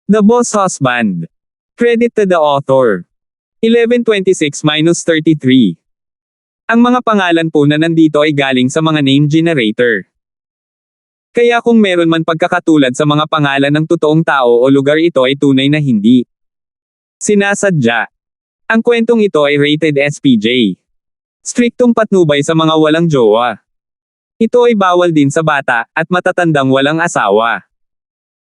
The Boss Husband. Credit to the author. 1126-33. Ang mga pangalan po na nandito ay galing sa mga name generator. Kaya kung meron man pagkakatulad sa mga pangalan ng totoong tao o lugar, ito ay tunay na hindi sinasadya. Ang kwentong ito ay rated SPJ. Striktong patnubay sa mga walang jowa. Ito ay bawal din sa bata at matatandang walang asawa.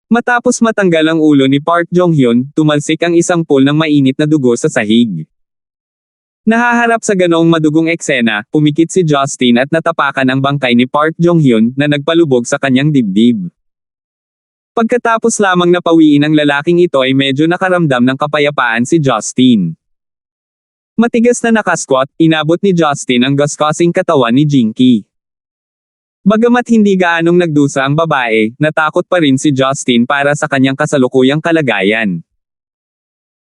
Matapos matanggal ang ulo ni Park Jong-hyun, tumalsik ang isang pool ng mainit na dugo sa sahig. Nahaharap sa ganoong madugong eksena, pumikit si Justin at natapakan ang bangkay ni Park Jong-hyun na nagpalubog sa kanyang dibdib. Pagkatapos lamang napawiin ang lalaking ito ay medyo nakaramdam ng kapayapaan si Justin. Matigas na nakasquat, inabot ni Justin ang gaskasing katawan ni Jinky. Bagamat hindi gaanong nagdusa ang babae, natakot pa rin si Justin para sa kanyang kasalukuyang kalagayan.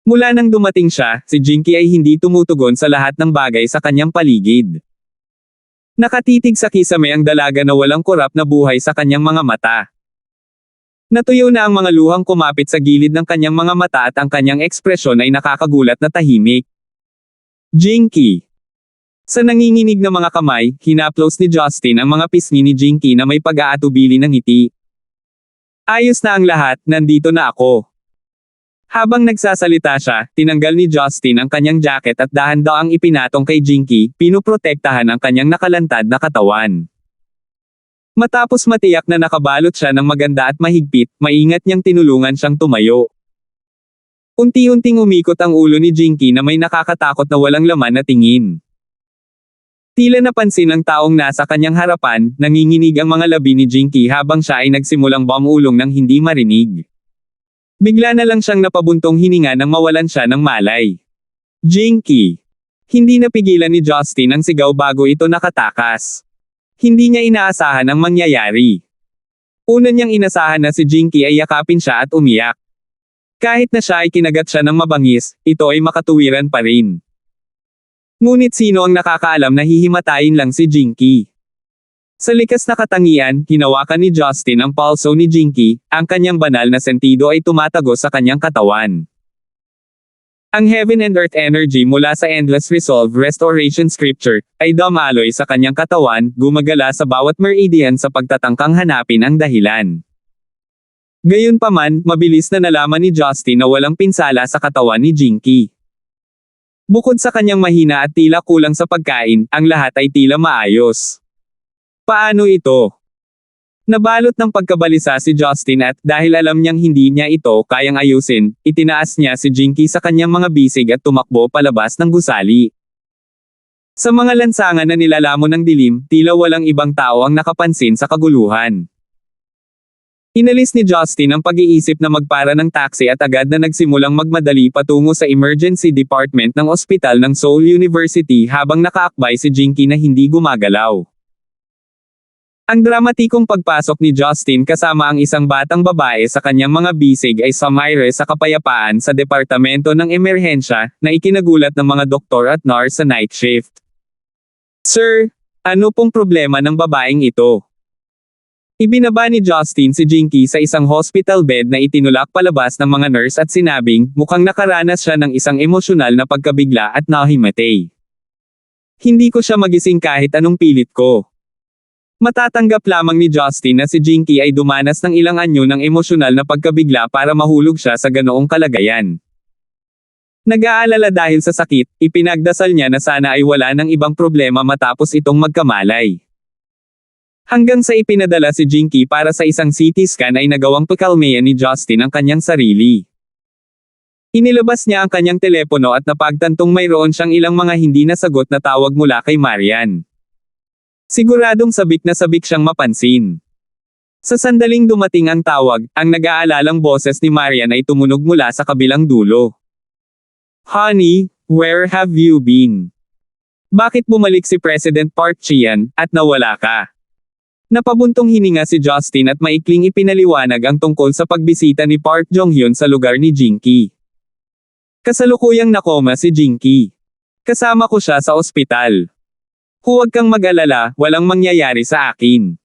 Mula nang dumating siya, si Jinky ay hindi tumutugon sa lahat ng bagay sa kanyang paligid. Nakatitig sa kisame ang dalaga na walang kurap na buhay sa kanyang mga mata. Natuyo na ang mga luhang kumapit sa gilid ng kanyang mga mata at ang kanyang ekspresyon ay nakakagulat na tahimik. Jinky. Sa nanginginig na mga kamay, hinaplos ni Justin ang mga pisngi ni Jinky na may pag-aatubili ng ngiti. Ayos na ang lahat, nandito na ako. Habang nagsasalita siya, tinanggal ni Justin ang kanyang jacket at dahan-daang ipinatong kay Jinky, pinuprotektahan ang kanyang nakalantad na katawan. Matapos matiyak na nakabalot siya ng maganda at mahigpit, maingat niyang tinulungan siyang tumayo. Unti-unting umikot ang ulo ni Jinky na may nakakatakot na walang laman na tingin. Tila napansin ng taong nasa kanyang harapan, nanginginig ang mga labi ni Jinky habang siya ay nagsimulang bumulong ng hindi marinig. Bigla na lang siyang napabuntong hininga nang mawalan siya ng malay. Jinky. Hindi napigilan ni Justin ang sigaw bago ito nakatakas. Hindi niya inaasahan ang mangyayari. Una niyang inasahan na si Jinky ay yakapin siya at umiyak. Kahit na siya ay kinagat siya ng mabangis, ito ay makatuwiran pa rin. Ngunit sino ang nakakaalam na hihimatayin lang si Jinky? Sa likas na katangian, hinawakan ni Justin ang palso ni Jinky, ang kanyang banal na sentido ay tumatagos sa kanyang katawan. Ang Heaven and Earth energy mula sa Endless Resolve Restoration Scripture, ay dumaloy sa kanyang katawan, gumagala sa bawat meridian sa pagtatangkang hanapin ang dahilan. Gayunpaman, mabilis na nalaman ni Justin na walang pinsala sa katawan ni Jinky. Bukod sa kanyang mahina at tila kulang sa pagkain, ang lahat ay tila maayos. Paano ito? Nabalot ng pagkabalisa si Justin at dahil alam niyang hindi niya ito kayang ayusin, itinaas niya si Jinky sa kanyang mga bisig at tumakbo palabas ng gusali. Sa mga lansangan na nilalamon ng dilim, tila walang ibang tao ang nakapansin sa kaguluhan. Inalis ni Justin ang pag-iisip na magpara ng taxi at agad na nagsimulang magmadali patungo sa emergency department ng ospital ng Seoul University habang nakaakbay si Jinky na hindi gumagalaw. Ang dramatikong pagpasok ni Justin kasama ang isang batang babae sa kanyang mga bisig ay sumaire sa kapayapaan sa departamento ng emerhensya na ikinagulat ng mga doktor at nurse sa night shift. Sir, ano pong problema ng babaeng ito? Ibinaba ni Justin si Jinky sa isang hospital bed na itinulak palabas ng mga nurse at sinabing, mukhang nakaranas siya ng isang emosyonal na pagkabigla at nahimatay. Hindi ko siya magising kahit anong pilit ko. Matatanggap lamang ni Justin na si Jinky ay dumanas ng ilang anyo ng emosyonal na pagkabigla para mahulog siya sa ganoong kalagayan. Nag-aalala dahil sa sakit, ipinagdasal niya na sana ay wala ng ibang problema matapos itong magkamalay. Hanggang sa ipinadala si Jinky para sa isang CT scan ay nagawang pakalmeyan ni Justin ang kanyang sarili. Inilabas niya ang kanyang telepono at napagtantong mayroon siyang ilang mga hindi nasagot na tawag mula kay Marian. Siguradong sabik na sabik siyang mapansin. Sa sandaling dumating ang tawag, ang nag-aalalang boses ni Marian ay tumunog mula sa kabilang dulo. Honey, where have you been? Bakit bumalik si President Park Ji-yeon, at nawala ka? Napabuntong hininga si Justin at maikling ipinaliwanag ang tungkol sa pagbisita ni Park Jong-hyun sa lugar ni Jinky. Kasalukuyang nakoma si Jinky. Kasama ko siya sa ospital. Huwag kang mag-alala, walang mangyayari sa akin.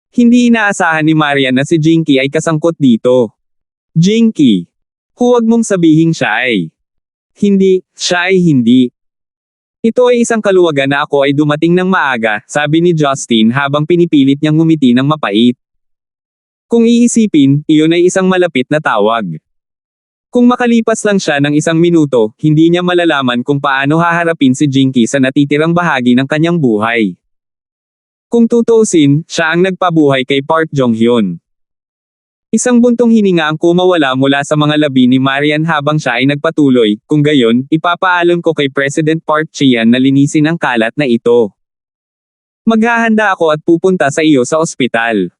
Hindi inaasahan ni Marian na si Jinky ay kasangkot dito. Jinky. Huwag mong sabihing siya ay. Hindi, siya ay hindi. Ito ay isang kaluwagan na ako ay dumating ng maaga, sabi ni Justin habang pinipilit niyang ngumiti ng mapait. Kung iisipin, iyon ay isang malapit na tawag. Kung makalipas lang siya ng 1 minuto, hindi niya malalaman kung paano haharapin si Jinky sa natitirang bahagi ng kanyang buhay. Kung tutuusin, siya ang nagpabuhay kay Park Jong-hyun. Isang buntong hininga ang kumawala mula sa mga labi ni Marian habang siya ay nagpatuloy, kung gayon, ipapaalam ko kay President Park Ji-an na linisin ang kalat na ito. Maghahanda ako at pupunta sa iyo sa ospital.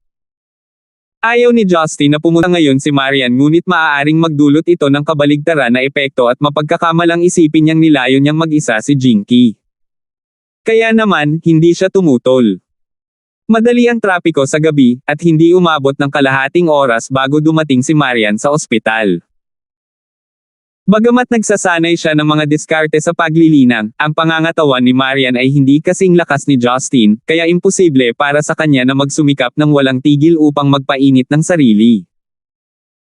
Ayaw ni Justin na pumunta ngayon si Marian ngunit maaaring magdulot ito ng kabaligtaran na epekto at mapagkakamalang isipin niyang nilayo niyang mag-isa si Jinky. Kaya naman, hindi siya tumutol. Madali ang trapiko sa gabi, at hindi umabot ng kalahating oras bago dumating si Marian sa ospital. Bagamat nagsasanay siya ng mga diskarte sa paglilinang, ang pangangatawan ni Marian ay hindi kasing lakas ni Justin, kaya imposible para sa kanya na magsumikap ng walang tigil upang magpainit ng sarili.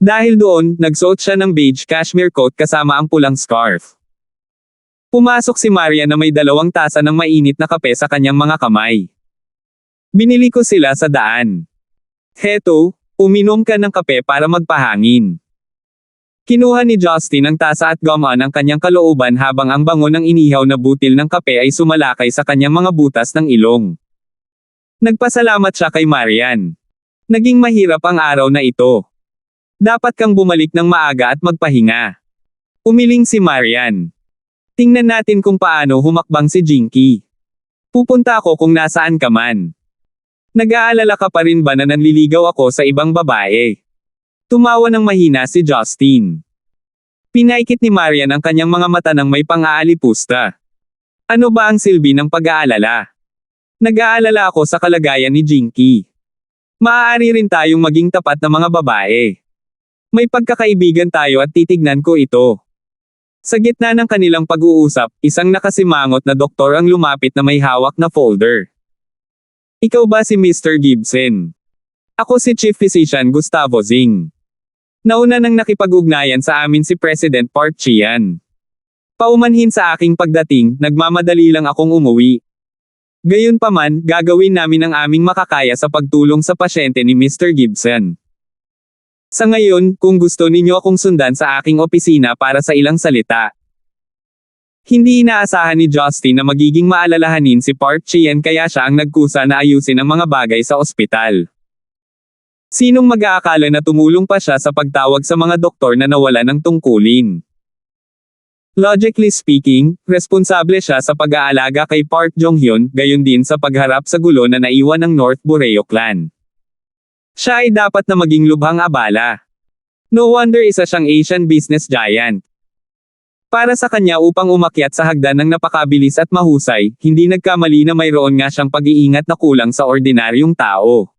Dahil doon, nagsuot siya ng beige cashmere coat kasama ang pulang scarf. Pumasok si Marian na may 2 tasa ng mainit na kape sa kanyang mga kamay. Binili ko sila sa daan. Heto, uminom ka ng kape para magpahangin. Kinuha ni Justin ang tasa at gumaan ang kanyang kalooban habang ang bango ng inihaw na butil ng kape ay sumalakay sa kanyang mga butas ng ilong. Nagpasalamat siya kay Marian. Naging mahirap ang araw na ito. Dapat kang bumalik ng maaga at magpahinga. Umiling si Marian. Tingnan natin kung paano humakbang si Jinky. Pupunta ako kung nasaan ka man. Nag-aalala ka pa rin ba na nanliligaw ako sa ibang babae? Tumawa ng mahina si Justin. Pinaikit ni Marian ang kanyang mga mata ng may pang-aalipusta. Ano ba ang silbi ng pag-aalala? Nag-aalala ako sa kalagayan ni Jinky. Maaari rin tayong maging tapat na mga babae. May pagkakaibigan tayo at titignan ko ito. Sa gitna ng kanilang pag-uusap, isang nakasimangot na doktor ang lumapit na may hawak na folder. Ikaw ba si Mr. Gibson? Ako si Chief Physician Gustavo Zing. Nauna nang nakipag-ugnayan sa amin si President Park Ji-an. Paumanhin sa aking pagdating, nagmamadali lang akong umuwi. Gayunpaman, gagawin namin ang aming makakaya sa pagtulong sa pasyente ni Mr. Gibson. Sa ngayon, kung gusto ninyo akong sundan sa aking opisina para sa ilang salita. Hindi inaasahan ni Justin na magiging maalalahanin si Park Ji-an kaya siya ang nagkusa na ayusin ang mga bagay sa ospital. Sinong mag-aakala na tumulong pa siya sa pagtawag sa mga doktor na nawala ng tungkulin? Logically speaking, responsable siya sa pag-aalaga kay Park Jong-hyun, gayon din sa pagharap sa gulo na naiwan ng North Boreo clan. Siya ay dapat na maging lubhang abala. No wonder isa siyang Asian business giant. Para sa kanya upang umakyat sa hagdan ng napakabilis at mahusay, hindi nagkamali na mayroon nga siyang pag-iingat na kulang sa ordinaryong tao.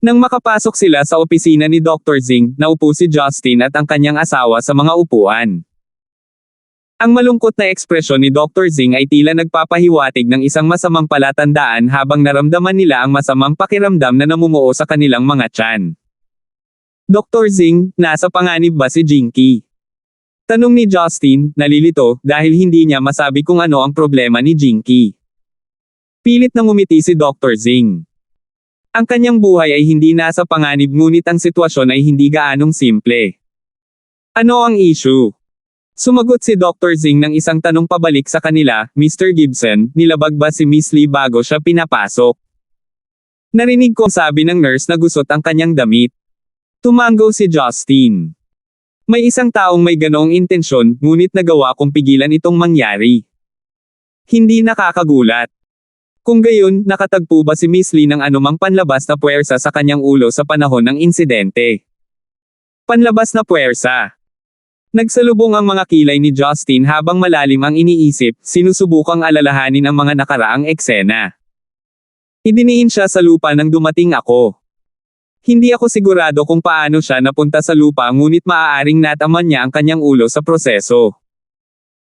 Nang makapasok sila sa opisina ni Dr. Zing, naupo si Justin at ang kanyang asawa sa mga upuan. Ang malungkot na ekspresyon ni Dr. Zing ay tila nagpapahiwatig ng isang masamang palatandaan habang naramdaman nila ang masamang pakiramdam na namumuo sa kanilang mga tiyan. Dr. Zing, nasa panganib ba si Jinky? Tanong ni Justin, nalilito, dahil hindi niya masabi kung ano ang problema ni Jinky. Pilit na ngumiti si Dr. Zing. Ang kanyang buhay ay hindi nasa panganib ngunit ang sitwasyon ay hindi gaanong simple. Ano ang issue? Sumagot si Dr. Zing ng isang tanong pabalik sa kanila, Mr. Gibson, nilabag ba si Miss Lee bago siya pinapasok? Narinig ko sabi ng nurse na gusot ang kanyang damit. Tumango si Justin. May isang taong may ganoong intensyon, ngunit nagawa kong pigilan itong mangyari. Hindi nakakagulat. Kung gayon, nakatagpo ba si Miss Lee ng anumang panlabas na puwersa sa kanyang ulo sa panahon ng insidente? Panlabas na puwersa. Nagsalubong ang mga kilay ni Justin habang malalim ang iniisip, sinusubukang alalahanin ang mga nakaraang eksena. Idiniin siya sa lupa nang dumating ako. Hindi ako sigurado kung paano siya napunta sa lupa ngunit maaaring nataman niya ang kanyang ulo sa proseso.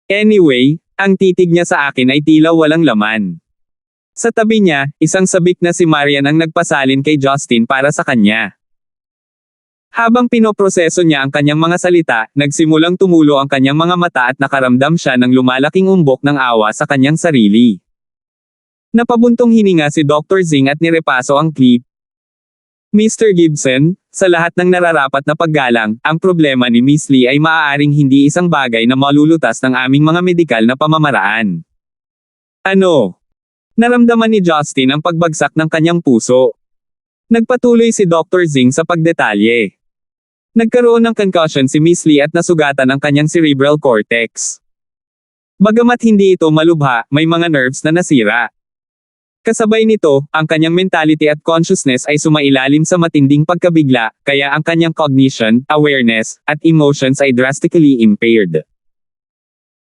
Anyway, ang titig niya sa akin ay tila walang laman. Sa tabi niya, isang sabik na si Marian ang nagpasalin kay Justin para sa kanya. Habang pinoproseso niya ang kanyang mga salita, nagsimulang tumulo ang kanyang mga mata at nakaramdam siya ng lumalaking umbok ng awa sa kanyang sarili. Napabuntong hininga si Dr. Zing at nirepaso ang clip. Mr. Gibson, sa lahat ng nararapat na paggalang, ang problema ni Miss Lee ay maaaring hindi isang bagay na malulutas ng aming mga medikal na pamamaraan. Ano? Naramdaman ni Justin ang pagbagsak ng kanyang puso. Nagpatuloy si Dr. Zing sa pagdetalye. Nagkaroon ng concussion si Miss Lee at nasugatan ang kanyang cerebral cortex. Bagamat hindi ito malubha, may mga nerves na nasira. Kasabay nito, ang kanyang mentality at consciousness ay sumailalim sa matinding pagkabigla, kaya ang kanyang cognition, awareness, at emotions ay drastically impaired.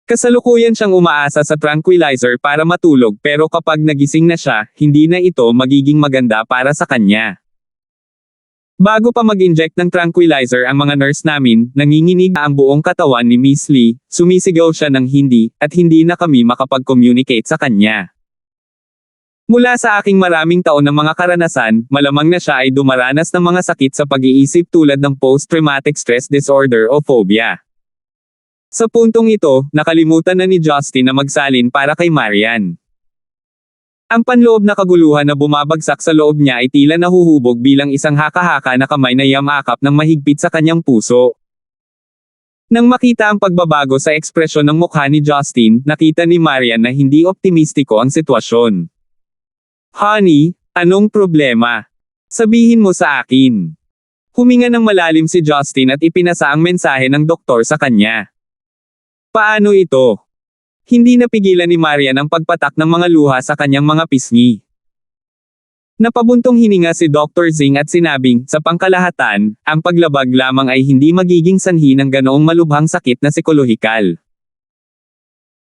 Kasalukuyan siyang umaasa sa tranquilizer para matulog pero kapag nagising na siya, hindi na ito magiging maganda para sa kanya. Bago pa mag-inject ng tranquilizer ang mga nurse namin, nanginginig ang buong katawan ni Miss Lee, sumisigaw siya ng hindi, at hindi na kami makapag-communicate sa kanya. Mula sa aking maraming taon ng mga karanasan, malamang na siya ay dumaranas ng mga sakit sa pag-iisip tulad ng post-traumatic stress disorder o phobia. Sa puntong ito, nakalimutan na ni Justin na magsalin para kay Marian. Ang panloob na kaguluhan na bumabagsak sa loob niya ay tila nahuhubog bilang isang haka-haka na kamay na yamakap ng mahigpit sa kanyang puso. Nang makita ang pagbabago sa ekspresyon ng mukha ni Justin, nakita ni Marian na hindi optimistiko ang sitwasyon. Honey, anong problema? Sabihin mo sa akin. Huminga ng malalim si Justin at ipinasa ang mensahe ng doktor sa kanya. Paano ito? Hindi napigilan ni Marian ang pagpatak ng mga luha sa kanyang mga pisngi. Napabuntong hininga si Dr. Zing at sinabing, sa pangkalahatan, ang paglabag lamang ay hindi magiging sanhi ng ganoong malubhang sakit na psikolohikal.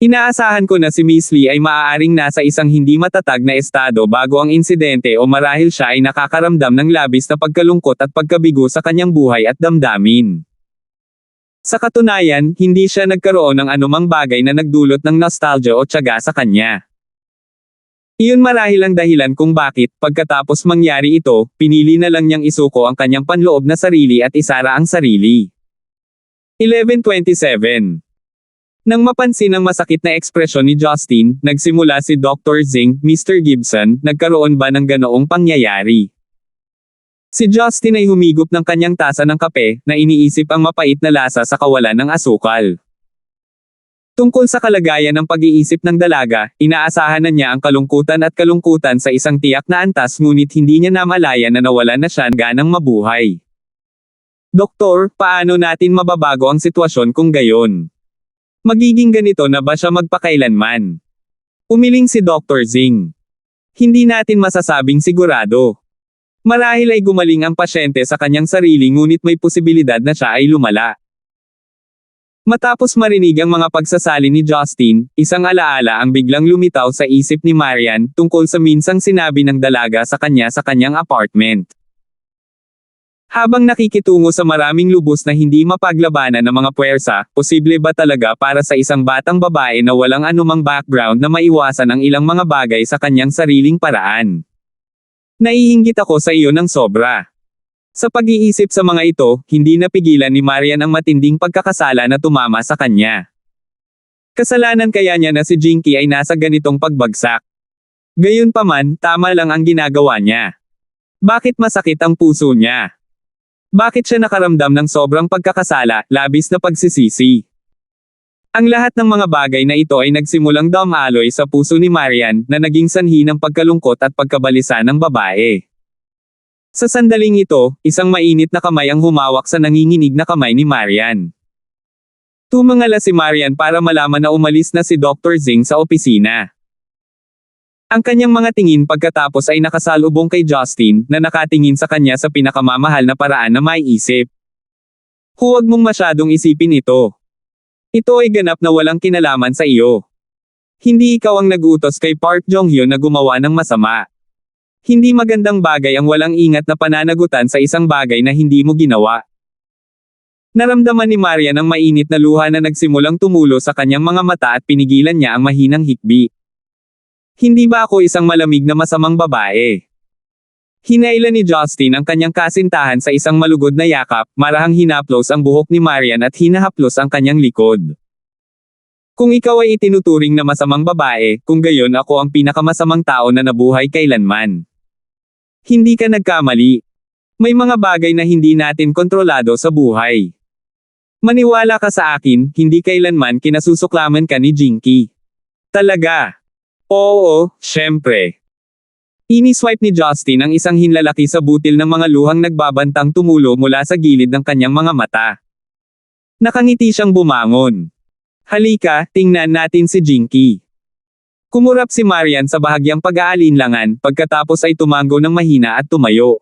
Inaasahan ko na si Miss Lee ay maaaring nasa isang hindi matatag na estado bago ang insidente o marahil siya ay nakakaramdam ng labis na pagkalungkot at pagkabigo sa kanyang buhay at damdamin. Sa katunayan, hindi siya nagkaroon ng anumang bagay na nagdulot ng nostalgia o tiyaga sa kanya. Iyon marahil ang dahilan kung bakit, pagkatapos mangyari ito, pinili na lang niyang isuko ang kanyang panloob na sarili at isara ang sarili. 11:27. Nang mapansin ang masakit na ekspresyon ni Justin, nagsimula si Dr. Zing, Mr. Gibson, nagkaroon ba ng ganoong pangyayari? Si Justin ay humigop ng kanyang tasa ng kape, na iniisip ang mapait na lasa sa kawalan ng asukal. Tungkol sa kalagayan ng pag-iisip ng dalaga, inaasahan na niya ang kalungkutan at kalungkutan sa isang tiyak na antas ngunit hindi niya namalayan na nawalan na siya ng ganang mabuhay. Doktor, paano natin mababago ang sitwasyon kung gayon? Magiging ganito na ba siya magpakailanman? Umiling si Dr. Zing. Hindi natin masasabing sigurado. Marahil ay gumaling ang pasyente sa kanyang sarili ngunit may posibilidad na siya ay lumala. Matapos marinig ang mga pagsasali ni Justin, isang alaala ang biglang lumitaw sa isip ni Marian tungkol sa minsang sinabi ng dalaga sa kanyang apartment. Habang nakikitungo sa maraming lubos na hindi mapaglabanan ng mga puwersa, posible ba talaga para sa isang batang babae na walang anumang background na maiwasan ang ilang mga bagay sa kanyang sariling paraan? Naiinggit ako sa iyo ng sobra. Sa pag-iisip sa mga ito, hindi napigilan ni Marian ang matinding pagkakasala na tumama sa kanya. Kasalanan kaya niya na si Jinky ay nasa ganitong pagbagsak. Gayunpaman, tama lang ang ginagawa niya. Bakit masakit ang puso niya? Bakit siya nakaramdam ng sobrang pagkakasala, labis na pagsisisi? Ang lahat ng mga bagay na ito ay nagsimulang dumaloy sa puso ni Marian, na naging sanhi ng pagkalungkot at pagkabalisa ng babae. Sa sandaling ito, isang mainit na kamay ang humawak sa nanginginig na kamay ni Marian. Tumangala si Marian para malaman na umalis na si Dr. Zing sa opisina. Ang kanyang mga tingin pagkatapos ay nakasalubong kay Justin, na nakatingin sa kanya sa pinakamamahal na paraan na maiisip. Huwag mong masyadong isipin ito. Ito ay ganap na walang kinalaman sa iyo. Hindi ikaw ang nag-utos kay Park Jong-hyun na gumawa ng masama. Hindi magandang bagay ang walang ingat na pananagutan sa isang bagay na hindi mo ginawa. Naramdaman ni Marian ang mainit na luha na nagsimulang tumulo sa kanyang mga mata at pinigilan niya ang mahinang hikbi. Hindi ba ako isang malamig na masamang babae? Hinailan ni Justin ang kanyang kasintahan sa isang malugod na yakap, marahang hinaplos ang buhok ni Marian at hinahaplos ang kanyang likod. Kung ikaw ay itinuturing na masamang babae, kung gayon ako ang pinakamasamang tao na nabuhay kailanman. Hindi ka nagkamali. May mga bagay na hindi natin kontrolado sa buhay. Maniwala ka sa akin, hindi kailanman kinasusuklaman ka ni Jinky. Talaga. Oo, syempre. Iniswipe ni Justin ang isang hinlalaki sa butil ng mga luhang nagbabantang tumulo mula sa gilid ng kanyang mga mata. Nakangiti siyang bumangon. Halika, tingnan natin si Jinky. Kumurap si Marian sa bahagyang pag-aalinlangan, pagkatapos ay tumango ng mahina at tumayo.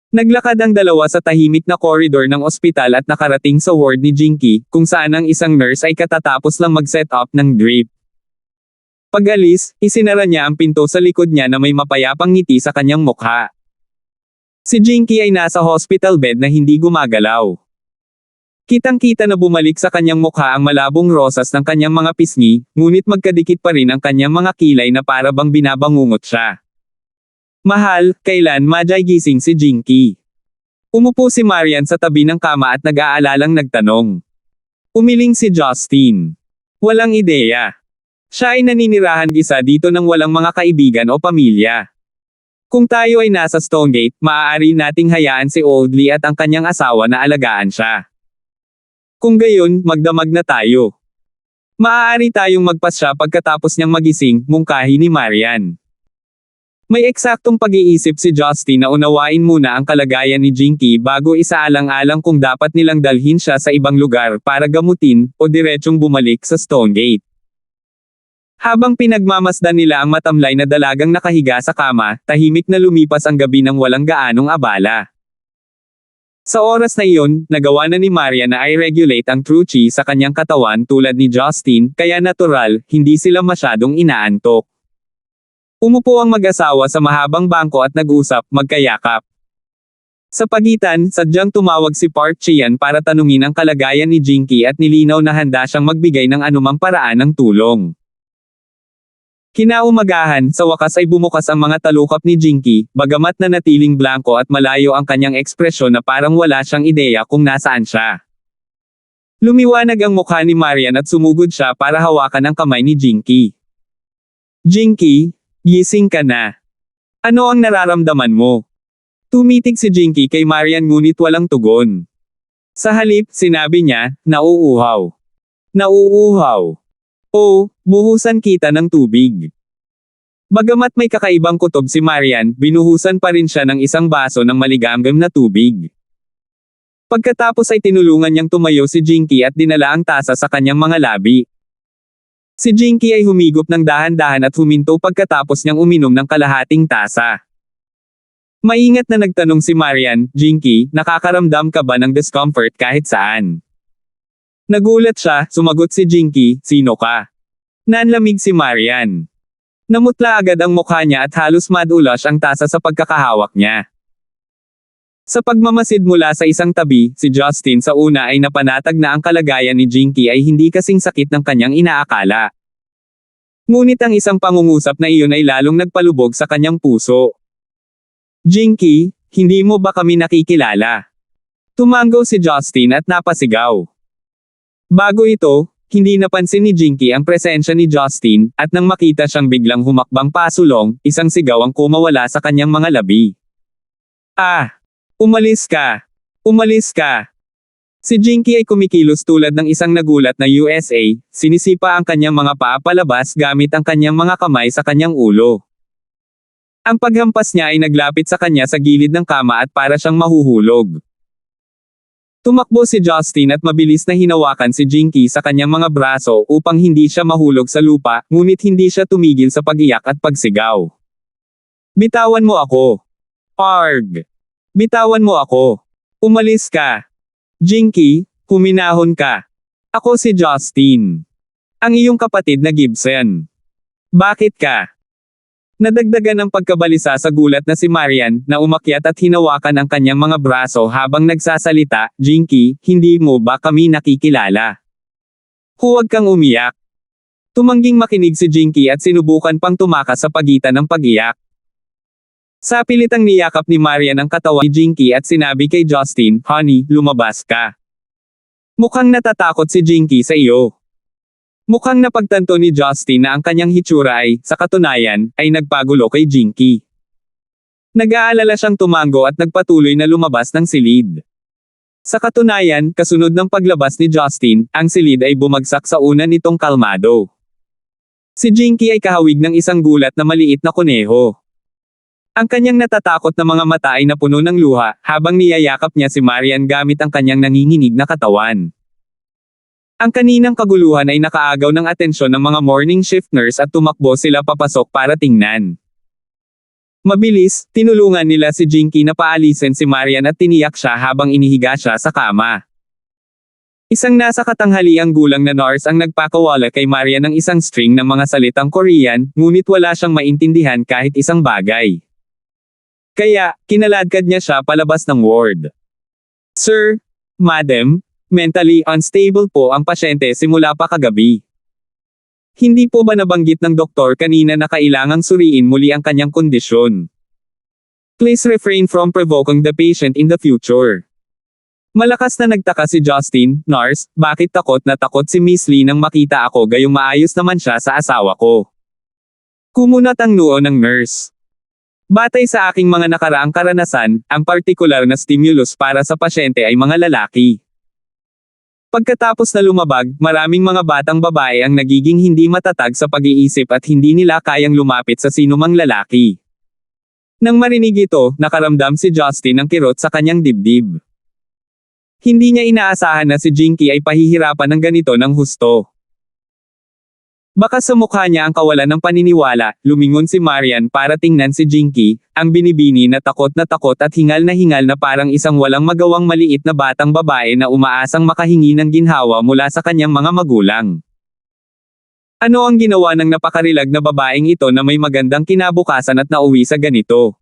Naglakad ang dalawa sa tahimik na koridor ng ospital at nakarating sa ward ni Jinky, kung saan ang isang nurse ay katatapos lang mag-set up ng drip. Pag-alis, isinara niya ang pinto sa likod niya na may mapayapang ngiti sa kanyang mukha. Si Jinky ay nasa hospital bed na hindi gumagalaw. Kitang-kita na bumalik sa kanyang mukha ang malabong rosas ng kanyang mga pisngi, ngunit magkadikit pa rin ang kanyang mga kilay na para bang binabangungot siya. Mahal, kailan madyay gising si Jinky? Umupo si Marian sa tabi ng kama at nag-aalalang nagtanong. Umiling si Justin. Walang ideya. Siya ay naninirahan isa dito ng walang mga kaibigan o pamilya. Kung tayo ay nasa Stonegate, maaari nating hayaan si Oldley at ang kanyang asawa na alagaan siya. Kung gayon, magdamag na tayo. Maaari tayong magpasya pagkatapos niyang magising, mungkahi ni Marian. May eksaktong pag-iisip si Justin na unawain muna ang kalagayan ni Jinky bago isaalang-alang kung dapat nilang dalhin siya sa ibang lugar para gamutin, o diretsong bumalik sa Stonegate. Habang pinagmamasdan nila ang matamlay na dalagang nakahiga sa kama, tahimik na lumipas ang gabi ng walang gaanong abala. Sa oras na iyon, nagawa na ni Marian na i-regulate ang true chi sa kanyang katawan tulad ni Justin, kaya natural, hindi sila masyadong inaantok. Umupo ang mag-asawa sa mahabang bangko at nag-usap, magkayakap. Sa pagitan, sadyang tumawag si Park Chian para tanungin ang kalagayan ni Jinky at nilinaw na handa siyang magbigay ng anumang paraan ng tulong. Kinaumagahan, sa wakas ay bumukas ang mga talukap ni Jinky, bagamat nanatiling blanko at malayo ang kanyang ekspresyon na parang wala siyang ideya kung nasaan siya. Lumiwanag ang mukha ni Marian at sumugod siya para hawakan ang kamay ni Jinky. Jinky, gising ka na. Ano ang nararamdaman mo? Tumitig si Jinky kay Marian ngunit walang tugon. Sa halip, sinabi niya, nauuhaw. Nauuhaw. O, buhusan kita ng tubig. Bagamat may kakaibang kutob si Marian, binuhusan pa rin siya ng isang baso ng maligamgam na tubig. Pagkatapos ay tinulungan niyang tumayo si Jinky at dinala ang tasa sa kanyang mga labi. Si Jinky ay humigop ng dahan-dahan at huminto pagkatapos niyang uminom ng kalahating tasa. Maingat na nagtanong si Marian, Jinky, nakakaramdam ka ba ng discomfort kahit saan? Nagulat siya, sumagot si Jinky, sino ka? Nanlamig si Marian. Namutla agad ang mukha niya at halos madulas ang tasa sa pagkakahawak niya. Sa pagmamasid mula sa isang tabi, si Justin sa una ay napanatag na ang kalagayan ni Jinky ay hindi kasing sakit ng kanyang inaakala. Ngunit ang isang pangungusap na iyon ay lalong nagpalubog sa kanyang puso. Jinky, hindi mo ba kami nakikilala? Tumango si Justin at napasigaw. Bago ito, hindi napansin ni Jinky ang presensya ni Justin, at nang makita siyang biglang humakbang pasulong, isang sigaw ang kumawala sa kanyang mga labi. Ah! Umalis ka! Umalis ka! Si Jinky ay kumikilos tulad ng isang nagulat na USA, sinisipa ang kanyang mga paa palabas gamit ang kanyang mga kamay sa kanyang ulo. Ang paghampas niya ay naglapit sa kanya sa gilid ng kama at para siyang mahuhulog. Tumakbo si Justin at mabilis na hinawakan si Jinky sa kanyang mga braso upang hindi siya mahulog sa lupa, ngunit hindi siya tumigil sa pag-iyak at pagsigaw. Bitawan mo ako! Arg! Bitawan mo ako! Umalis ka! Jinky, huminahon ka! Ako si Justin. Ang iyong kapatid na Gibson. Bakit ka? Nadagdagan ang pagkabalisa sa gulat na si Marian, na umakyat at hinawakan ang kanyang mga braso habang nagsasalita, Jinky, hindi mo ba kami nakikilala? Huwag kang umiyak. Tumangging makinig si Jinky at sinubukan pang tumakas sa pagitan ng pag-iyak. Sa pilitang niyakap ni Marian ang katawan ni Jinky at sinabi kay Justin, "Honey, lumabas ka. Mukhang natatakot si Jinky sa iyo." Mukhang napagtanto ni Justin na ang kanyang hitsura ay, sa katunayan, ay nagpagulo kay Jinky. Nag-aalala siyang tumango at nagpatuloy na lumabas ng silid. Sa katunayan, kasunod ng paglabas ni Justin, ang silid ay bumagsak sa una nitong kalmado. Si Jinky ay kahawig ng isang gulat na maliit na kuneho. Ang kanyang natatakot na mga mata ay napuno ng luha, habang niyayakap niya si Marian gamit ang kanyang nanginginig na katawan. Ang kaninang kaguluhan ay nakaagaw ng atensyon ng mga morning shift nurse at tumakbo sila papasok para tingnan. Mabilis, tinulungan nila si Jinky na paalisin si Marian at tiniyak siya habang inihiga siya sa kama. Isang nasa katanghaliang gulang na nurse ang nagpakawala kay Marian ng isang string ng mga salitang Korean, ngunit wala siyang maintindihan kahit isang bagay. Kaya, kinaladkad niya siya palabas ng ward. "Sir, Madam, mentally unstable po ang pasyente simula pa kagabi. Hindi po ba nabanggit ng doktor kanina na kailangang suriin muli ang kanyang kondisyon? Please refrain from provoking the patient in the future." Malakas na nagtaka si Justin, "Nurse, bakit takot na takot si Miss Lee nang makita ako gayong maayos naman siya sa asawa ko?" Kumunat ang noo ng nurse. "Batay sa aking mga nakaraang karanasan, ang partikular na stimulus para sa pasyente ay mga lalaki. Pagkatapos na lumabag, maraming mga batang babae ang nagiging hindi matatag sa pag-iisip at hindi nila kayang lumapit sa sinumang lalaki." Nang marinig ito, nakaramdam si Justin ng kirot sa kanyang dibdib. Hindi niya inaasahan na si Jinky ay pahihirapan ng ganito ng husto. Baka sa mukha niya ang kawalan ng paniniwala, lumingon si Marian para tingnan si Jinky, ang binibini na takot at hingal na parang isang walang magawang maliit na batang babae na umaasang makahingi ng ginhawa mula sa kanyang mga magulang. Ano ang ginawa ng napakarilag na babaeng ito na may magandang kinabukasan at nauwi sa ganito?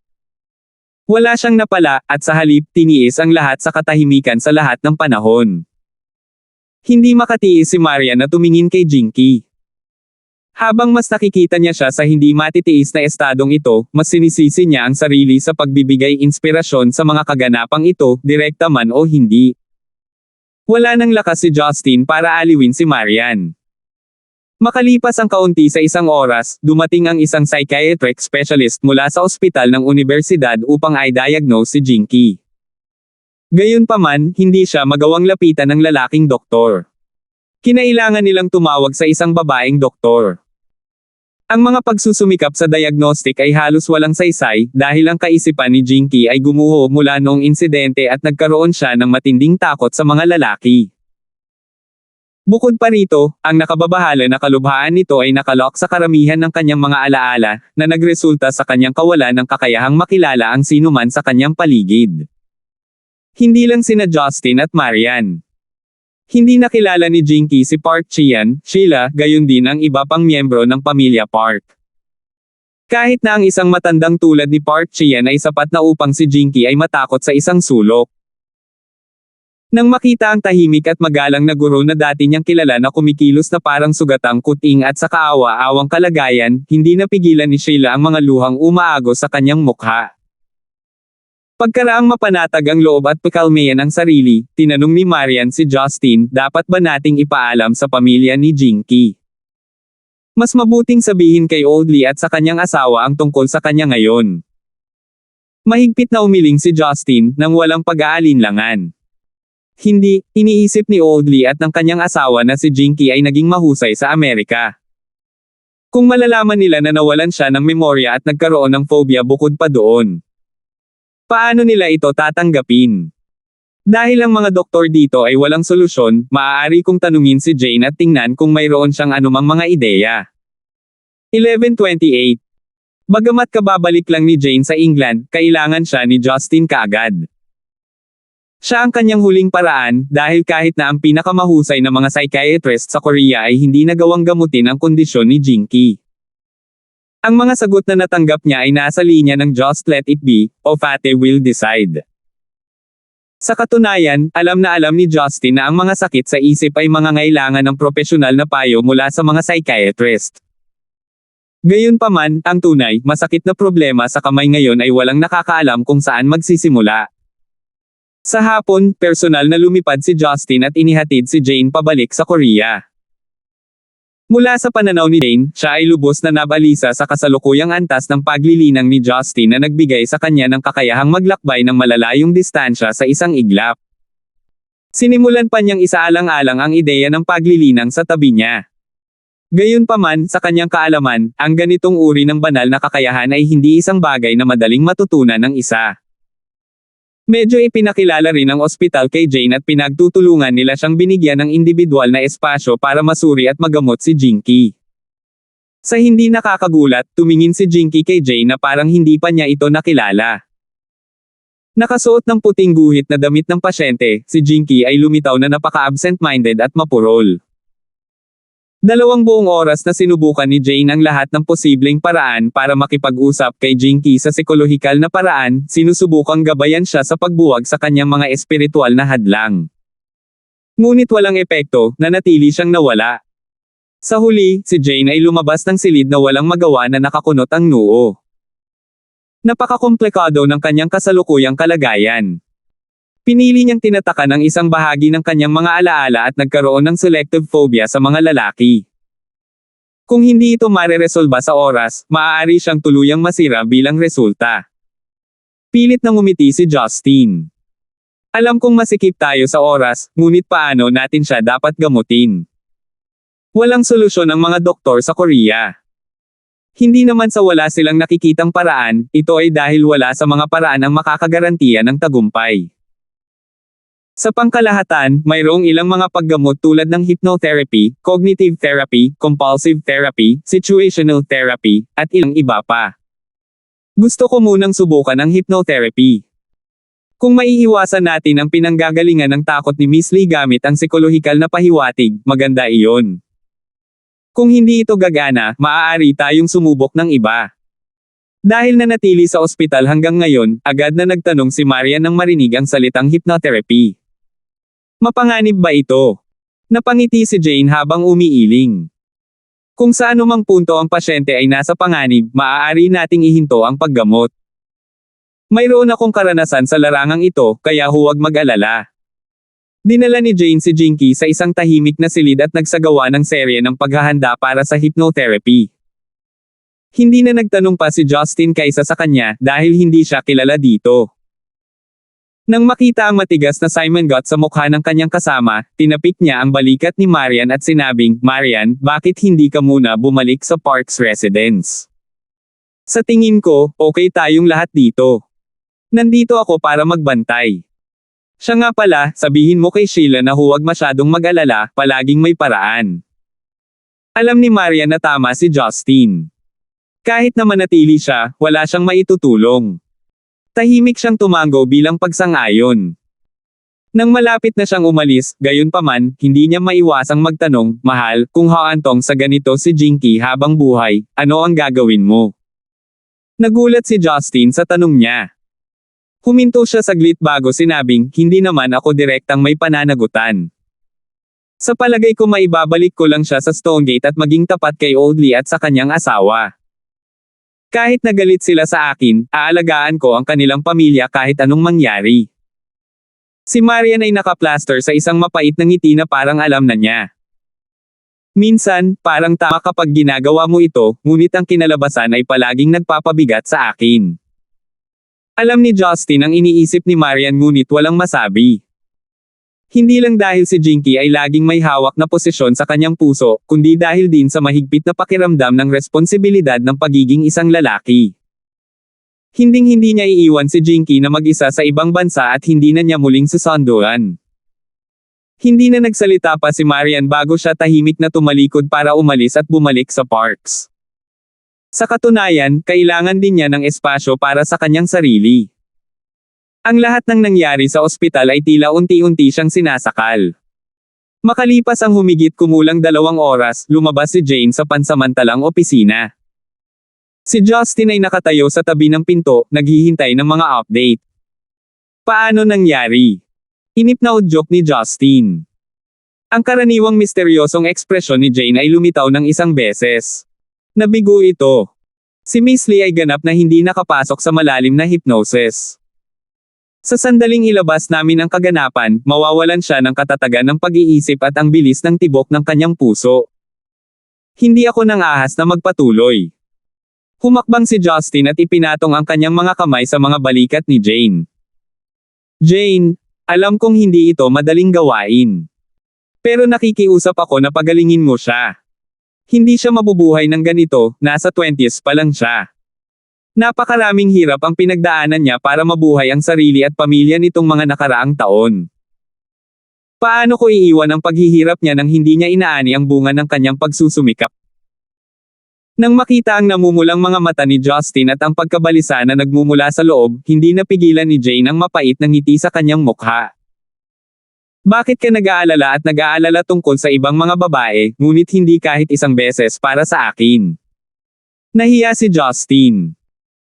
Wala siyang napala, at sa halip, tiniis ang lahat sa katahimikan sa lahat ng panahon. Hindi makatiis si Marian na tumingin kay Jinky. Habang mas nakikita niya siya sa hindi matitiis na estadong ito, mas sinisisi niya ang sarili sa pagbibigay inspirasyon sa mga kaganapang ito, direkta man o hindi. Wala nang lakas si Justin para aliwin si Marian. Makalipas ang kaunti sa isang oras, dumating ang isang psychiatric specialist mula sa ospital ng universidad upang i-diagnose si Jinky. Gayunpaman, hindi siya magawang lapitan ng lalaking doktor. Kinailangan nilang tumawag sa isang babaeng doktor. Ang mga pagsusumikap sa diagnostic ay halos walang saysay, dahil ang kaisipan ni Jinky ay gumuho mula noong insidente at nagkaroon siya ng matinding takot sa mga lalaki. Bukod pa rito, ang nakababahala na kalubhaan nito ay nakalock sa karamihan ng kanyang mga alaala, na nagresulta sa kanyang kawalan ng kakayahang makilala ang sinuman sa kanyang paligid. Hindi lang sina Justin at Marian. Hindi nakilala ni Jinky si Park Chian, Sheila, gayon din ang iba pang miyembro ng pamilya Park. Kahit na ang isang matandang tulad ni Park Chian ay sapat na upang si Jinky ay matakot sa isang sulok. Nang makita ang tahimik at magalang na guro na dati niyang kilala na kumikilos na parang sugatang kuting at sa kaawa-awang kalagayan, hindi napigilan ni Sheila ang mga luhang umaagos sa kanyang mukha. Pagkaraang mapanatag ang loob at pakalmayan ang sarili, tinanong ni Marian si Justin, dapat ba nating ipaalam sa pamilya ni Jinky? Mas mabuting sabihin kay Audley at sa kanyang asawa ang tungkol sa kanya ngayon. Mahigpit na umiling si Justin, nang walang pag-aalinlangan. Hindi, iniisip ni Audley at ng kanyang asawa na si Jinky ay naging mahusay sa Amerika. Kung malalaman nila na nawalan siya ng memorya at nagkaroon ng phobia bukod pa doon, paano nila ito tatanggapin? Dahil ang mga doktor dito ay walang solusyon, maaari kong tanungin si Jane at tingnan kung mayroon siyang anumang mga ideya. 11:28. Bagamat kababalik lang ni Jane sa England, kailangan siya ni Justin kaagad. Siya ang kanyang huling paraan, dahil kahit na ang pinakamahusay na mga psychiatrist sa Korea ay hindi nagawang gamutin ang kondisyon ni Jinky. Ang mga sagot na natanggap niya ay nasa linya ng "just let it be" o "fate will decide." Sa katunayan, alam na alam ni Justin na ang mga sakit sa isip ay mangangailangan ng propesyonal na payo mula sa mga psychiatrist. Gayunpaman, ang tunay, masakit na problema sa kamay ngayon ay walang nakakaalam kung saan magsisimula. Sa hapon, personal na lumipad si Justin at inihatid si Jane pabalik sa Korea. Mula sa pananaw ni Jane, siya ay lubos na nabalisa sa kasalukuyang antas ng paglilinang ni Justin na nagbigay sa kanya ng kakayahang maglakbay ng malalayong distansya sa isang iglap. Sinimulan pa niyang isaalang-alang ang ideya ng paglilinang sa tabi niya. Gayunpaman, sa kanyang kaalaman, ang ganitong uri ng banal na kakayahan ay hindi isang bagay na madaling matutunan ng isa. Medyo ipinakilala rin ng ospital kay Jane at pinagtutulungan nila siyang binigyan ng individual na espasyo para masuri at magamot si Jinky. Sa hindi nakakagulat, tumingin si Jinky kay Jane na parang hindi pa niya ito nakilala. Nakasuot ng puting guhit na damit ng pasyente, si Jinky ay lumitaw na napaka-absent-minded at mapurol. 2 buong oras na sinubukan ni Jane ang lahat ng posibleng paraan para makipag-usap kay Jinky sa psikolohikal na paraan, sinusubukang gabayan siya sa pagbuwag sa kanyang mga espiritual na hadlang. Ngunit walang epekto, nanatili siyang nawala. Sa huli, si Jane ay lumabas ng silid na walang magawa na nakakunot ang noo. Napakakomplikado ng kanyang kasalukuyang kalagayan. Pinili niyang tinatakan ang isang bahagi ng kanyang mga alaala at nagkaroon ng selective phobia sa mga lalaki. Kung hindi ito mareresolba sa oras, maaari siyang tuluyang masira bilang resulta. Pilit na ngumiti si Justin. Alam kong masikip tayo sa oras, ngunit paano natin siya dapat gamutin? Walang solusyon ang mga doktor sa Korea. Hindi naman sa wala silang nakikitang paraan, ito ay dahil wala sa mga paraan ang makakagarantiya ng tagumpay. Sa pangkalahatan, mayroong ilang mga paggamot tulad ng hypnotherapy, cognitive therapy, compulsive therapy, situational therapy, at ilang iba pa. Gusto ko munang subukan ang hypnotherapy. Kung maiiwasan natin ang pinanggagalingan ng takot ni Miss Lee gamit ang psikolohikal na pahiwatig, maganda iyon. Kung hindi ito gagana, maaari tayong sumubok ng iba. Dahil nanatili sa ospital hanggang ngayon, agad na nagtanong si Marian nang marinig ang salitang hypnotherapy. Mapanganib ba ito? Napangiti si Jane habang umiiling. Kung sa anumang punto ang pasyente ay nasa panganib, maaari nating ihinto ang paggamot. Mayroon akong karanasan sa larangang ito, kaya huwag mag-alala. Dinala ni Jane si Jinky sa isang tahimik na silid at nagsagawa ng serye ng paghahanda para sa hypnotherapy. Hindi na nagtanong pa si Justin kaysa sa kanya dahil hindi siya kilala dito. Nang makita ang matigas na Simon Gott sa mukha ng kanyang kasama, tinapik niya ang balikat ni Marian at sinabing, "Marian, bakit hindi ka muna bumalik sa Parks Residence? Sa tingin ko, okay tayong lahat dito. Nandito ako para magbantay. Siya nga pala, sabihin mo kay Sheila na huwag masyadong mag-alala, palaging may paraan." Alam ni Marian na tama si Justin. Kahit na manatili siya, wala siyang maitutulong. Tahimik siyang tumango bilang pagsang-ayon. Nang malapit na siyang umalis, gayunpaman, hindi niya maiwasang magtanong, "Mahal, kung haantong sa ganito si Jinky habang buhay, ano ang gagawin mo?" Nagulat si Justin sa tanong niya. Huminto siya saglit bago sinabing, "Hindi naman ako direktang may pananagutan. Sa palagay ko maibabalik ko lang siya sa Stonegate at maging tapat kay Oldley at sa kanyang asawa. Kahit nagalit sila sa akin, aalagaan ko ang kanilang pamilya kahit anong mangyari." Si Marian ay nakaplaster sa isang mapait na ngiti na parang alam na niya. Minsan, parang tama kapag ginagawa mo ito, ngunit ang kinalabasan ay palaging nagpapabigat sa akin. Alam ni Justin ang iniisip ni Marian ngunit walang masabi. Hindi lang dahil si Jinky ay laging may hawak na posisyon sa kanyang puso, kundi dahil din sa mahigpit na pakiramdam ng responsibilidad ng pagiging isang lalaki. Hinding-hindi niya iiwan si Jinky na mag-isa sa ibang bansa at hindi na niya muling susunduan. Hindi na nagsalita pa si Marian bago siya tahimik na tumalikod para umalis at bumalik sa Parks. Sa katunayan, kailangan din niya ng espasyo para sa kanyang sarili. Ang lahat ng nangyari sa ospital ay tila unti-unti siyang sinasakal. Makalipas ang humigit kumulang 2 oras, lumabas si Jane sa pansamantalang opisina. Si Justin ay nakatayo sa tabi ng pinto, naghihintay ng mga update. Paano nangyari? Inip na udyok ni Justin. Ang karaniwang misteryosong ekspresyon ni Jane ay lumitaw ng isang beses. Nabigo ito. Si Miss Lee ay ganap na hindi nakapasok sa malalim na hypnosis. Sa sandaling ilabas namin ang kaganapan, mawawalan siya ng katatagan ng pag-iisip at ang bilis ng tibok ng kanyang puso. Hindi ako nang ahas na magpatuloy. Humakbang si Justin at ipinatong ang kanyang mga kamay sa mga balikat ni Jane. Jane, alam kong hindi ito madaling gawain. Pero nakikiusap ako na pagalingin mo siya. Hindi siya mabubuhay ng ganito, nasa 20s pa lang siya. Napakaraming hirap ang pinagdaanan niya para mabuhay ang sarili at pamilya nitong mga nakaraang taon. Paano ko iiwan ang paghihirap niya nang hindi niya inaani ang bunga ng kanyang pagsusumikap? Nang makita ang namumulang mga mata ni Justin at ang pagkabalisa na nagmumula sa loob, hindi napigilan ni Jane ang mapait na ngiti sa kanyang mukha. Bakit ka nag-aalala at nag-aalala tungkol sa ibang mga babae, ngunit hindi kahit isang beses para sa akin? Nahiya si Justin.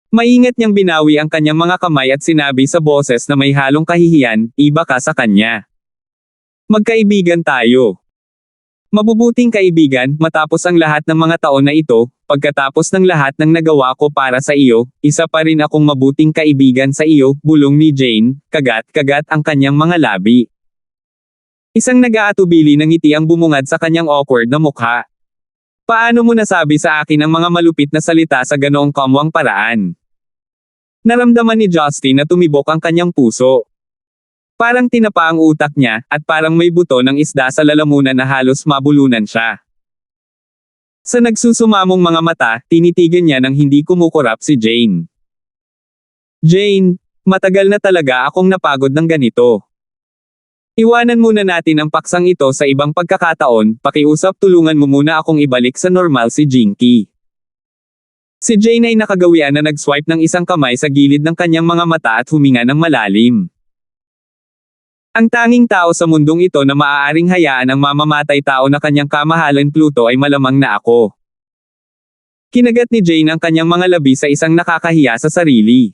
Maingat niyang binawi ang kanyang mga kamay at sinabi sa boses na may halong kahihiyan, iba ka sa kanya. Magkaibigan tayo. Mabubuting kaibigan, matapos ang lahat ng mga taon na ito, pagkatapos ng lahat ng nagawa ko para sa iyo, isa pa rin akong mabuting kaibigan sa iyo, bulong ni Jane, kagat-kagat ang kanyang mga labi. Isang nag-aatubili ng ngiti ang bumungad sa kanyang awkward na mukha. Paano mo nasabi sa akin ang mga malupit na salita sa ganoong kamwang paraan? Naramdaman ni Justin na tumibok ang kanyang puso. Parang tinapa ang utak niya, at parang may buto ng isda sa lalamunan na halos mabulunan siya. Sa nagsusumamong mga mata, tinitigan niya nang hindi kumukurap si Jane. Jane, matagal na talaga akong napagod ng ganito. Iwanan muna natin ang paksang ito sa ibang pagkakataon, pakiusap tulungan mo muna akong ibalik sa normal si Jinky. Si Jane ay nakagawian na nag-swipe ng isang kamay sa gilid ng kanyang mga mata at huminga ng malalim. Ang tanging tao sa mundong ito na maaaring hayaan ang mamamatay tao na kanyang kamahalan Pluto ay malamang na ako. Kinagat ni Jane ang kanyang mga labi sa isang nakakahiya sa sarili.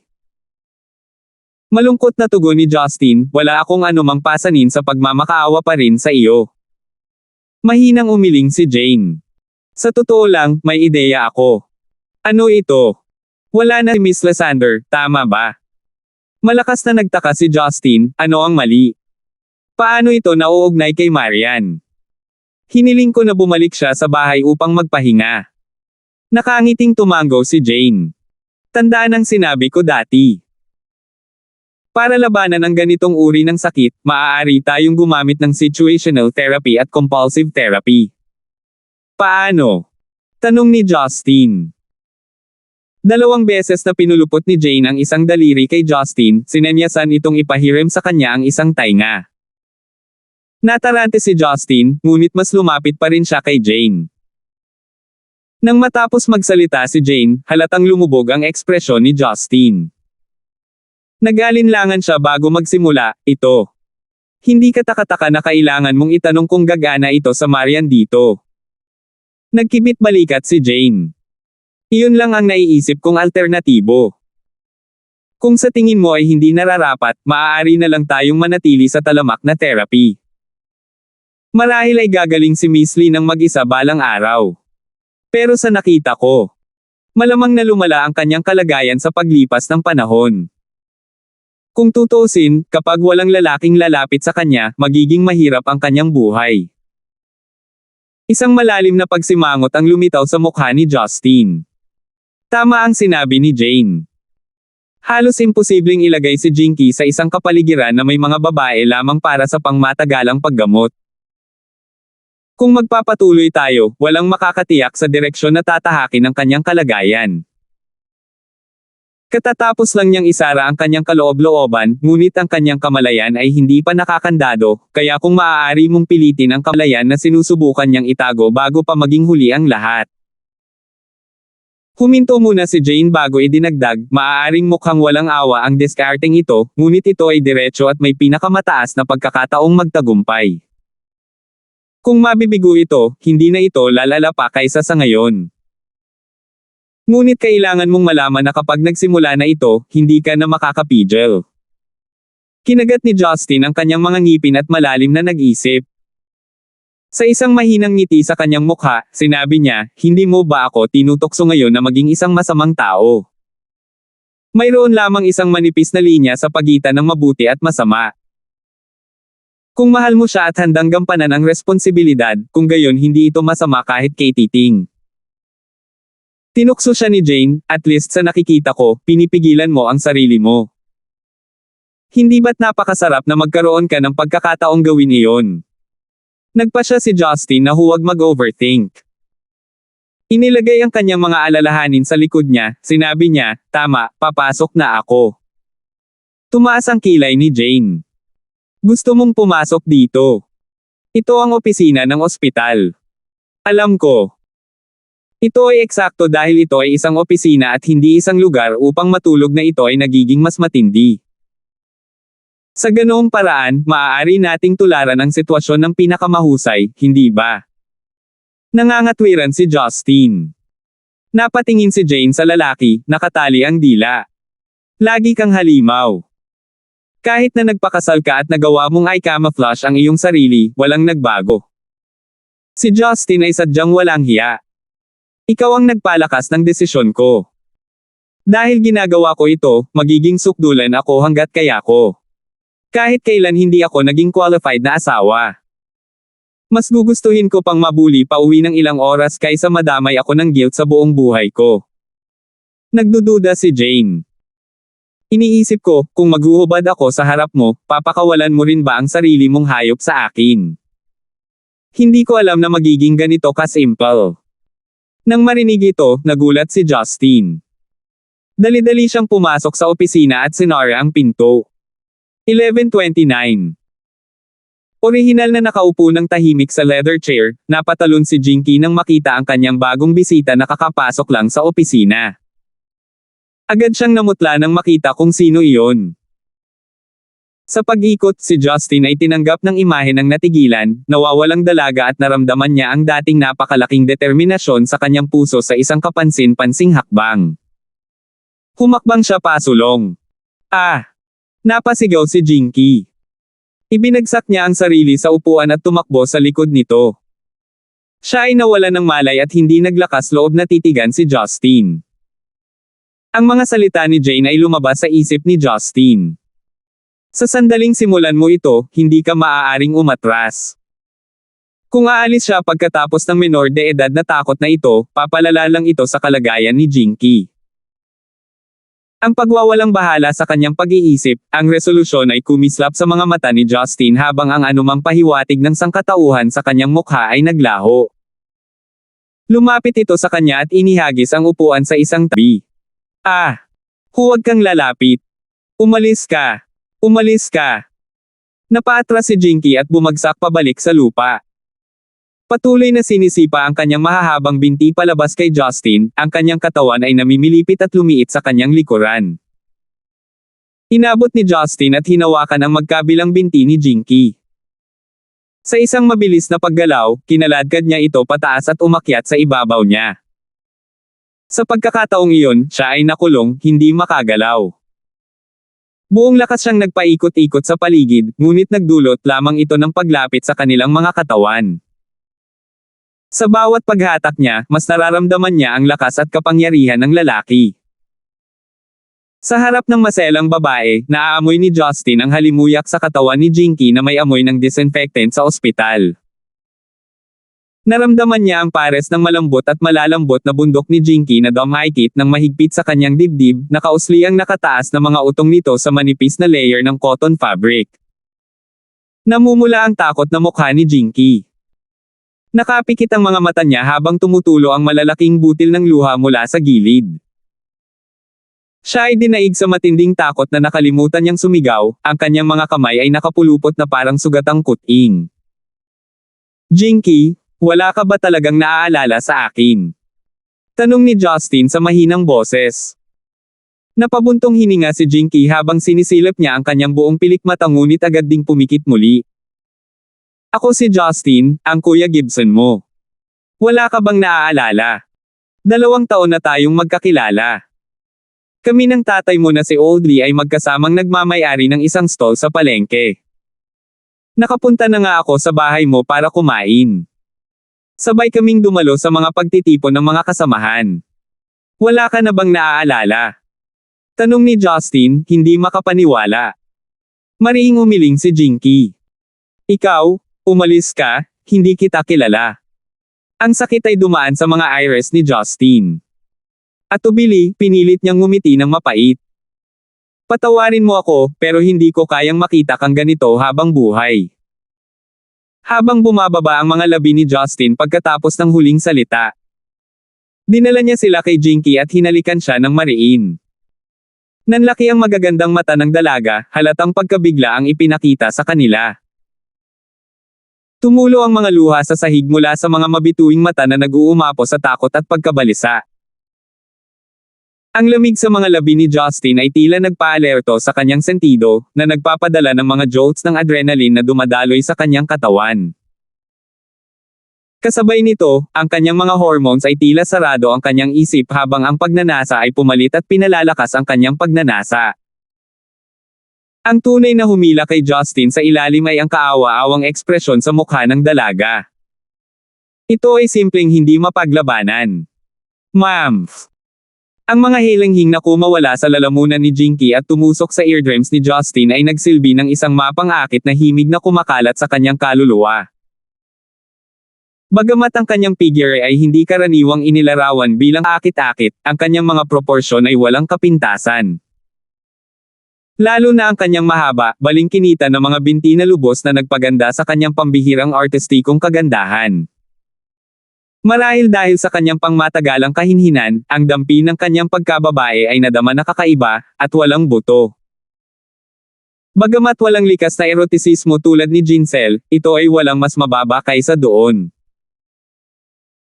Malungkot na tugon ni Justin, wala akong anumang pasanin sa pagmamakaawa pa rin sa iyo. Mahinang umiling si Jane. Sa totoo lang, may ideya ako. Ano ito? Wala na si Miss Lysander, tama ba? Malakas na nagtaka si Justin, ano ang mali? Paano ito nauugnay kay Marian? Hiniling ko na bumalik siya sa bahay upang magpahinga. Nakangiting tumango si Jane. Tandaan ang sinabi ko dati. Para labanan ang ganitong uri ng sakit, maaari tayong gumamit ng situational therapy at compulsive therapy. Paano? Tanong ni Justin. 2 beses na pinulupot ni Jane ang isang daliri kay Justin, sinenyasan itong ipahiram sa kanya ang isang tainga. Natarante si Justin, ngunit mas lumapit pa rin siya kay Jane. Nang matapos magsalita si Jane, halatang lumubog ang ekspresyon ni Justin. Nag-alinlangan siya bago magsimula, ito. Hindi katakataka na kailangan mong itanong kung gagana ito sa Marian dito. Nagkibit balikat si Jane. Iyon lang ang naiisip kong alternatibo. Kung sa tingin mo ay hindi nararapat, maaari na lang tayong manatili sa talamak na therapy. Marahil ay gagaling si Miss Lee ng mag-isa balang araw. Pero sa nakita ko, malamang na lumala ang kanyang kalagayan sa paglipas ng panahon. Kung tutuusin, kapag walang lalaking lalapit sa kanya, magiging mahirap ang kanyang buhay. Isang malalim na pagsimangot ang lumitaw sa mukha ni Justin. Tama ang sinabi ni Jane. Halos imposibleng ilagay si Jinky sa isang kapaligiran na may mga babae lamang para sa pangmatagalang paggamot. Kung magpapatuloy tayo, walang makakatiyak sa direksyon na tatahakin ang kanyang kalagayan. Katatapos lang niyang isara ang kanyang kaloob-looban, ngunit ang kanyang kamalayan ay hindi pa nakakandado, kaya kung maaari mong pilitin ang kamalayan na sinusubukan niyang itago bago pa maging huli ang lahat. Huminto muna si Jane bago idinagdag, maaaring mukhang walang awa ang diskarteng ito, ngunit ito ay diretso at may pinakamataas na pagkakataong magtagumpay. Kung mabibigo ito, hindi na ito lalala pa kaysa sa ngayon. Ngunit kailangan mong malaman na kapag nagsimula na ito, hindi ka na makakapigil. Kinagat ni Justin ang kanyang mga ngipin at malalim na nag-isip. Sa isang mahinang ngiti sa kanyang mukha, sinabi niya, hindi mo ba ako tinutokso ngayon na maging isang masamang tao? Mayroon lamang isang manipis na linya sa pagitan ng mabuti at masama. Kung mahal mo siya at handang gampanan ang responsibilidad, kung gayon hindi ito masama kahit kay titing. Tinukso siya ni Jane, at least sa nakikita ko, pinipigilan mo ang sarili mo. Hindi ba't napakasarap na magkaroon ka ng pagkakataong gawin iyon? Nagpa siya si Justin na huwag mag-overthink. Inilagay ang kanyang mga alalahanin sa likod niya, sinabi niya, tama, papasok na ako. Tumaas ang kilay ni Jane. Gusto mong pumasok dito? Ito ang opisina ng ospital. Alam ko. Ito ay eksakto dahil ito ay isang opisina at hindi isang lugar upang matulog na ito ay nagiging mas matindi. Sa ganoong paraan, maaari nating tularan ang sitwasyon ng pinakamahusay, hindi ba? Nangangatwiran si Justin. Napatingin si Jane sa lalaki, nakatali ang dila. Lagi kang halimaw. Kahit na nagpakasal ka at nagawa mong i-camouflage ang iyong sarili, walang nagbago. Si Justin ay sadyang walang hiya. Ikaw ang nagpalakas ng desisyon ko. Dahil ginagawa ko ito, magiging sukdulan ako hanggat kaya ko. Kahit kailan hindi ako naging qualified na asawa. Mas gugustuhin ko pang mabuli pa uwi ng ilang oras kaysa madamay ako ng guilt sa buong buhay ko. Nagdududa si Jane. Iniisip ko, kung maghuhubad ako sa harap mo, papakawalan mo rin ba ang sarili mong hayop sa akin? Hindi ko alam na magiging ganito ka-simple. Nang marinig ito, nagulat si Justin. Dali-dali siyang pumasok sa opisina at sinara ang pinto. 11:29. Orihinal na nakaupo ng tahimik sa leather chair, napatalon si Jinky nang makita ang kanyang bagong bisita na kakapasok lang sa opisina. Agad siyang namutla nang makita kung sino iyon. Sa pag-ikot, si Justin ay tinanggap ng imahe ng natigilan, nawawalang dalaga at naramdaman niya ang dating napakalaking determinasyon sa kanyang puso sa isang kapansin-pansing hakbang. Humakbang siya pasulong. Napasigaw si Jinky. Ibinagsak niya ang sarili sa upuan at tumakbo sa likod nito. Siya ay nawalan ng malay at hindi naglakas loob na titigan si Justin. Ang mga salita ni Jane ay lumabas sa isip ni Justin. Sa sandaling simulan mo ito, hindi ka maaaring umatras. Kung aalis siya pagkatapos ng menor de edad na takot na ito, papalala lang ito sa kalagayan ni Jinky. Ang pagwawalang bahala sa kanyang pag-iisip, ang resolusyon ay kumislap sa mga mata ni Justin habang ang anumang pahiwatig ng sangkatauhan sa kanyang mukha ay naglaho. Lumapit ito sa kanya at inihagis ang upuan sa isang tabi. Huwag kang lalapit. Umalis ka. Umalis ka. Napaatras si Jinky at bumagsak pabalik sa lupa. Patuloy na sinisipa ang kanyang mahahabang binti palabas kay Justin, ang kanyang katawan ay namimilipit at lumiit sa kanyang likuran. Inabot ni Justin at hinawakan ang magkabilang binti ni Jinky. Sa isang mabilis na paggalaw, kinaladkad niya ito pataas at umakyat sa ibabaw niya. Sa pagkakataong iyon, siya ay nakulong, hindi makagalaw. Buong lakas siyang nagpaikot-ikot sa paligid, ngunit nagdulot lamang ito ng paglapit sa kanilang mga katawan. Sa bawat paghatak niya, mas nararamdaman niya ang lakas at kapangyarihan ng lalaki. Sa harap ng maselang babae, naaamoy ni Justin ang halimuyak sa katawan ni Jinky na may amoy ng disinfectant sa ospital. Naramdaman niya ang pares ng malambot at malalambot na bundok ni Jinky na dumahigit ng mahigpit sa kanyang dibdib, nakausli ang nakataas na mga utong nito sa manipis na layer ng cotton fabric. Namumula ang takot na mukha ni Jinky. Nakapikit ang mga mata niya habang tumutulo ang malalaking butil ng luha mula sa gilid. Siya ay dinaig sa matinding takot na nakalimutan niyang sumigaw, ang kanyang mga kamay ay nakapulupot na parang sugatang kuting. Jinky, wala ka ba talagang naaalala sa akin? Tanong ni Justin sa mahinang boses. Napabuntong hininga si Jinky habang sinisilip niya ang kanyang buong pilikmata ngunit agad ding pumikit muli. Ako si Justin, ang Kuya Gibson mo. Wala ka bang naaalala? 2 taon na tayong magkakilala. Kami ng tatay mo na si Oldley ay magkasamang nagmamay-ari ng isang stall sa palengke. Nakapunta na nga ako sa bahay mo para kumain. Sabay kaming dumalo sa mga pagtitipon ng mga kasamahan. Wala ka na bang naaalala? Tanong ni Justin, hindi makapaniwala. Mariing umiling si Jinky. Ikaw, umalis ka, hindi kita kilala. Ang sakit ay dumaan sa mga iris ni Justin. At tubili, pinilit niyang ngumiti ng mapait. Patawarin mo ako, pero hindi ko kayang makita kang ganito habang buhay. Habang bumababa ang mga labi ni Justin pagkatapos ng huling salita. Dinala niya sila kay Jinky at hinalikan siya ng mariin. Nanlaki ang magagandang mata ng dalaga, halatang pagkabigla ang ipinakita sa kanila. Tumulo ang mga luha sa sahig mula sa mga mabituing mata na nag-uumapo sa takot at pagkabalisa. Ang lamig sa mga labi ni Justin ay tila nagpaalerto sa kanyang sentido, na nagpapadala ng mga jolts ng adrenaline na dumadaloy sa kanyang katawan. Kasabay nito, ang kanyang mga hormones ay tila sarado ang kanyang isip habang ang pagnanasa ay pumalit at pinalalakas ang kanyang pagnanasa. Ang tunay na humila kay Justin sa ilalim ay ang kaawa-awang ekspresyon sa mukha ng dalaga. Ito ay simpleng hindi mapaglabanan. Ma'am. Ang mga hilanghing na kumawala sa lalamunan ni Jinky at tumusok sa eardrums ni Justin ay nagsilbi ng isang mapang-akit na himig na kumakalat sa kanyang kaluluwa. Bagamat ang kanyang figure ay hindi karaniwang inilarawan bilang akit-akit, ang kanyang mga proporsyon ay walang kapintasan. Lalo na ang kanyang mahaba, balingkinita na mga binti na lubos na nagpaganda sa kanyang pambihirang artistikong kagandahan. Marahil dahil sa kanyang pangmatagalang kahinhinan, ang dampi ng kanyang pagkababae ay nadama na kakaiba, at walang buto. Bagamat walang likas na erotisismo tulad ni Jincel, ito ay walang mas mababa kaysa doon.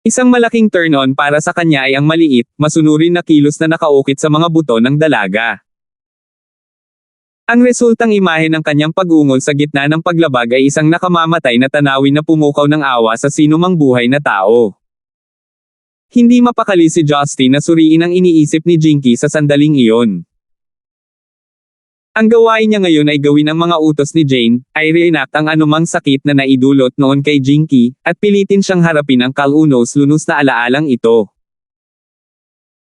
Isang malaking turn-on para sa kanya ay ang maliit, masunurin na kilos na nakaukit sa mga buto ng dalaga. Ang resultang imahe ng kanyang pag-ungol sa gitna ng paglabag ay isang nakamamatay na tanawin na pumukaw ng awa sa sinumang buhay na tao. Hindi mapakali si Justin na suriin ang iniisip ni Jinky sa sandaling iyon. Ang gawain niya ngayon ay gawin ang mga utos ni Jane, ay reenact ang anumang sakit na naidulot noon kay Jinky, at pilitin siyang harapin ang kalunos-lunos na alaalang ito.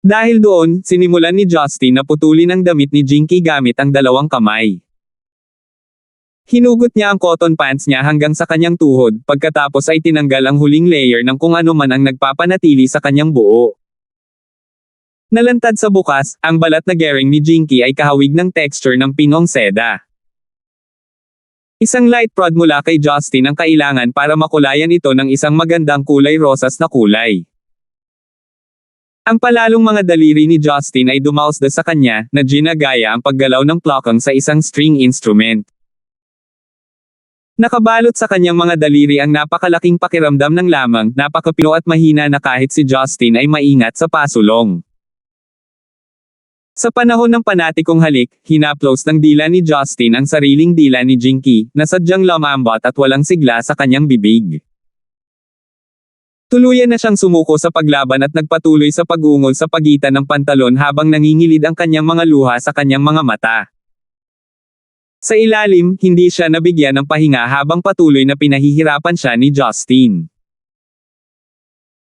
Dahil doon, sinimulan ni Justin na putulin ang damit ni Jinky gamit ang dalawang kamay. Hinugot niya ang cotton pants niya hanggang sa kanyang tuhod, pagkatapos ay tinanggal ang huling layer ng kung ano man ang nagpapanatili sa kanyang buo. Nalantad sa bukas, ang balat na gering ni Jinky ay kahawig ng texture ng pinong seda. Isang light prod mula kay Justin ang kailangan para makulayan ito ng isang magandang kulay rosas na kulay. Ang palalong mga daliri ni Justin ay dumausda sa kanya, na ginagaya ang paggalaw ng plakang sa isang string instrument. Nakabalot sa kanyang mga daliri ang napakalaking pakiramdam ng lamang, napakapino at mahina na kahit si Justin ay maingat sa pasulong. Sa panahon ng panatikong halik, hinaplos ng dila ni Justin ang sariling dila ni Jinky, na sadyang lumambot at walang sigla sa kanyang bibig. Tuluyan na siyang sumuko sa paglaban at nagpatuloy sa pag-ungol sa pagitan ng pantalon habang nangingilid ang kanyang mga luha sa kanyang mga mata. Sa ilalim, hindi siya nabigyan ng pahinga habang patuloy na pinahihirapan siya ni Justin.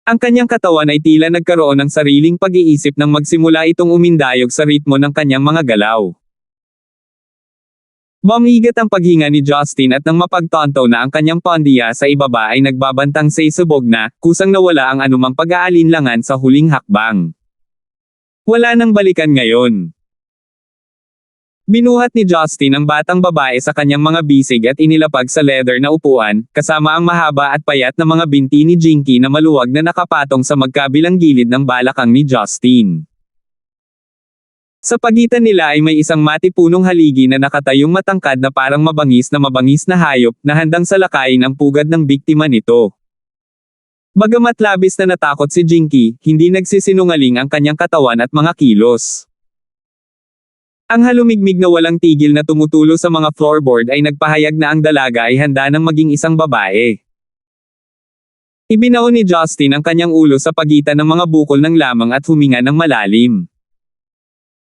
Ang kanyang katawan ay tila nagkaroon ng sariling pag-iisip nang magsimula itong umindayog sa ritmo ng kanyang mga galaw. Bumigat ang paghinga ni Justin at nang mapagtanto na ang kanyang pondiya sa ibaba ay nagbabantang sabog na, kusang nawala ang anumang pag-aalinlangan sa huling hakbang. Wala nang balikan ngayon. Binuhat ni Justin ang batang babae sa kanyang mga bisig at inilapag sa leather na upuan, kasama ang mahaba at payat na mga binti ni Jinky na maluwag na nakapatong sa magkabilang gilid ng balakang ni Justin. Sa pagitan nila ay may isang matipunong haligi na nakatayong matangkad na parang mabangis na hayop, na handang salakayin ang pugad ng biktima nito. Bagamat labis na natakot si Jinky, hindi nagsisinungaling ang kanyang katawan at mga kilos. Ang halumigmig na walang tigil na tumutulo sa mga floorboard ay nagpahayag na ang dalaga ay handa ng maging isang babae. Ibinaon ni Justin ang kanyang ulo sa pagitan ng mga bukol ng lamang at huminga ng malalim.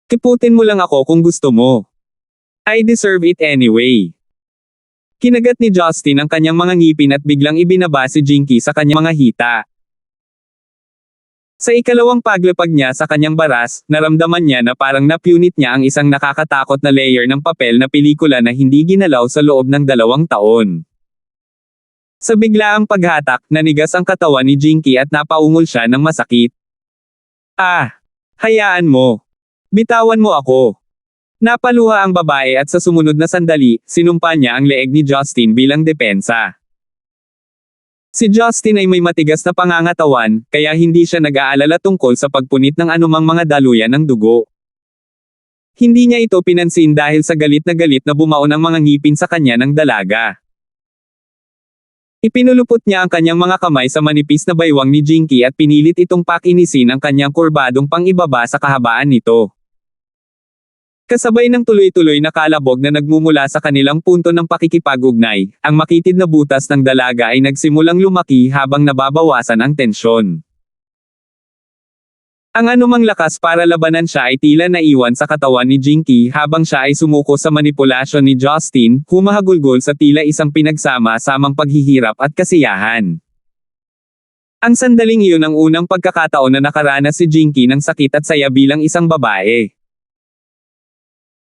Kiputin mo lang ako kung gusto mo. I deserve it anyway. Kinagat ni Justin ang kanyang mga ngipin at biglang ibinaba si Jinky sa kanyang mga hita. Sa ikalawang paglapag niya sa kanyang baras, naramdaman niya na parang napunit niya ang isang nakakatakot na layer ng papel na pelikula na hindi ginalaw sa loob ng 2 taon. Sa biglaang paghatak, nanigas ang katawan ni Jinky at napaungol siya ng masakit. Ah! Hayaan mo! Bitawan mo ako! Napaluha ang babae at sa sumunod na sandali, sinumpa niya ang leeg ni Justin bilang depensa. Si Justin ay may matigas na pangangatawan, kaya hindi siya nag-aalala tungkol sa pagpunit ng anumang mga daluyan ng dugo. Hindi niya ito pinansin dahil sa galit na bumaon ang mga ngipin sa kanya ng dalaga. Ipinulupot niya ang kanyang mga kamay sa manipis na baywang ni Jinky at pinilit itong pakinisin ang kanyang kurbadong pang-ibaba sa kahabaan nito. Kasabay ng tuloy-tuloy na kalabog na nagmumula sa kanilang punto ng pakikipag-ugnay, ang makitid na butas ng dalaga ay nagsimulang lumaki habang nababawasan ang tensyon. Ang anumang lakas para labanan siya ay tila naiwan sa katawan ni Jinky habang siya ay sumuko sa manipulasyon ni Justin, humahagulgol sa tila isang pinagsama-samang paghihirap at kasiyahan. Ang sandaling iyon ang unang pagkakataon na nakaranas si Jinky ng sakit at saya bilang isang babae.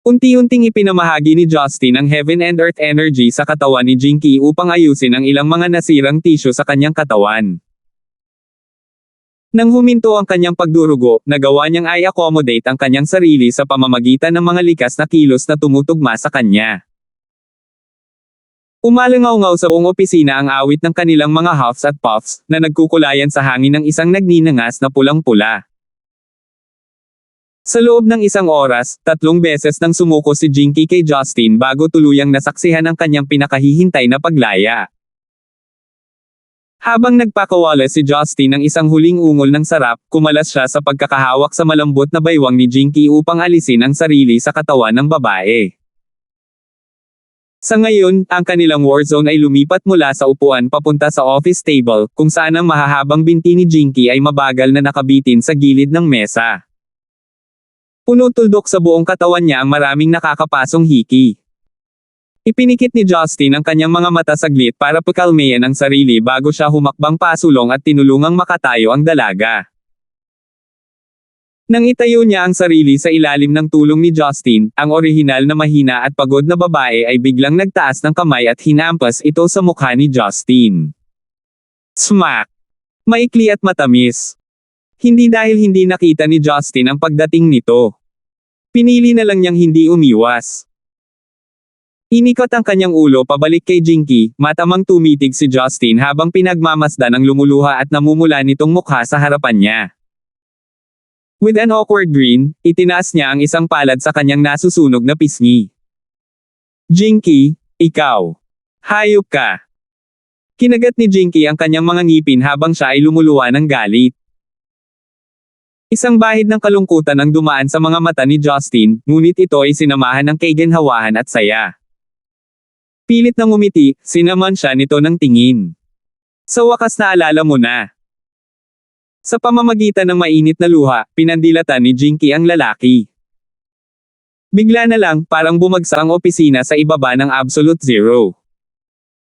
Unti-unting ipinamahagi ni Justin ang heaven and earth energy sa katawan ni Jinky upang ayusin ang ilang mga nasirang tisyo sa kanyang katawan. Nang huminto ang kanyang pagdurugo, nagawa niyang i-accommodate ang kanyang sarili sa pamamagitan ng mga likas na kilos na tumutugma sa kanya. Umalangaw-ngaw sa buong opisina ang awit ng kanilang mga huffs at puffs, na nagkukulayan sa hangin ng isang nagninangas na pulang-pula. Sa loob ng 1 oras, 3 beses nang sumuko si Jinky kay Justin bago tuluyang nasaksihan ang kanyang pinakahihintay na paglaya. Habang nagpakawala si Justin ng isang huling ungol ng sarap, kumalas siya sa pagkakahawak sa malambot na baywang ni Jinky upang alisin ang sarili sa katawan ng babae. Sa ngayon, ang kanilang warzone ay lumipat mula sa upuan papunta sa office table, kung saan ang mahahabang binti ni Jinky ay mabagal na nakabitin sa gilid ng mesa. Puno-tuldok sa buong katawan niya ang maraming nakakapasong hiki. Ipinikit ni Justin ang kanyang mga mata saglit para pakalmayan ang sarili bago siya humakbang pasulong at tinulungang makatayo ang dalaga. Nang itayo niya ang sarili sa ilalim ng tulong ni Justin, ang orihinal na mahina at pagod na babae ay biglang nagtaas ng kamay at hinampas ito sa mukha ni Justin. Smack! Maikli at matamis. Hindi dahil hindi nakita ni Justin ang pagdating nito. Pinili na lang niyang hindi umiwas. Inikot ang kanyang ulo pabalik kay Jinky, matamang tumitig si Justin habang pinagmamasdan ang lumuluha at namumula nitong mukha sa harapan niya. With an awkward grin, itinaas niya ang isang palad sa kanyang nasusunog na pisngi. Jinky, ikaw. Hayop ka. Kinagat ni Jinky ang kanyang mga ngipin habang siya ay lumuluha ng galit. Isang bahid ng kalungkutan ang dumaan sa mga mata ni Justin, ngunit ito ay sinamahan ng kaiganhawahan at saya. Pilit na ngumiti, sinaman siya nito ng tingin. Sa wakas naalala mo na. Sa pamamagitan ng mainit na luha, pinandilatan ni Jinky ang lalaki. Bigla na lang, parang bumagsak ang opisina sa ibaba ng absolute zero.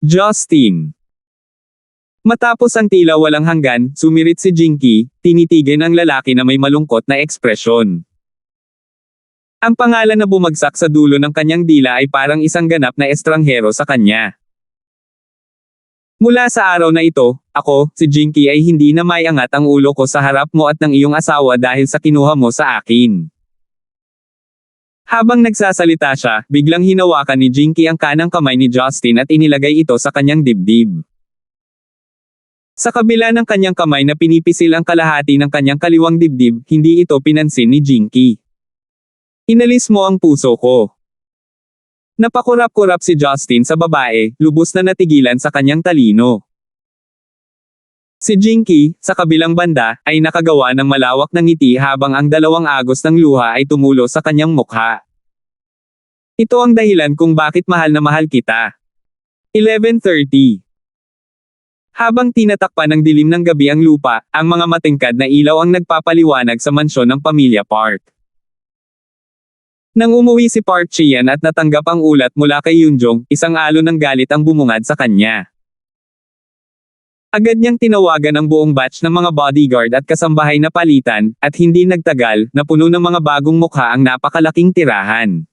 Justin. Matapos ang tila walang hanggan, sumirit si Jinky, tinitigan ang lalaki na may malungkot na ekspresyon. Ang pangalan na bumagsak sa dulo ng kanyang dila ay parang isang ganap na estranghero sa kanya. Mula sa araw na ito, ako, si Jinky ay hindi na maiangat ang ulo ko sa harap mo at ng iyong asawa dahil sa kinuha mo sa akin. Habang nagsasalita siya, biglang hinawakan ni Jinky ang kanang kamay ni Justin at inilagay ito sa kanyang dibdib. Sa kabila ng kanyang kamay na pinipisil ang kalahati ng kanyang kaliwang dibdib, hindi ito pinansin ni Jinky. Inalis mo ang puso ko. Napakurap-kurap si Justin sa babae, lubos na natigilan sa kanyang talino. Si Jinky, sa kabilang banda, ay nakagawa ng malawak na ngiti habang ang 2 agos ng luha ay tumulo sa kanyang mukha. Ito ang dahilan kung bakit mahal na mahal kita. 11:30. Habang tinatakpan ng dilim ng gabi ang lupa, ang mga matingkad na ilaw ang nagpapaliwanag sa mansyon ng Pamilya Park. Nang umuwi si Park Chian at natanggap ang ulat mula kay Yoonjong, isang alon ng galit ang bumungad sa kanya. Agad niyang tinawagan ang buong batch ng mga bodyguard at kasambahay na palitan, at hindi nagtagal, napuno ng mga bagong mukha ang napakalaking tirahan.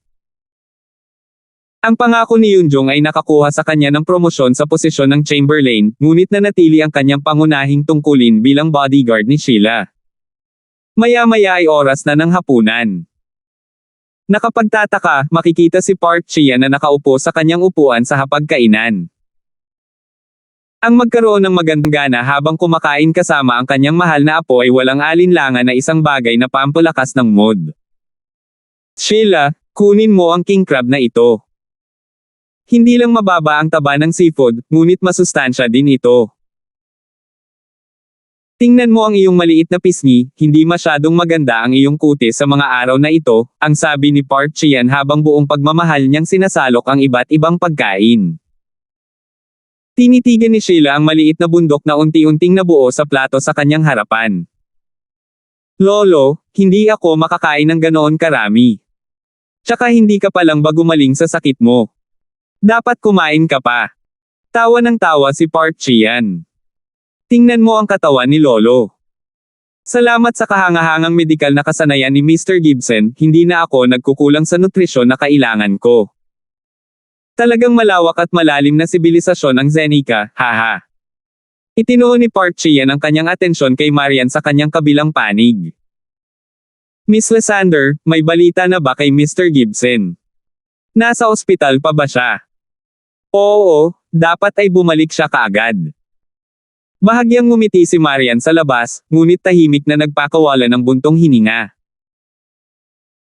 Ang pangako ni Yoonjong ay nakakuha sa kanya ng promosyon sa posisyon ng Chamberlain, ngunit nanatili ang kanyang pangunahing tungkulin bilang bodyguard ni Sheila. Maya-maya ay oras na ng hapunan. Nakapagtataka, makikita si Park Chian na nakaupo sa kanyang upuan sa hapagkainan. Ang magkaroon ng magandang gana habang kumakain kasama ang kanyang mahal na apo ay walang alinlangan na isang bagay na pampalakas ng mood. Sheila, kunin mo ang king crab na ito. Hindi lang mababa ang taba ng seafood, ngunit masustansya din ito. Tingnan mo ang iyong maliit na pisngi, hindi masyadong maganda ang iyong kutis sa mga araw na ito, ang sabi ni Park Chian habang buong pagmamahal niyang sinasalok ang iba't ibang pagkain. Tinitigan ni Sheila ang maliit na bundok na unti-unting nabuo sa plato sa kanyang harapan. Lolo, hindi ako makakain ng ganoon karami. Tsaka hindi ka palang ba gumaling sa sakit mo? Dapat kumain ka pa. Tawa ng tawa si Park Chian. Tingnan mo ang katawan ni Lolo. Salamat sa kahangahangang medikal na kasanayan ni Mr. Gibson, hindi na ako nagkukulang sa nutrisyon na kailangan ko. Talagang malawak at malalim na sibilisasyon ang Zenica, haha. Itinuon ni Park Chian ang kanyang atensyon kay Marian sa kanyang kabilang panig. Miss Lysander, may balita na ba kay Mr. Gibson? Nasa ospital pa ba siya? Oo, dapat ay bumalik siya kaagad. Bahagyang ngumiti si Marian sa labas, ngunit tahimik na nagpakawala ng buntong hininga.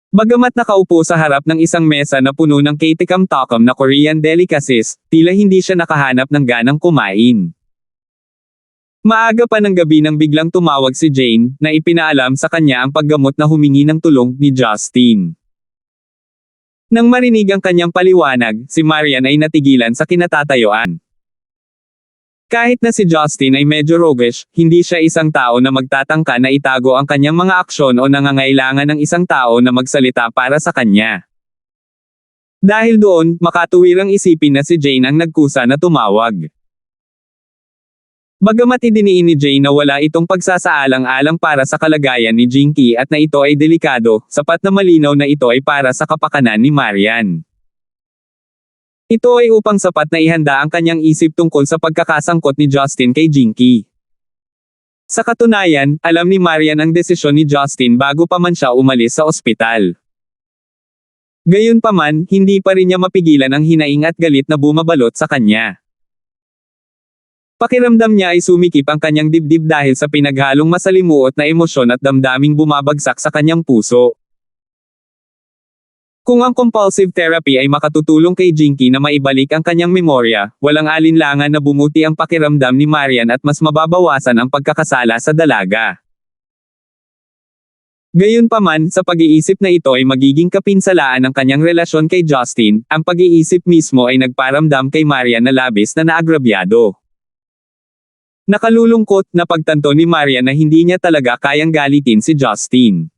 Bagamat nakaupo sa harap ng isang mesa na puno ng keitekam-takam na Korean delicacies, tila hindi siya nakahanap ng ganang kumain. Maaga pa ng gabi nang biglang tumawag si Jane, na ipinaalam sa kanya ang paggamot na humingi ng tulong ni Justin. Nang marinig ang kanyang paliwanag, si Marian ay natigilan sa kinatatayuan. Kahit na si Justin ay medyo roguish, hindi siya isang tao na magtatangka na itago ang kanyang mga aksyon o nangangailangan ng isang tao na magsalita para sa kanya. Dahil doon, makatuwirang isipin na si Jane ang nagkusa na tumawag. Bagamat idiniin ni Jane na wala itong pagsasaalang-alang para sa kalagayan ni Jinky at na ito ay delikado, sapat na malinaw na ito ay para sa kapakanan ni Marian. Ito ay upang sapat na ihanda ang kanyang isip tungkol sa pagkakasangkot ni Justin kay Jinky. Sa katunayan, alam ni Marian ang desisyon ni Justin bago pa man siya umalis sa ospital. Gayunpaman, hindi pa rin niya mapigilan ang hinaing at galit na bumabalot sa kanya. Pakiramdam niya ay sumikip ang kanyang dibdib dahil sa pinaghalong masalimuot na emosyon at damdaming bumabagsak sa kanyang puso. Kung ang compulsive therapy ay makatutulong kay Jinky na maibalik ang kanyang memorya, walang alinlangan na bumuti ang pakiramdam ni Marian at mas mababawasan ang pagkakasala sa dalaga. Gayunpaman, sa pag-iisip na ito ay magiging kapinsalaan ng kanyang relasyon kay Justin, ang pag-iisip mismo ay nagparamdam kay Marian na labis na naagrabyado. Nakalulungkot na pagtanto ni Marian na hindi niya talaga kayang galitin si Justin.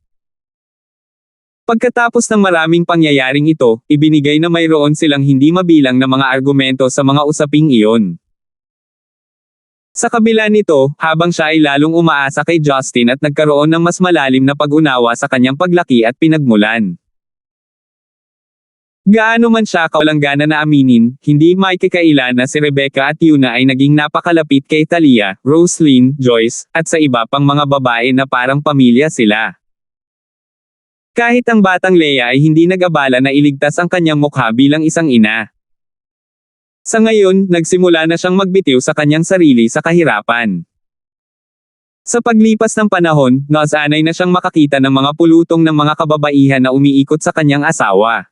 Pagkatapos ng maraming pangyayaring ito, ibinigay na mayroon silang hindi mabilang na mga argumento sa mga usaping iyon. Sa kabila nito, habang siya ay lalong umaasa kay Justin at nagkaroon ng mas malalim na pag-unawa sa kanyang paglaki at pinagmulan. Gaano man siya kawalanggana na aminin, hindi maikikailan na si Rebecca at Yuna ay naging napakalapit kay Talia, Roslyn, Joyce, at sa iba pang mga babae na parang pamilya sila. Kahit ang batang Leia ay hindi nag-abala na iligtas ang kanyang mukha bilang isang ina. Sa ngayon, nagsimula na siyang magbitiw sa kanyang sarili sa kahirapan. Sa paglipas ng panahon, nasanay na siyang makakita ng mga pulutong ng mga kababaihan na umiikot sa kanyang asawa.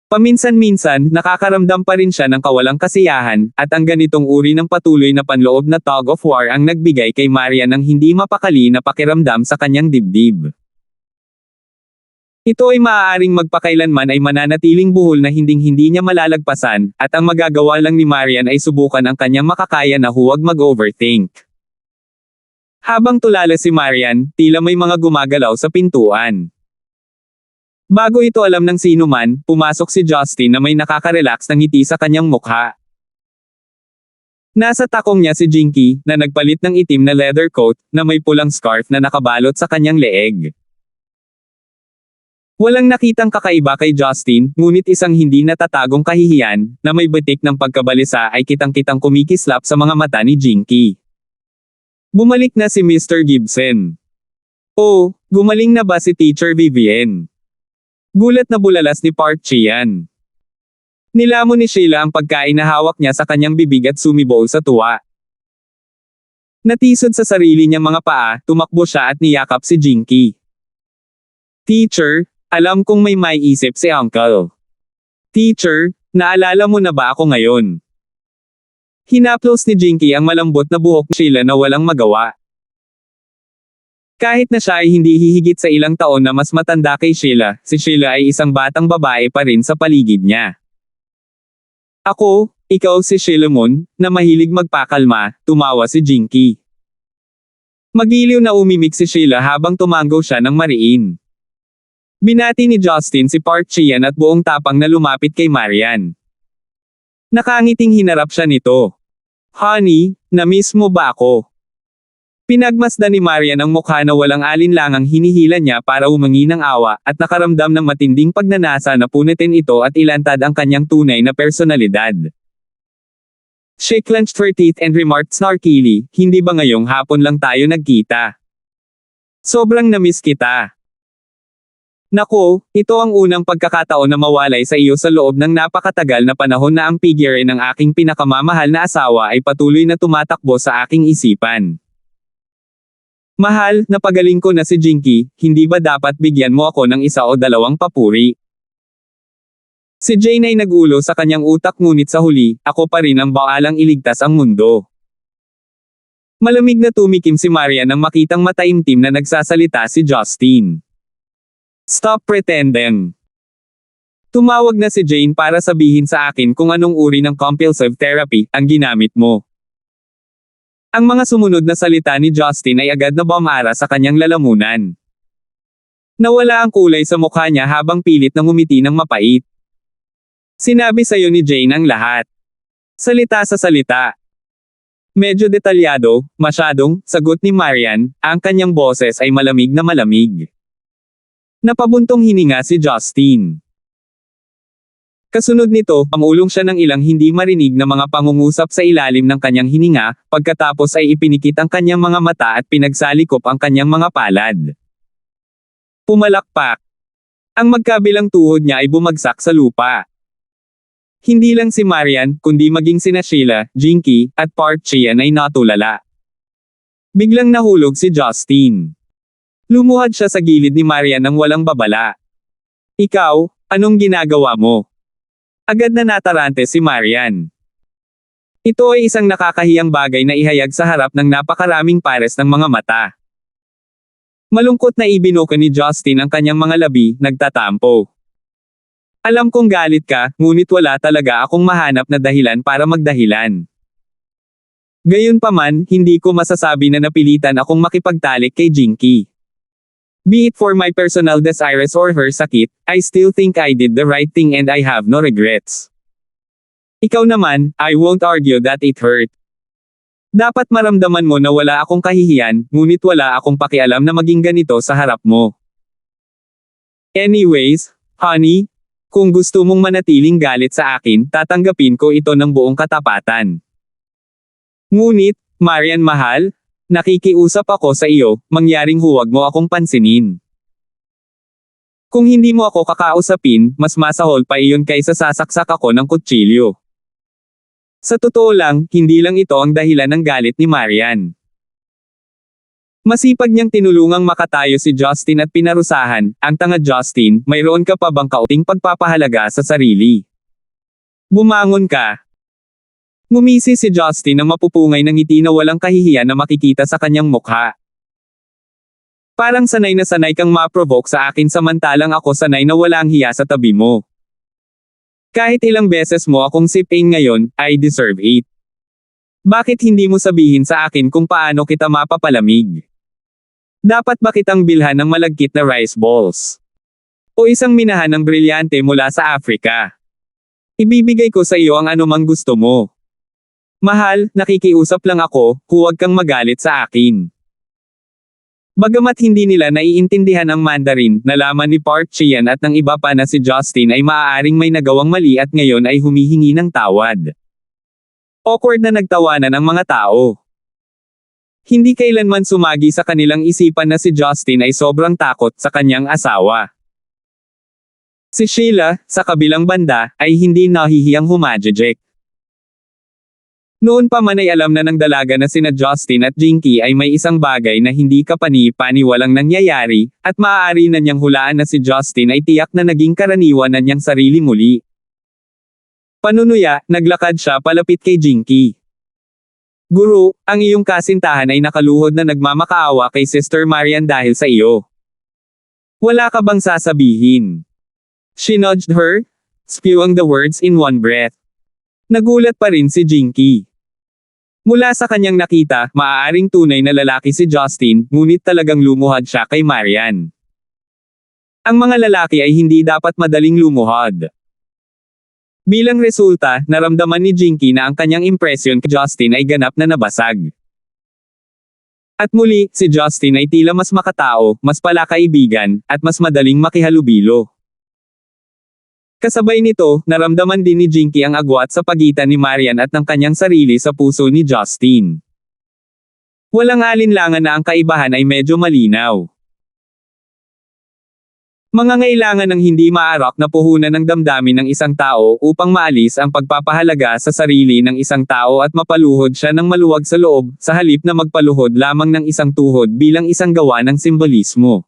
Paminsan-minsan, nakakaramdam pa rin siya ng kawalang kasiyahan, at ang ganitong uri ng patuloy na panloob na tug of war ang nagbigay kay Marian ng hindi mapakali na pakiramdam sa kanyang dibdib. Ito ay maaaring magpakailanman ay mananatiling buhol na hinding-hindi niya malalagpasan, at ang magagawa lang ni Marian ay subukan ang kanyang makakaya na huwag mag-overthink. Habang tulala si Marian, tila may mga gumagalaw sa pintuan. Bago ito alam ng sino man, pumasok si Justin na may nakaka-relax na ngiti sa kanyang mukha. Nasa takong niya si Jinky, na nagpalit ng itim na leather coat, na may pulang scarf na nakabalot sa kanyang leeg. Walang nakitang kakaiba kay Justin, ngunit isang hindi natatagong kahihiyan, na may batik ng pagkabalisa ay kitang-kitang kumikislap sa mga mata ni Jinky. Bumalik na si Mr. Gibson. Oh, gumaling na ba si Teacher Vivian? Gulat na bulalas ni Park Chian. Nilamon ni Sheila ang pagkain na hawak niya sa kanyang bibig at sumibaw sa tuwa. Natisod sa sarili niyang mga paa, tumakbo siya at niyakap si Jinky. Teacher, alam kong may maiisip si Uncle. Teacher, naalala mo na ba ako ngayon? Hinaplos ni Jinky ang malambot na buhok ni Sheila na walang magawa. Kahit na siya ay hindi hihigit sa ilang taon na mas matanda kay Sheila, si Sheila ay isang batang babae pa rin sa paligid niya. Ako, ikaw si Shilamon, na mahilig magpakalma, tumawa si Jinky. Magiliw na umimik si Sheila habang tumango siya ng mariin. Binati ni Justin si Park Chian at buong tapang na lumapit kay Marian. Nakangiting hinarap siya nito. Honey, na-miss mo ba ako? Pinagmasdan ni Marian ang mukha na walang alinlangang hinihila niya para umangi ng awa, at nakaramdam ng matinding pagnanasa na punitin ito at ilantad ang kanyang tunay na personalidad. She clenched her teeth and remarked snarkily, hindi ba ngayong hapon lang tayo nagkita? Sobrang na-miss kita. Naku, ito ang unang pagkakataon na mawalay sa iyo sa loob ng napakatagal na panahon na ang figure ng aking pinakamamahal na asawa ay patuloy na tumatakbo sa aking isipan. Mahal, napagaling ko na si Jinky, hindi ba dapat bigyan mo ako ng isa o dalawang papuri? Si Jane ay nagulo sa kanyang utak ngunit sa huli, ako pa rin ang baalang iligtas ang mundo. Malamig na tumikim si Marian nang makitang mataimtim na nagsasalita si Justin. Stop pretending. Tumawag na si Jane para sabihin sa akin kung anong uri ng compulsive therapy ang ginamit mo. Ang mga sumunod na salita ni Justin ay agad na bumara sa kanyang lalamunan. Nawala ang kulay sa mukha niya habang pilit na ngumiti ng mapait. Sinabi sa'yo ni Jane ang lahat. Salita sa salita. Medyo detalyado, masyadong, sagot ni Marian, ang kanyang boses ay malamig na malamig. Napabuntong hininga si Justin. Kasunod nito, pamulong siya ng ilang hindi marinig na mga pangungusap sa ilalim ng kanyang hininga, pagkatapos ay ipinikit ang kanyang mga mata at pinagsalikop ang kanyang mga palad. Pumalakpak. Ang magkabilang tuhod niya ay bumagsak sa lupa. Hindi lang si Marian, kundi maging sina Sheila, Jinky, at Park Chian ay natulala. Biglang nahulog si Justin. Lumuhad siya sa gilid ni Marian nang walang babala. Ikaw, anong ginagawa mo? Agad na natarante si Marian. Ito ay isang nakakahiyang bagay na ihayag sa harap ng napakaraming pares ng mga mata. Malungkot na ibinuka ni Justin ang kanyang mga labi, nagtatampo. Alam kong galit ka, ngunit wala talaga akong mahanap na dahilan para magdahilan. Gayunpaman, hindi ko masasabi na napilitan akong makipagtalik kay Jinky. Be it for my personal desires or her sakit, I still think I did the right thing and I have no regrets. Ikaw naman, I won't argue that it hurt. Dapat maramdaman mo na wala akong kahihiyan, ngunit wala akong pakialam na maging ganito sa harap mo. Anyways, honey, kung gusto mong manatiling galit sa akin, tatanggapin ko ito ng buong katapatan. Ngunit, Marian mahal, nakikiusap ako sa iyo, mangyaring huwag mo akong pansinin. Kung hindi mo ako kakausapin, mas masahol pa iyon kaysa sasaksak ako ng kutsilyo. Sa totoo lang, hindi lang ito ang dahilan ng galit ni Marian. Masipag niyang tinulungang makatayo si Justin at pinarusahan, ang tanga Justin, mayroon ka pa bang kaunting pagpapahalaga sa sarili? Bumangon ka. Ngumisi si Justin ng mapupungay ng ngiti na walang kahihiyan na makikita sa kanyang mukha. Parang sanay na sanay kang ma-provoke sa akin samantalang ako sanay na walang hiya sa tabi mo. Kahit ilang beses mo akong sipin ngayon, I deserve it. Bakit hindi mo sabihin sa akin kung paano kita mapapalamig? Dapat ba kitang bilhan ng malagkit na rice balls? O isang minahan ng brilyante mula sa Africa. Ibibigay ko sa iyo ang anumang gusto mo. Mahal, nakikiusap lang ako, huwag kang magalit sa akin. Bagamat hindi nila naiintindihan ang Mandarin, nalaman ni Park Chian at ng iba pa na si Justin ay maaaring may nagawang mali at ngayon ay humihingi ng tawad. Awkward na nagtawanan ang mga tao. Hindi kailanman sumagi sa kanilang isipan na si Justin ay sobrang takot sa kanyang asawa. Si Sheila, sa kabilang banda, ay hindi nahihiyang humajejek. Noon pa man ay alam na ng dalaga na sina Justin at Jinky ay may isang bagay na hindi kapani-paniwalang nangyayari, at maaari na niyang hulaan na si Justin ay tiyak na naging karaniwan na niyang sarili muli. Panunuya, naglakad siya palapit kay Jinky. Guru, ang iyong kasintahan ay nakaluhod na nagmamakaawa kay Sister Marian dahil sa iyo. Wala ka bang sasabihin? She nudged her, spewing the words in one breath. Nagulat pa rin si Jinky. Mula sa kanyang nakita, maaaring tunay na lalaki si Justin, ngunit talagang lumuhad siya kay Marian. Ang mga lalaki ay hindi dapat madaling lumuhad. Bilang resulta, naramdaman ni Jinky na ang kanyang impresyon kay Justin ay ganap na nabasag. At muli, si Justin ay tila mas makatao, mas palakaibigan, at mas madaling makihalubilo. Kasabay nito, naramdaman din ni Jinky ang agwat sa pagitan ni Marian at ng kanyang sarili sa puso ni Justin. Walang alinlangan na ang kaibahan ay medyo malinaw. Mangangailangan ng hindi maarak na puhunan ng damdamin ng isang tao upang maalis ang pagpapahalaga sa sarili ng isang tao at mapaluhod siya ng maluwag sa loob, sa halip na magpaluhod lamang ng isang tuhod bilang isang gawa ng simbolismo.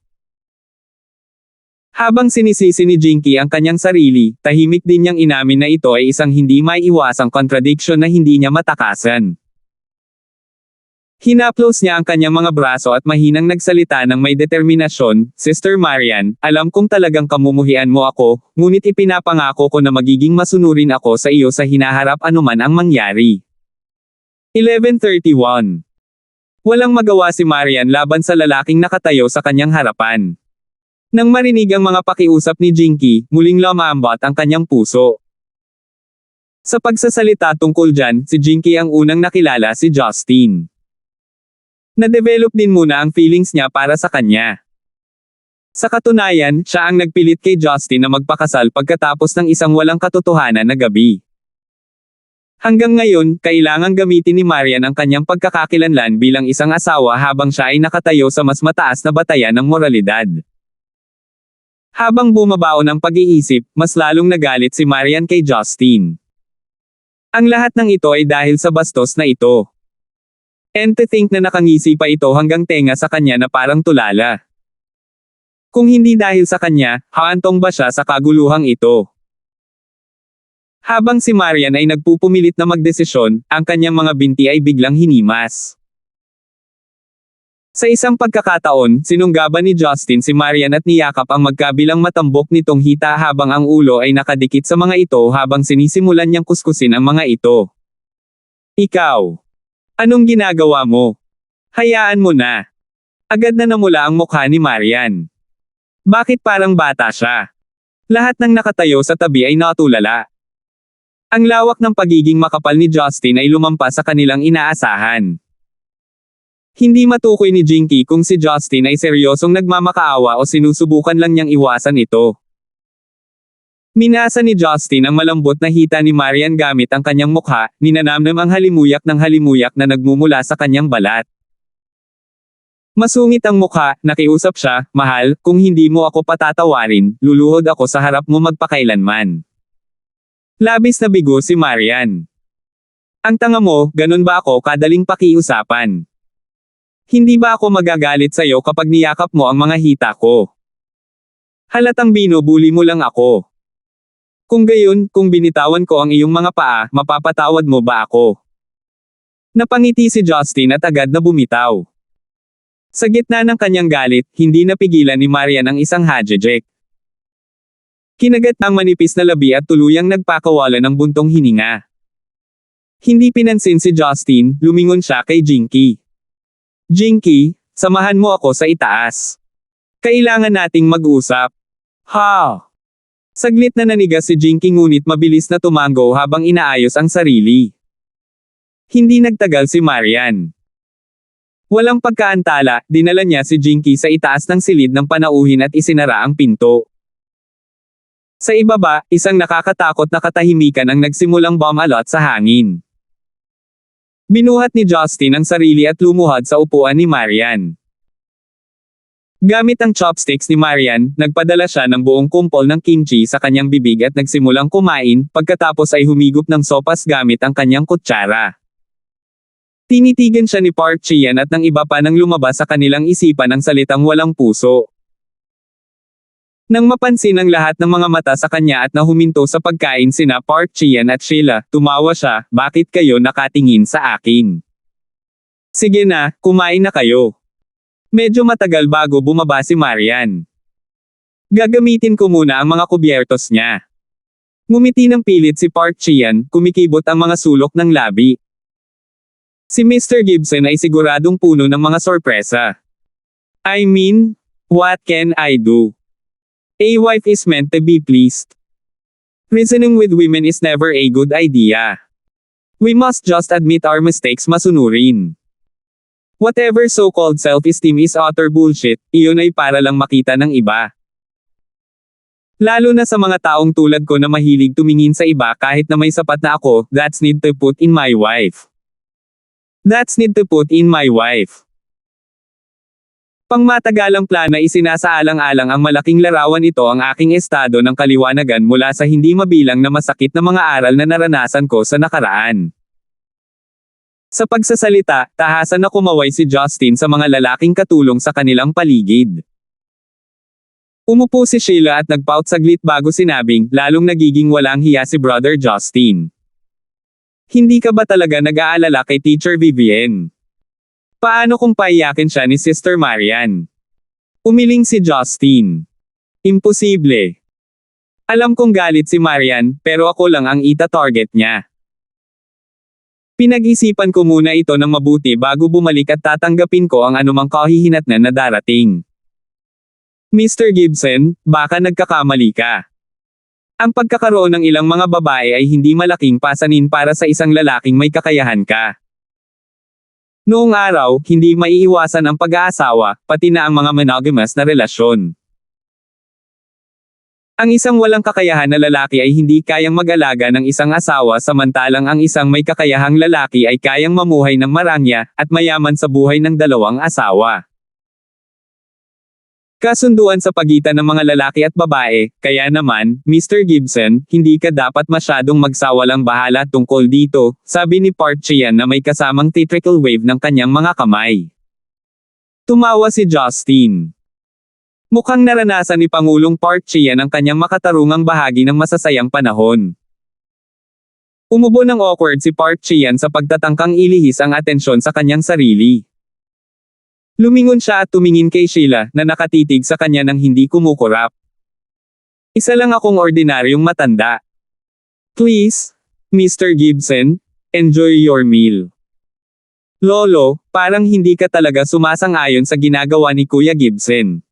Habang sinisisi ni Jinky ang kanyang sarili, tahimik din niyang inamin na ito ay isang hindi maiiwasang contradiction na hindi niya matakasan. Hinaplos niya ang kanyang mga braso at mahinang nagsalita ng may determinasyon, Sister Marian, alam kong talagang kamumuhian mo ako, ngunit ipinapangako ko na magiging masunurin ako sa iyo sa hinaharap anuman ang mangyari. 11:31. Walang magawa si Marian laban sa lalaking nakatayo sa kanyang harapan. Nang marinig ang mga pakiusap ni Jinky, muling lumambot ang kanyang puso. Sa pagsasalita tungkol dyan, si Jinky ang unang nakilala si Justin. Na-develop din muna ang feelings niya para sa kanya. Sa katunayan, siya ang nagpilit kay Justin na magpakasal pagkatapos ng isang walang katotohanan na gabi. Hanggang ngayon, kailangang gamitin ni Marian ang kanyang pagkakakilanlan bilang isang asawa habang siya ay nakatayo sa mas mataas na batayan ng moralidad. Habang bumabaon ang pag-iisip, mas lalong nagalit si Marian kay Justin. Ang lahat ng ito ay dahil sa bastos na ito. And to think na nakangisi pa ito hanggang tenga sa kanya na parang tulala. Kung hindi dahil sa kanya, haantong ba siya sa kaguluhang ito? Habang si Marian ay nagpupumilit na magdesisyon, ang kanyang mga binti ay biglang hinimas. Sa isang pagkakataon, sinunggaban ni Justin si Marian at niyakap ang magkabilang matambok nitong hita habang ang ulo ay nakadikit sa mga ito habang sinisimulan niyang kuskusin ang mga ito. Ikaw. Anong ginagawa mo? Hayaan mo na. Agad na namula ang mukha ni Marian. Bakit parang bata siya? Lahat ng nakatayo sa tabi ay natulala. Ang lawak ng pagiging makapal ni Justin ay lumampas sa kanilang inaasahan. Hindi matukoy ni Jinky kung si Justin ay seryosong nagmamakaawa o sinusubukan lang niyang iwasan ito. Minasa ni Justin ang malambot na hita ni Marian gamit ang kanyang mukha, ninanamnam ang halimuyak ng halimuyak na nagmumula sa kanyang balat. Masungit ang mukha, nakiusap siya, mahal, kung hindi mo ako patatawarin, luluhod ako sa harap mo magpakailanman. Labis na bigo si Marian. Ang tanga mo, ganun ba ako kadaling pakiusapan? Hindi ba ako magagalit sa'yo kapag niyakap mo ang mga hita ko? Halatang binubuli mo lang ako. Kung gayon, kung binitawan ko ang iyong mga paa, mapapatawad mo ba ako? Napangiti si Justin at agad na bumitaw. Sa gitna ng kanyang galit, hindi napigilan ni Marian ang isang hajejek. Kinagat ng manipis na labi at tuluyang nagpakawala ng buntong hininga. Hindi pinansin si Justin, lumingon siya kay Jinky. Jinky, samahan mo ako sa itaas. Kailangan nating mag-usap. Ha! Saglit na nanigas si Jinky ngunit mabilis na tumango habang inaayos ang sarili. Hindi nagtagal si Marian. Walang pagkaantala, dinala niya si Jinky sa itaas ng silid ng panauhin at isinara ang pinto. Sa ibaba, isang nakakatakot na katahimikan ang nagsimulang bumalot sa hangin. Binuhat ni Justin ang sarili at lumuhad sa upuan ni Marian. Gamit ang chopsticks ni Marian, nagpadala siya ng buong kumpol ng kimchi sa kanyang bibig at nagsimulang kumain, pagkatapos ay humigop ng sopas gamit ang kanyang kutsara. Tinitigan siya ni Park Chian at ng iba pa nang lumabas sa kanilang isipan ang salitang walang puso. Nang mapansin ang lahat ng mga mata sa kanya at nahuminto sa pagkain sina Park Chian at Sheila, tumawa siya, bakit kayo nakatingin sa akin? Sige na, kumain na kayo. Medyo matagal bago bumaba si Marian. Gagamitin ko muna ang mga kubyertos niya. Ngumiti ng pilit si Park Chian, kumikibot ang mga sulok ng labi. Si Mr. Gibson ay siguradong puno ng mga sorpresa. I mean, what can I do? A wife is meant to be pleased. Reasoning with women is never a good idea. We must just admit our mistakes, masunurin. Whatever so-called self-esteem is utter bullshit, iyon ay para lang makita ng iba. Lalo na sa mga taong tulad ko na mahilig tumingin sa iba kahit na may sapat na ako, that's need to put in my wife. That's need to put in my wife. Pangmatagalang plano isinasaalang-alang ang malaking larawan ito ang aking estado ng kaliwanagan mula sa hindi mabilang na masakit na mga aral na naranasan ko sa nakaraan. Sa pagsasalita, tahasan na kumaway si Justin sa mga lalaking katulong sa kanilang paligid. Umupo si Sheila at nagpout saglit bago sinabing, lalong nagiging walang hiya si Brother Justin. Hindi ka ba talaga nag-aalala kay Teacher Vivienne? Paano kung paiyakin siya ni Sister Marian? Umiling si Justin. Imposible. Alam kong galit si Marian, pero ako lang ang ita-target niya. Pinag-isipan ko muna ito ng mabuti bago bumalik at tatanggapin ko ang anumang kahihinatnan na darating. Mr. Gibson, baka nagkakamali ka. Ang pagkakaroon ng ilang mga babae ay hindi malaking pasanin para sa isang lalaking may kakayahan ka. Noong araw, hindi maiiwasan ang pag-aasawa, pati na ang mga monogamous na relasyon. Ang isang walang kakayahan na lalaki ay hindi kayang mag-alaga ng isang asawa samantalang ang isang may kakayahang lalaki ay kayang mamuhay ng marangya at mayaman sa buhay ng dalawang asawa. Kasunduan sa pagitan ng mga lalaki at babae, kaya naman, Mr. Gibson, hindi ka dapat masyadong magsawalang bahala tungkol dito, sabi ni Park Chian na may kasamang theatrical wave ng kanyang mga kamay. Tumawa si Justin. Mukhang naranasan ni Pangulong Park Chian ang kanyang makatarungang bahagi ng masasayang panahon. Umubo ng awkward si Park Chian sa pagtatangkang ilihis ang atensyon sa kanyang sarili. Lumingon siya at tumingin kay Sheila na nakatitig sa kanya nang hindi kumukurap. Isa lang akong ordinaryong matanda. Please, Mr. Gibson, enjoy your meal. Lolo, parang hindi ka talaga sumasang-ayon sa ginagawa ni Kuya Gibson.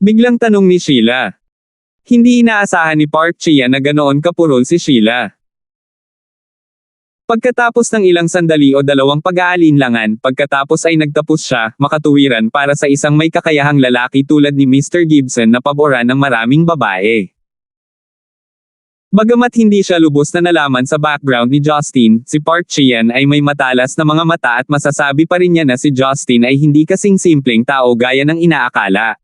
Biglang tanong ni Sheila. Hindi inaasahan ni Park Chian na ganoon kapurol si Sheila. Pagkatapos ng ilang sandali o dalawang pag-aalinlangan, pagkatapos ay nagtapos siya, makatuwiran para sa isang may kakayahang lalaki tulad ni Mr. Gibson na paboran ng maraming babae. Bagamat hindi siya lubos na nalaman sa background ni Justin, si Park Chian ay may matalas na mga mata at masasabi pa rin niya na si Justin ay hindi kasing simpleng tao gaya ng inaakala.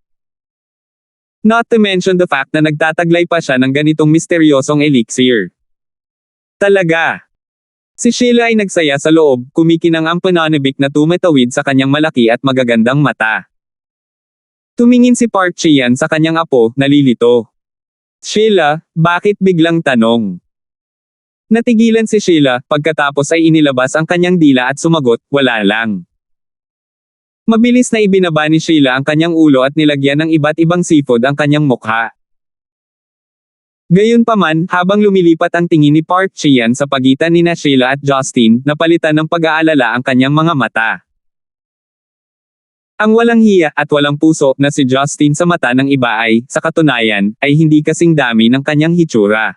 Not to mention the fact na nagtataglay pa siya ng ganitong misteryosong elixir. Talaga. Si Sheila ay nagsaya sa loob, kumikinang ang pananabik na tumatawid sa kanyang malaki at magagandang mata. Tumingin si Park Chian sa kanyang apo, nalilito. Sheila, bakit biglang tanong? Natigilan si Sheila, pagkatapos ay inilabas ang kanyang dila at sumagot, wala lang. Mabilis na ibinaba ni Sheila ang kanyang ulo at nilagyan ng iba't ibang seafood ang kanyang mukha. Gayunpaman, habang lumilipat ang tingin ni Park Chian sa pagitan ni Sheila at Justin, napalitan ng pag-aalala ang kanyang mga mata. Ang walang hiya at walang puso na si Justin sa mata ng iba ay, sa katunayan, ay hindi kasing dami ng kanyang hitsura.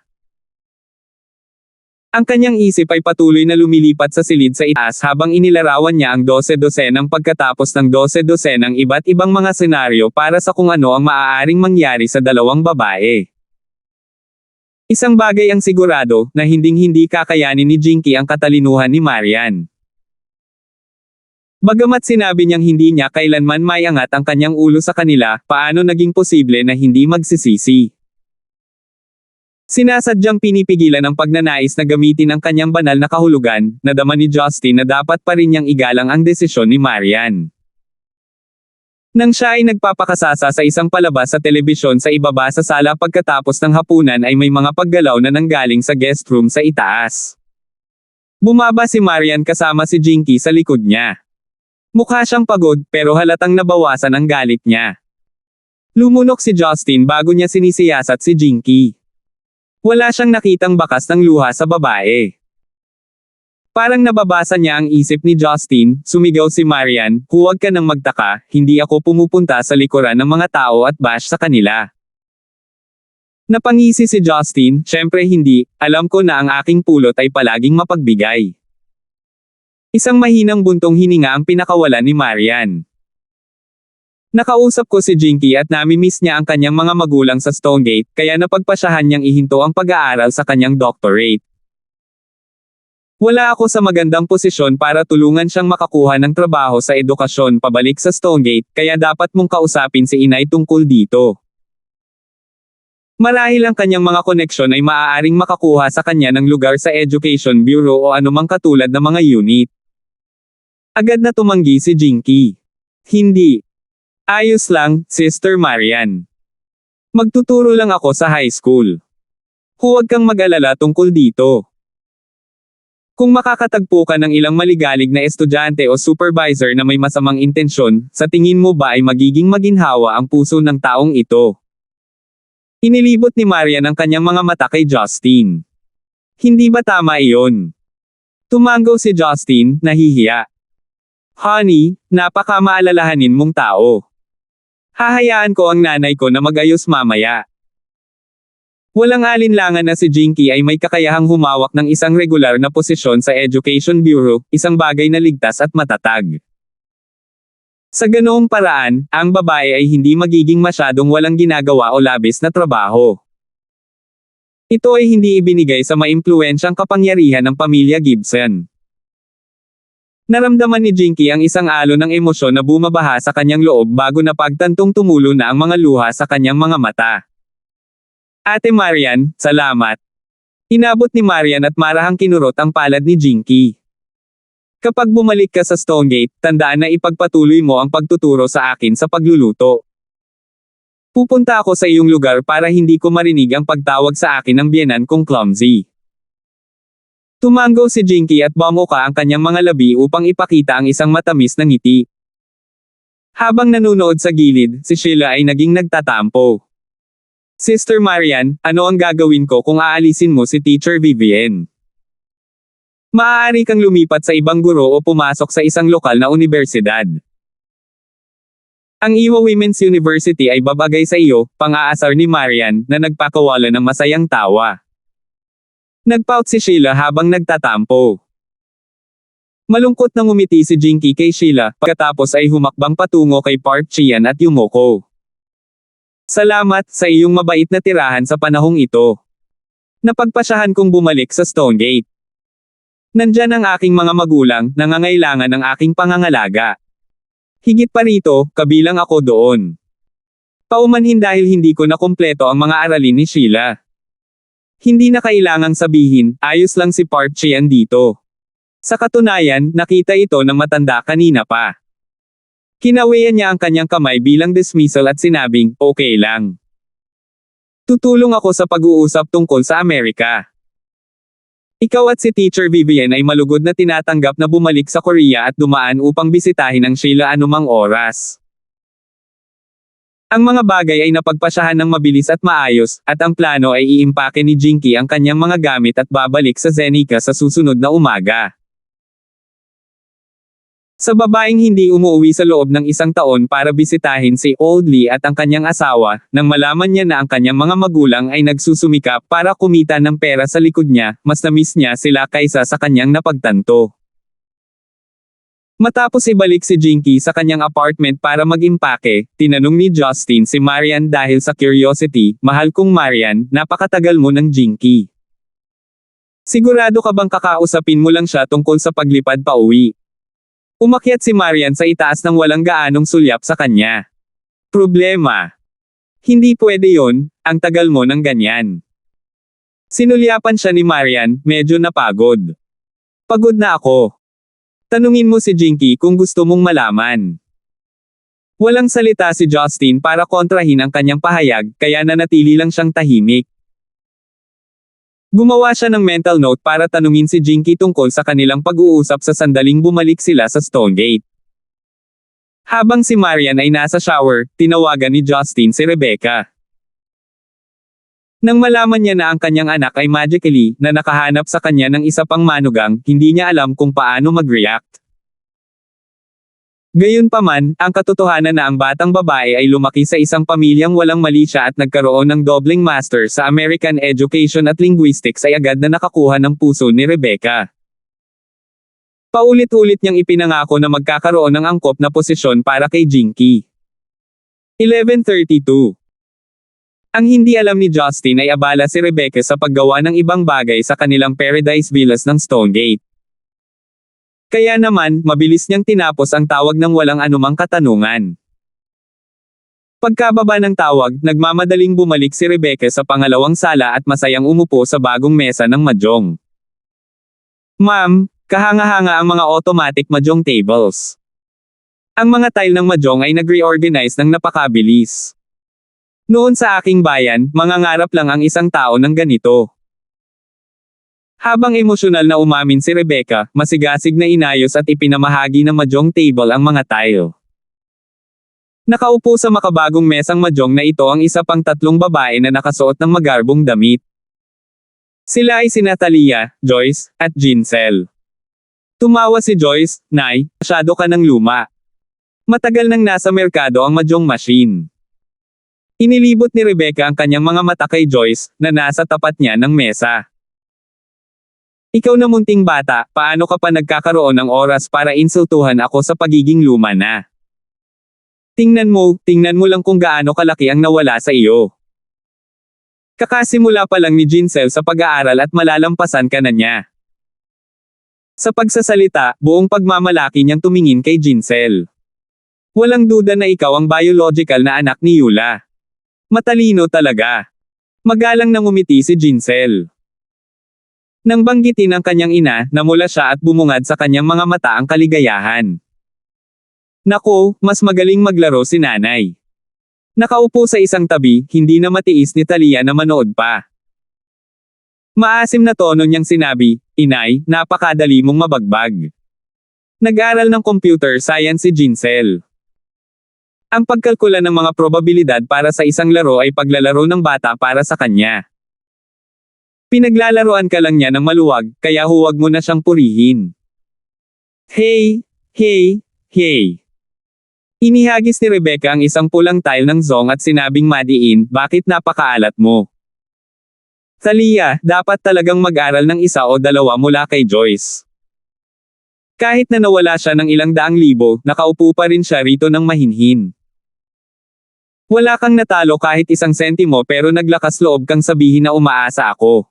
Ang kanyang isip ay patuloy na lumilipat sa silid sa itaas habang inilarawan niya ang 12-dosenang pagkatapos ng 12-dosenang iba't ibang mga senaryo para sa kung ano ang maaaring mangyari sa dalawang babae. Isang bagay ang sigurado, na hinding-hindi kakayanin ni Jinky ang katalinuhan ni Marian. Bagamat sinabi niyang hindi niya kailanman maiangat ang kanyang ulo sa kanila, paano naging posible na hindi magsisisi? Sinasadyang pinipigilan ang pagnanais na gamitin ang kanyang banal na kahulugan, nadama ni Justin na dapat pa rin niyang igalang ang desisyon ni Marian. Nang siya ay nagpapakasasa sa isang palabas sa telebisyon sa ibaba sa sala pagkatapos ng hapunan ay may mga paggalaw na nanggaling sa guest room sa itaas. Bumaba si Marian kasama si Jinky sa likod niya. Mukha siyang pagod pero halatang nabawasan ang galit niya. Lumunok si Justin bago niya sinisiyasat si Jinky. Wala siyang nakitang bakas ng luha sa babae. Parang nababasa niya ang isip ni Justin, sumigaw si Marian, huwag ka nang magtaka, hindi ako pumupunta sa likuran ng mga tao at bash sa kanila. Napangisi si Justin, syempre hindi, alam ko na ang aking pulot ay palaging mapagbigay. Isang mahinang buntong hininga ang pinakawalan ni Marian. Nakausap ko si Jinky at nami-miss niya ang kanyang mga magulang sa Stonegate, kaya napagpasyahan niyang ihinto ang pag-aaral sa kanyang doctorate. Wala ako sa magandang posisyon para tulungan siyang makakuha ng trabaho sa edukasyon pabalik sa Stonegate, kaya dapat mong kausapin si inay tungkol dito. Marahil ang kanyang mga koneksyon ay maaaring makakuha sa kanya ng lugar sa Education Bureau o anumang katulad na mga unit. Agad na tumanggi si Jinky. Hindi. Ayos lang, Sister Marian. Magtuturo lang ako sa high school. Huwag kang mag-alala tungkol dito. Kung makakatagpo ka ng ilang maligalig na estudyante o supervisor na may masamang intensyon, sa tingin mo ba ay magiging maginhawa ang puso ng taong ito? Inilibot ni Marian ang kanyang mga mata kay Justin. Hindi ba tama iyon? Tumango si Justin, nahihiya. Honey, napaka-maalalahanin mong tao. Hahayaan ko ang nanay ko na mag-ayos mamaya. Walang alinlangan na si Jinky ay may kakayahang humawak ng isang regular na posisyon sa Education Bureau, isang bagay na ligtas at matatag. Sa ganoong paraan, ang babae ay hindi magiging masyadong walang ginagawa o labis na trabaho. Ito ay hindi ibinigay sa maimpluwensyang kapangyarihan ng pamilya Gibson. Naramdaman ni Jinky ang isang alon ng emosyon na bumabaha sa kanyang loob bago napagtantong tumulo na ang mga luha sa kanyang mga mata. Ate Marian, salamat. Inabot ni Marian at marahang kinurot ang palad ni Jinky. Kapag bumalik ka sa Stonegate, tandaan na ipagpatuloy mo ang pagtuturo sa akin sa pagluluto. Pupunta ako sa iyong lugar para hindi ko marinig ang pagtawag sa akin ng biyenan kong clumsy. Tumango si Jinky at bumuka ang kanyang mga labi upang ipakita ang isang matamis na ngiti. Habang nanunood sa gilid, si Sheila ay naging nagtatampo. Sister Marian, ano ang gagawin ko kung aalisin mo si Teacher Vivian? Maaari kang lumipat sa ibang guro o pumasok sa isang lokal na unibersidad. Ang Iowa Women's University ay babagay sa iyo, pang-aasar ni Marian, na nagpakawala ng masayang tawa. Nagpout si Sheila habang nagtatampo. Malungkot na ngumiti si Jinky kay Sheila, pagkatapos ay humakbang patungo kay Park Chian at Yumoko. Salamat sa iyong mabait na tirahan sa panahong ito. Napagpasyahan kong bumalik sa Stonegate. Nandyan ang aking mga magulang, nangangailangan ng aking pangangalaga. Higit pa rito, kabilang ako doon. Paumanhin dahil hindi ko nakumpleto ang mga aralin ni Sheila. Hindi na kailangang sabihin, ayos lang si Park Chian dito. Sa katunayan, nakita ito ng matanda kanina pa. Kinawian niya ang kanyang kamay bilang dismissal at sinabing, okay lang. Tutulong ako sa pag-uusap tungkol sa Amerika. Ikaw at si Teacher Vivian ay malugod na tinatanggap na bumalik sa Korea at dumaan upang bisitahin ang Sheila anumang oras. Ang mga bagay ay napagpasyahan ng mabilis at maayos, at ang plano ay iimpake ni Jinky ang kanyang mga gamit at babalik sa Zenica sa susunod na umaga. Sa babaeng hindi umuwi sa loob ng isang taon para bisitahin si Oldley at ang kanyang asawa, nang malaman niya na ang kanyang mga magulang ay nagsusumikap para kumita ng pera sa likod niya, mas na-miss niya sila kaysa sa kanyang napagtanto. Matapos ibalik si Jinky sa kanyang apartment para mag-impake, tinanong ni Justin si Marian dahil sa curiosity, "Mahal kong Marian, napakatagal mo ng Jinky. Sigurado ka bang kakausapin mo lang siya tungkol sa paglipad pa uwi?" Umakyat si Marian sa itaas ng walang gaanong sulyap sa kanya. "Problema. Hindi pwede yon, ang tagal mo ng ganyan." Sinulyapan siya ni Marian, medyo napagod. "Pagod na ako. Tanungin mo si Jinky kung gusto mong malaman." Walang salita si Justin para kontrahin ang kanyang pahayag, kaya nanatili lang siyang tahimik. Gumawa siya ng mental note para tanungin si Jinky tungkol sa kanilang pag-uusap sa sandaling bumalik sila sa Stonegate. Habang si Marian ay nasa shower, tinawagan ni Justin si Rebecca. Nang malaman niya na ang kanyang anak ay magically na nakahanap sa kanya ng isa pang manugang, hindi niya alam kung paano mag-react. Gayunpaman, ang katotohanan na ang batang babae ay lumaki sa isang pamilyang walang mali siya at nagkaroon ng dobleng master sa American Education at Linguistics ay agad na nakakuha ng puso ni Rebecca. Paulit-ulit niyang ipinangako na magkakaroon ng angkop na posisyon para kay Jinky. 11:32. Ang hindi alam ni Justin ay abala si Rebecca sa paggawa ng ibang bagay sa kanilang Paradise Villas ng Stonegate. Kaya naman, mabilis niyang tinapos ang tawag ng walang anumang katanungan. Pagkababa ng tawag, nagmamadaling bumalik si Rebecca sa pangalawang sala at masayang umupo sa bagong mesa ng mahjong. "Ma'am, kahanga-hanga ang mga automatic mahjong tables. Ang mga tile ng mahjong ay nag-reorganize ng napakabilis. Noon sa aking bayan, mangangarap lang ang isang tao ng ganito." Habang emosyonal na umamin si Rebecca, masigasig na inayos at ipinamahagi ng mahjong table ang mga tile. Nakaupo sa makabagong mesang mahjong na ito ang isa pang tatlong babae na nakasuot ng magarbong damit. Sila ay sina Talia, Joyce, at Jincel. Tumawa si Joyce, "Nay, masyado ka ng luma. Matagal nang nasa merkado ang mahjong machine." Inilibot ni Rebecca ang kanyang mga mata kay Joyce, na nasa tapat niya ng mesa. "Ikaw na munting bata, paano ka pa nagkakaroon ng oras para insultuhan ako sa pagiging luma na? Tingnan mo lang kung gaano kalaki ang nawala sa iyo. Kakasimula pa lang ni Jincel sa pag-aaral at malalampasan ka na niya." Sa pagsasalita, buong pagmamalaki niyang tumingin kay Jincel. "Walang duda na ikaw ang biological na anak ni Yula. Matalino talaga." Magalang nang umiti si Jincel. Nang banggitin ang kanyang ina, namula siya at bumungad sa kanyang mga mata ang kaligayahan. "Naku, mas magaling maglaro si nanay." Nakaupo sa isang tabi, hindi na matiis ni Talia na manood pa. Maasim na tono niyang sinabi, "Inay, napakadali mong mabagbag." Nag-aral ng computer science si Jincel. Ang pagkalkula ng mga probabilidad para sa isang laro ay paglalaro ng bata para sa kanya. Pinaglalaroan ka lang niya ng maluwag, kaya huwag mo na siyang purihin. Hey! Inihagis ni Rebecca ang isang pulang tile ng zong at sinabing madiin, "Bakit napakaalat mo? Talia, dapat talagang mag-aral ng isa o dalawa mula kay Joyce." Kahit na nawala siya ng ilang daang libo, nakaupo pa rin siya rito ng mahinhin. "Wala kang natalo kahit isang sentimo pero naglakas loob kang sabihin na umaasa ako."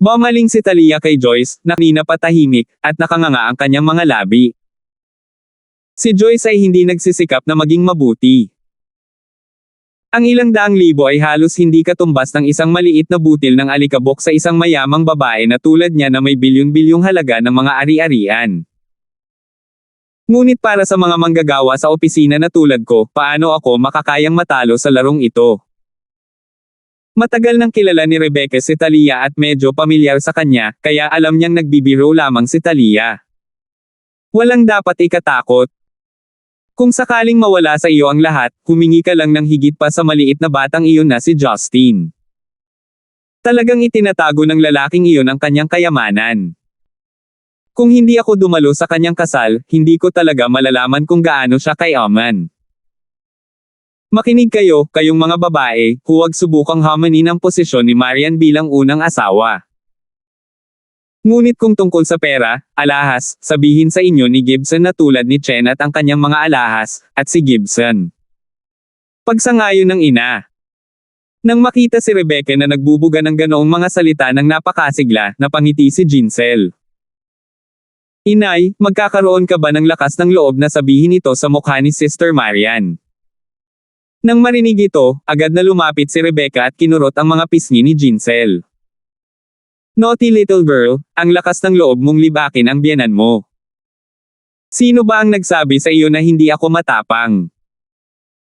Bumaling si Talia kay Joyce, na kanina pa tahimik, at nakanganga ang kanyang mga labi. Si Joyce ay hindi nagsisikap na maging mabuti. Ang ilang daang libo ay halos hindi katumbas ng isang maliit na butil ng alikabok sa isang mayamang babae na tulad niya na may bilyon-bilyong halaga ng mga ari-arian. Ngunit para sa mga manggagawa sa opisina na tulad ko, paano ako makakayang matalo sa larong ito? Matagal nang kilala ni Rebecca si Talia at medyo pamilyar sa kanya, kaya alam niyang nagbibiro lamang si Talia. Walang dapat ikatakot. Kung sakaling mawala sa iyo ang lahat, humingi ka lang ng higit pa sa maliit na batang iyon na si Justin. Talagang itinatago ng lalaking iyon ang kanyang kayamanan. Kung hindi ako dumalo sa kanyang kasal, hindi ko talaga malalaman kung gaano siya kayaman. Makinig kayo, kayong mga babae, huwag subukang hamanin ang posisyon ni Marian bilang unang asawa. Ngunit kung tungkol sa pera, alahas, sabihin sa inyo ni Gibson na tulad ni Chen at ang kanyang mga alahas, at si Gibson. Pagsangayon ng ina. Nang makita si Rebecca na nagbubuga ng ganoong mga salita ng napakasigla, napangiti si Jinsel. Inay, magkakaroon ka ba ng lakas ng loob na sabihin ito sa mukha ni Sister Marian? Nang marinig ito, agad na lumapit si Rebecca at kinurot ang mga pisngi ni Jinsel. Naughty little girl, ang lakas ng loob mong libakin ang biyenan mo. Sino ba ang nagsabi sa iyo na hindi ako matapang?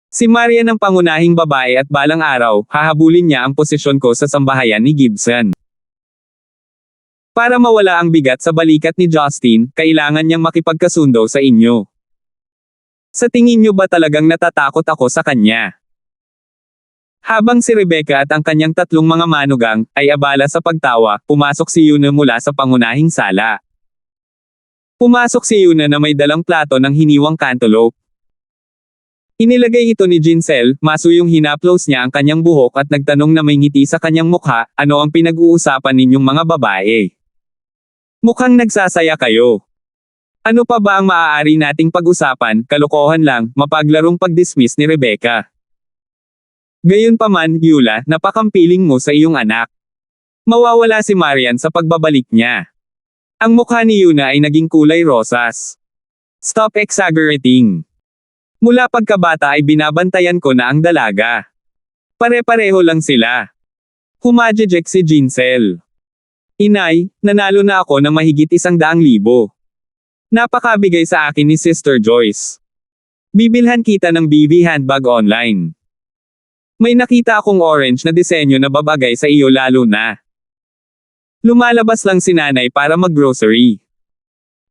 Si Marian ang pangunahing babae at balang araw, hahabulin niya ang posisyon ko sa sambahayan ni Gibson. Para mawala ang bigat sa balikat ni Justin, kailangan niyang makipagkasundo sa inyo. Sa tingin niyo ba talagang natatakot ako sa kanya? Habang si Rebecca at ang kanyang tatlong mga manugang ay abala sa pagtawa, pumasok si Yuna mula sa pangunahing sala. Pumasok si Yuna na may dalang plato ng hiniwang cantaloupe. Inilagay ito ni Jinsel, masuyong hinaplos niya ang kanyang buhok at nagtanong na may ngiti sa kanyang mukha, ano ang pinag-uusapan ninyong mga babae? Mukhang nagsasaya kayo. Ano pa ba ang maaari nating pag-usapan? Kalokohan lang, mapaglarong pag-dismiss ni Rebecca. Gayunpaman, Yula, napakampiling mo sa iyong anak. Mawawala si Marian sa pagbabalik niya. Ang mukha ni Yuna ay naging kulay rosas. Stop exaggerating. Mula pagkabata ay binabantayan ko na ang dalaga. Pare-pareho lang sila. Humajejek si Jinsel. Inay, nanalo na ako ng mahigit 100,000. Napakabigay sa akin ni Sister Joyce. Bibilhan kita ng BB handbag online. May nakita akong orange na disenyo na babagay sa iyo lalo na. Lumalabas lang si nanay para mag-grocery.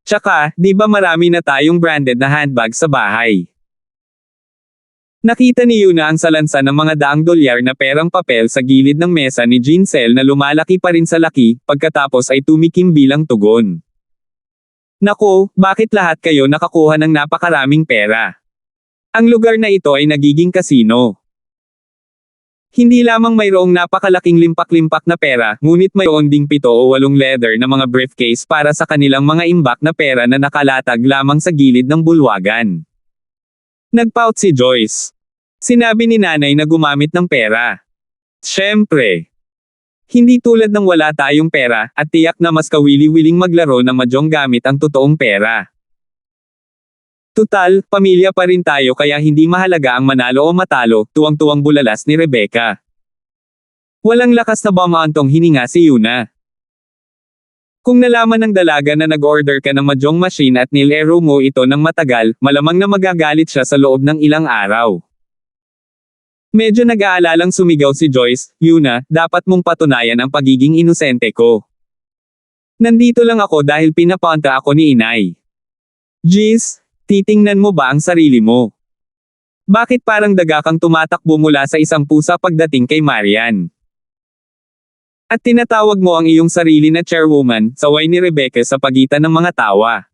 Tsaka, di ba marami na tayong branded na handbag sa bahay? Nakita ni Yuna ang salansa ng mga daang dolyar na perang papel sa gilid ng mesa ni Jinsel na lumalaki pa rin sa laki, pagkatapos ay tumikim bilang tugon. Nako, bakit lahat kayo nakakuha ng napakaraming pera? Ang lugar na ito ay nagiging kasino. Hindi lamang mayroong napakalaking limpak-limpak na pera, ngunit mayroon ding 7 o 8 leather na mga briefcase para sa kanilang mga imbak na pera na nakalatag lamang sa gilid ng bulwagan. Nagpout si Joyce. Sinabi ni nanay na gumamit ng pera. Siyempre. Hindi tulad ng wala tayong pera, at tiyak na mas kawili-wiling maglaro ng mahjong gamit ang totoong pera. Tutal, pamilya pa rin tayo kaya hindi mahalaga ang manalo o matalo, tuwang-tuwang bulalas ni Rebecca. Walang lakas na bumantong hininga si Yuna. Kung nalaman ng dalaga na nag-order ka ng mahjong machine at nilero mo ito ng matagal, malamang na magagalit siya sa loob ng ilang araw. Medyo nag-aalalang sumigaw si Joyce, Yuna, dapat mong patunayan ang pagiging inosente ko. Nandito lang ako dahil pinapunta ako ni inay. Jeez, titingnan mo ba ang sarili mo? Bakit parang daga kang tumatakbo mula sa isang pusa pagdating kay Marian? At tinatawag mo ang iyong sarili na chairwoman, saway ni Rebecca sa pagitan ng mga tawa.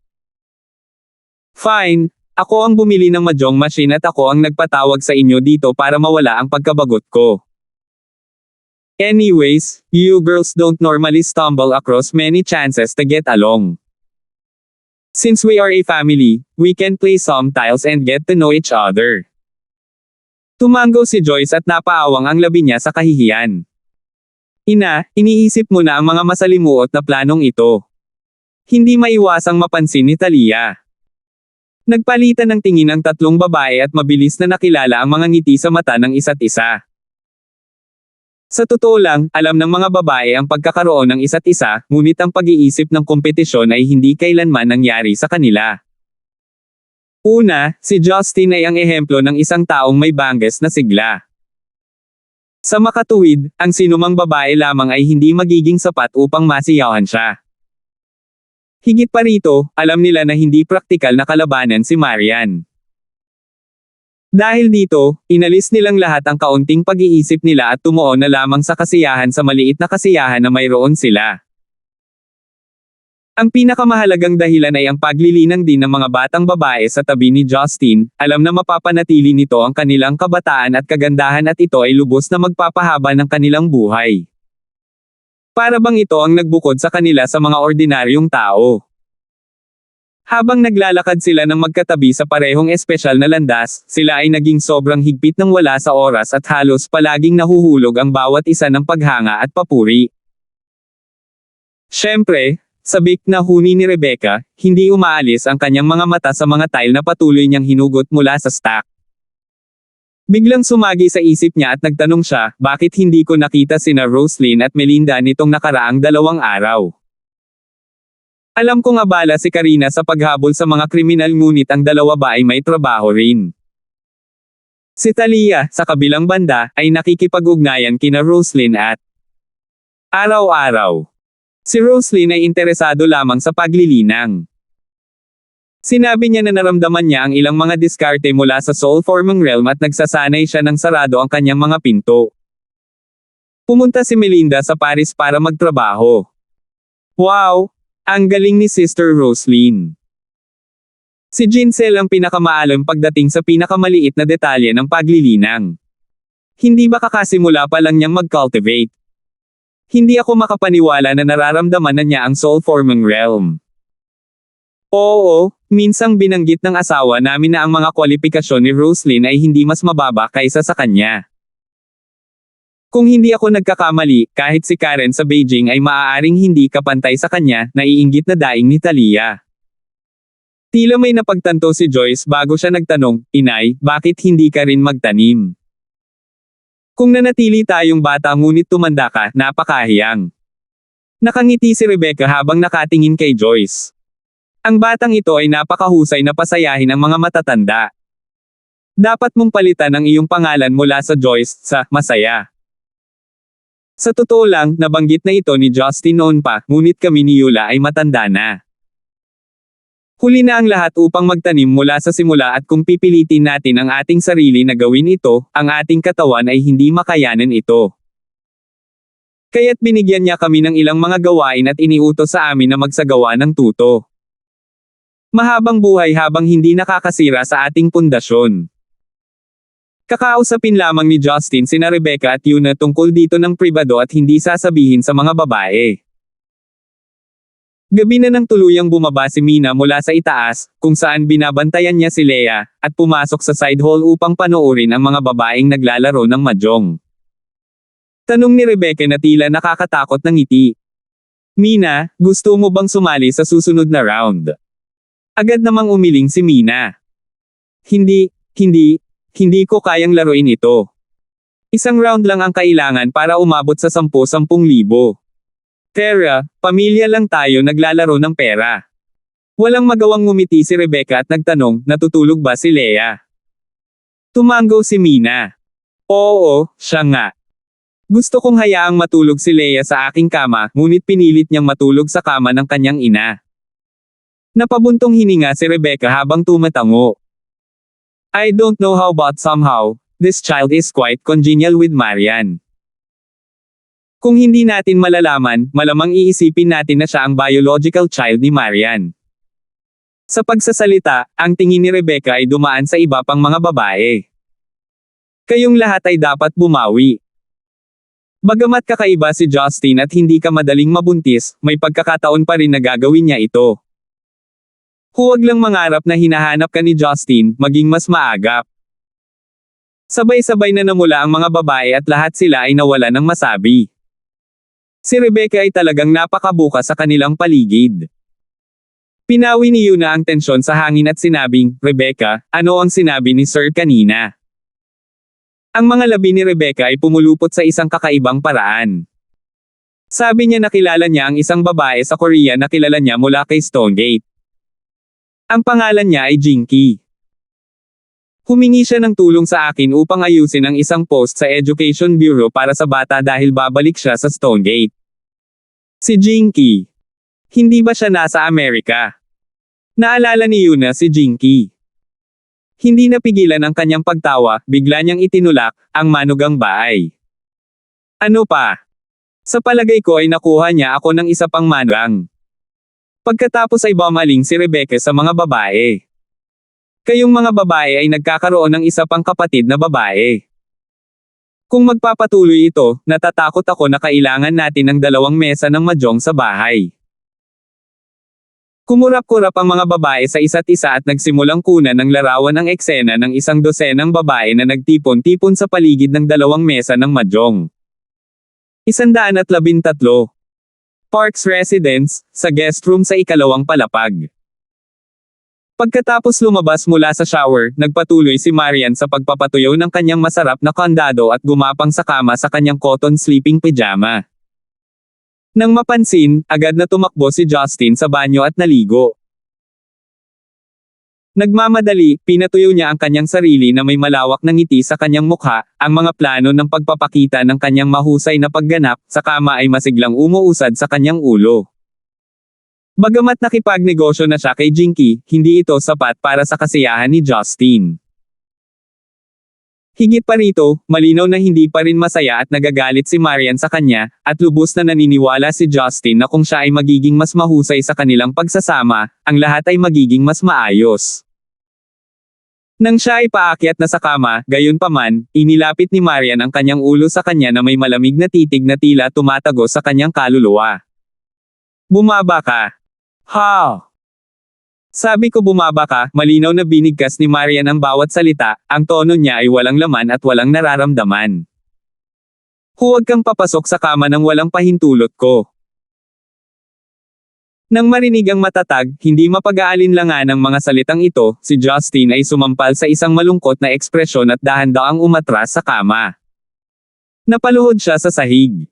Fine. Ako ang bumili ng mahjong machine at ako ang nagpatawag sa inyo dito para mawala ang pagkabagot ko. Anyways, you girls don't normally stumble across many chances to get along. Since we are a family, we can play some tiles and get to know each other. Tumango si Joyce at napaawang ang labi niya sa kahihiyan. Ina, iniisip mo na ang mga masalimuot na planong ito. Hindi maiwasang mapansin ni Talia. Nagpalitan ng tingin ang tatlong babae at mabilis na nakilala ang mga ngiti sa mata ng isa't isa. Sa totoo lang, alam ng mga babae ang pagkakaroon ng isa't isa, ngunit ang pag-iisip ng kompetisyon ay hindi kailanman nangyari sa kanila. Una, si Justin ay ang ehemplo ng isang taong may bangges na sigla. Sa makatuwid, ang sinumang babae lamang ay hindi magiging sapat upang masiyahan siya. Higit pa rito, alam nila na hindi praktikal na kalabanan si Marian. Dahil dito, inalis nilang lahat ang kaunting pag-iisip nila at tumuon na lamang sa kasiyahan sa maliit na kasiyahan na mayroon sila. Ang pinakamahalagang dahilan ay ang paglilinang din ng mga batang babae sa tabi ni Justin, alam na mapapanatili nito ang kanilang kabataan at kagandahan at ito ay lubos na magpapahaba ng kanilang buhay. Para bang ito ang nagbukod sa kanila sa mga ordinaryong tao. Habang naglalakad sila ng magkatabi sa parehong espesyal na landas, sila ay naging sobrang higpit ng wala sa oras at halos palaging nahuhulog ang bawat isa ng paghanga at papuri. Siyempre, sabik na huni ni Rebecca, hindi umaalis ang kanyang mga mata sa mga tile na patuloy niyang hinugot mula sa stack. Biglang sumagi sa isip niya at nagtanong siya, bakit hindi ko nakita sina Roslyn at Melinda nitong nakaraang 2 araw? Alam kong abala si Karina sa paghabol sa mga kriminal ngunit ang dalawa ba ay may trabaho rin. Si Talia, sa kabilang banda, ay nakikipag-ugnayan kina Roslyn at araw-araw. Si Roslyn ay interesado lamang sa paglilinang. Sinabi niya na naramdaman niya ang ilang mga diskarte mula sa soul-forming realm at nagsasanay siya ng sarado ang kanyang mga pinto. Pumunta si Melinda sa Paris para magtrabaho. Wow! Ang galing ni Sister Roslyn. Si Jinsel ang pinakamaalam pagdating sa pinakamaliit na detalye ng paglilinang. Hindi ba kakasimula pa lang niyang mag-cultivate? Hindi ako makapaniwala na nararamdaman na niya ang soul-forming realm. Oo, minsang binanggit ng asawa namin na ang mga kwalifikasyon ni Roslyn ay hindi mas mababa kaysa sa kanya. Kung hindi ako nagkakamali, kahit si Karen sa Beijing ay maaaring hindi kapantay sa kanya, naiinggit na daing ni Talia. Tila may napagtanto si Joyce bago siya nagtanong, Inay, bakit hindi ka rin magtanim? Kung nanatili tayong bata ngunit tumanda ka, napakahiyang. Nakangiti si Rebecca habang nakatingin kay Joyce. Ang batang ito ay napakahusay na pasayahin ang mga matatanda. Dapat mong palitan ang iyong pangalan mula sa Joyce sa masaya. Sa totoo lang, nabanggit na ito ni Justin noon pa, ngunit kami ni Yula ay matanda na. Huli na ang lahat upang magtanim mula sa simula at kung pipilitin natin ang ating sarili na gawin ito, ang ating katawan ay hindi makayanan ito. Kaya't binigyan niya kami ng ilang mga gawain at iniutos sa amin na magsagawa ng tuto. Mahabang buhay habang hindi nakakasira sa ating pundasyon. Kakausapin lamang ni Justin sina Rebecca at Yuna tungkol dito ng pribado at hindi sasabihin sa mga babae. Gabi na nang tuluyang bumaba si Mina mula sa itaas, kung saan binabantayan niya si Leia, at pumasok sa side hall upang panoorin ang mga babaeng naglalaro ng mahjong. Tanong ni Rebecca na tila nakakatakot ng ngiti. Mina, gusto mo bang sumali sa susunod na round? Agad namang umiling si Mina. Hindi ko kayang laruin ito. Isang round lang ang kailangan para umabot sa 10,000. Tara, pamilya lang tayo naglalaro ng pera. Walang magawang ngumiti si Rebecca at nagtanong, natutulog ba si Leia? Tumango si Mina. Oo, siya nga. Gusto kong hayaang matulog si Leia sa aking kama, ngunit pinilit niyang matulog sa kama ng kanyang ina. Napabuntong hininga si Rebecca habang tumatango. I don't know how but somehow, this child is quite congenial with Marian. Kung hindi natin malalaman, malamang iisipin natin na siya ang biological child ni Marian. Sa pagsasalita, ang tingin ni Rebecca ay dumaan sa iba pang mga babae. Kayong lahat ay dapat bumawi. Bagamat kakaiba si Justin at hindi ka madaling mabuntis, may pagkakataon pa rin na gagawin niya ito. Huwag lang mangarap na hinahanap ka ni Justin, maging mas maagap. Sabay-sabay na namula ang mga babae at lahat sila ay nawala ng masabi. Si Rebecca ay talagang napakabukas sa kanilang paligid. Pinawi ni Yuna ang tensyon sa hangin at sinabing, Rebecca, ano ang sinabi ni Sir kanina? Ang mga labi ni Rebecca ay pumulupot sa isang kakaibang paraan. Sabi niya na kilala niya ang isang babae sa Korea na kilala niya mula kay Stonegate. Ang pangalan niya ay Jinky. Humingi siya ng tulong sa akin upang ayusin ang isang post sa Education Bureau para sa bata dahil babalik siya sa Stonegate. Si Jinky. Hindi ba siya nasa Amerika? Naalala ni Yuna si Jinky. Hindi napigilan ang kanyang pagtawa, bigla niyang itinulak, ang manugang baay. Ano pa? Sa palagay ko ay nakuha niya ako ng isa pang manugang. Pagkatapos ay bumaling si Rebecca sa mga babae. Kayong mga babae ay nagkakaroon ng isa pang kapatid na babae. Kung magpapatuloy ito, natatakot ako na kailangan natin ng 2 mesa ng mahjong sa bahay. Kumurap-kurap ang mga babae sa isa't isa at nagsimulang kunan ng larawan ang eksena ng 100 babae na nagtipon-tipon sa paligid ng 2 mesa ng mahjong. 113. Parks Residence, sa guest room sa ikalawang palapag. Pagkatapos lumabas mula sa shower, nagpatuloy si Marian sa pagpapatuyo ng kanyang masarap na kandado at gumapang sa kama sa kanyang cotton sleeping pajama. Nang mapansin, agad na tumakbo si Justin sa banyo at naligo. Nagmamadali, pinatuyo niya ang kanyang sarili na may malawak na ngiti sa kanyang mukha, ang mga plano ng pagpapakita ng kanyang mahusay na pagganap, sa kama ay masiglang umuusad sa kanyang ulo. Bagamat nakipagnegosyo na siya kay Jinky, hindi ito sapat para sa kasiyahan ni Justin. Higit pa rito, malinaw na hindi pa rin masaya at nagagalit si Marian sa kanya, at lubos na naniniwala si Justin na kung siya ay magiging mas mahusay sa kanilang pagsasama, ang lahat ay magiging mas maayos. Nang siya ay paakyat na sa kama, gayunpaman, inilapit ni Marian ang kanyang ulo sa kanya na may malamig na titig na tila tumatago sa kanyang kaluluwa. Bumaba ka. Ha! Sabi ko bumaba ka, malinaw na binigkas ni Marian ang bawat salita, ang tono niya ay walang laman at walang nararamdaman. Huwag kang papasok sa kama nang walang pahintulot ko. Nang marinig ang matatag, hindi mapag-aalinlangan ng mga salitang ito, si Justin ay sumampal sa isang malungkot na ekspresyon at dahan-daang umatras sa kama. Napaluhod siya sa sahig.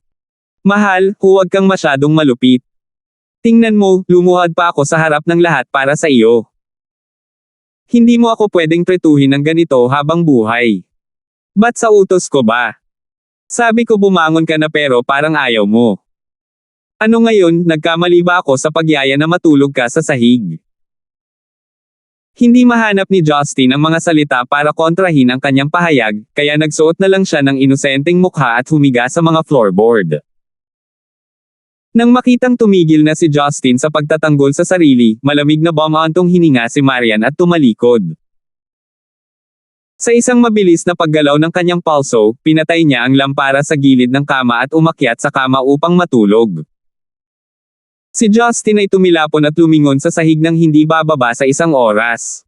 Mahal, huwag kang masyadong malupit. Tingnan mo, lumuhad pa ako sa harap ng lahat para sa iyo. Hindi mo ako pwedeng tretuhin ng ganito habang buhay. Ba't sa utos ko ba? Sabi ko bumangon ka na pero parang ayaw mo. Ano ngayon, nagkamali ba ako sa pagyaya na matulog ka sa sahig? Hindi mahanap ni Justin ang mga salita para kontrahin ang kanyang pahayag, kaya nagsuot na lang siya ng inosenteng mukha at humiga sa mga floorboard. Nang makitang tumigil na si Justin sa pagtatanggol sa sarili, malamig na bumaantong hininga si Marian at tumalikod. Sa isang mabilis na paggalaw ng kanyang palso, pinatay niya ang lampara sa gilid ng kama at umakyat sa kama upang matulog. Si Justin ay tumilapon at lumingon sa sahig ng hindi bababa sa 1 oras.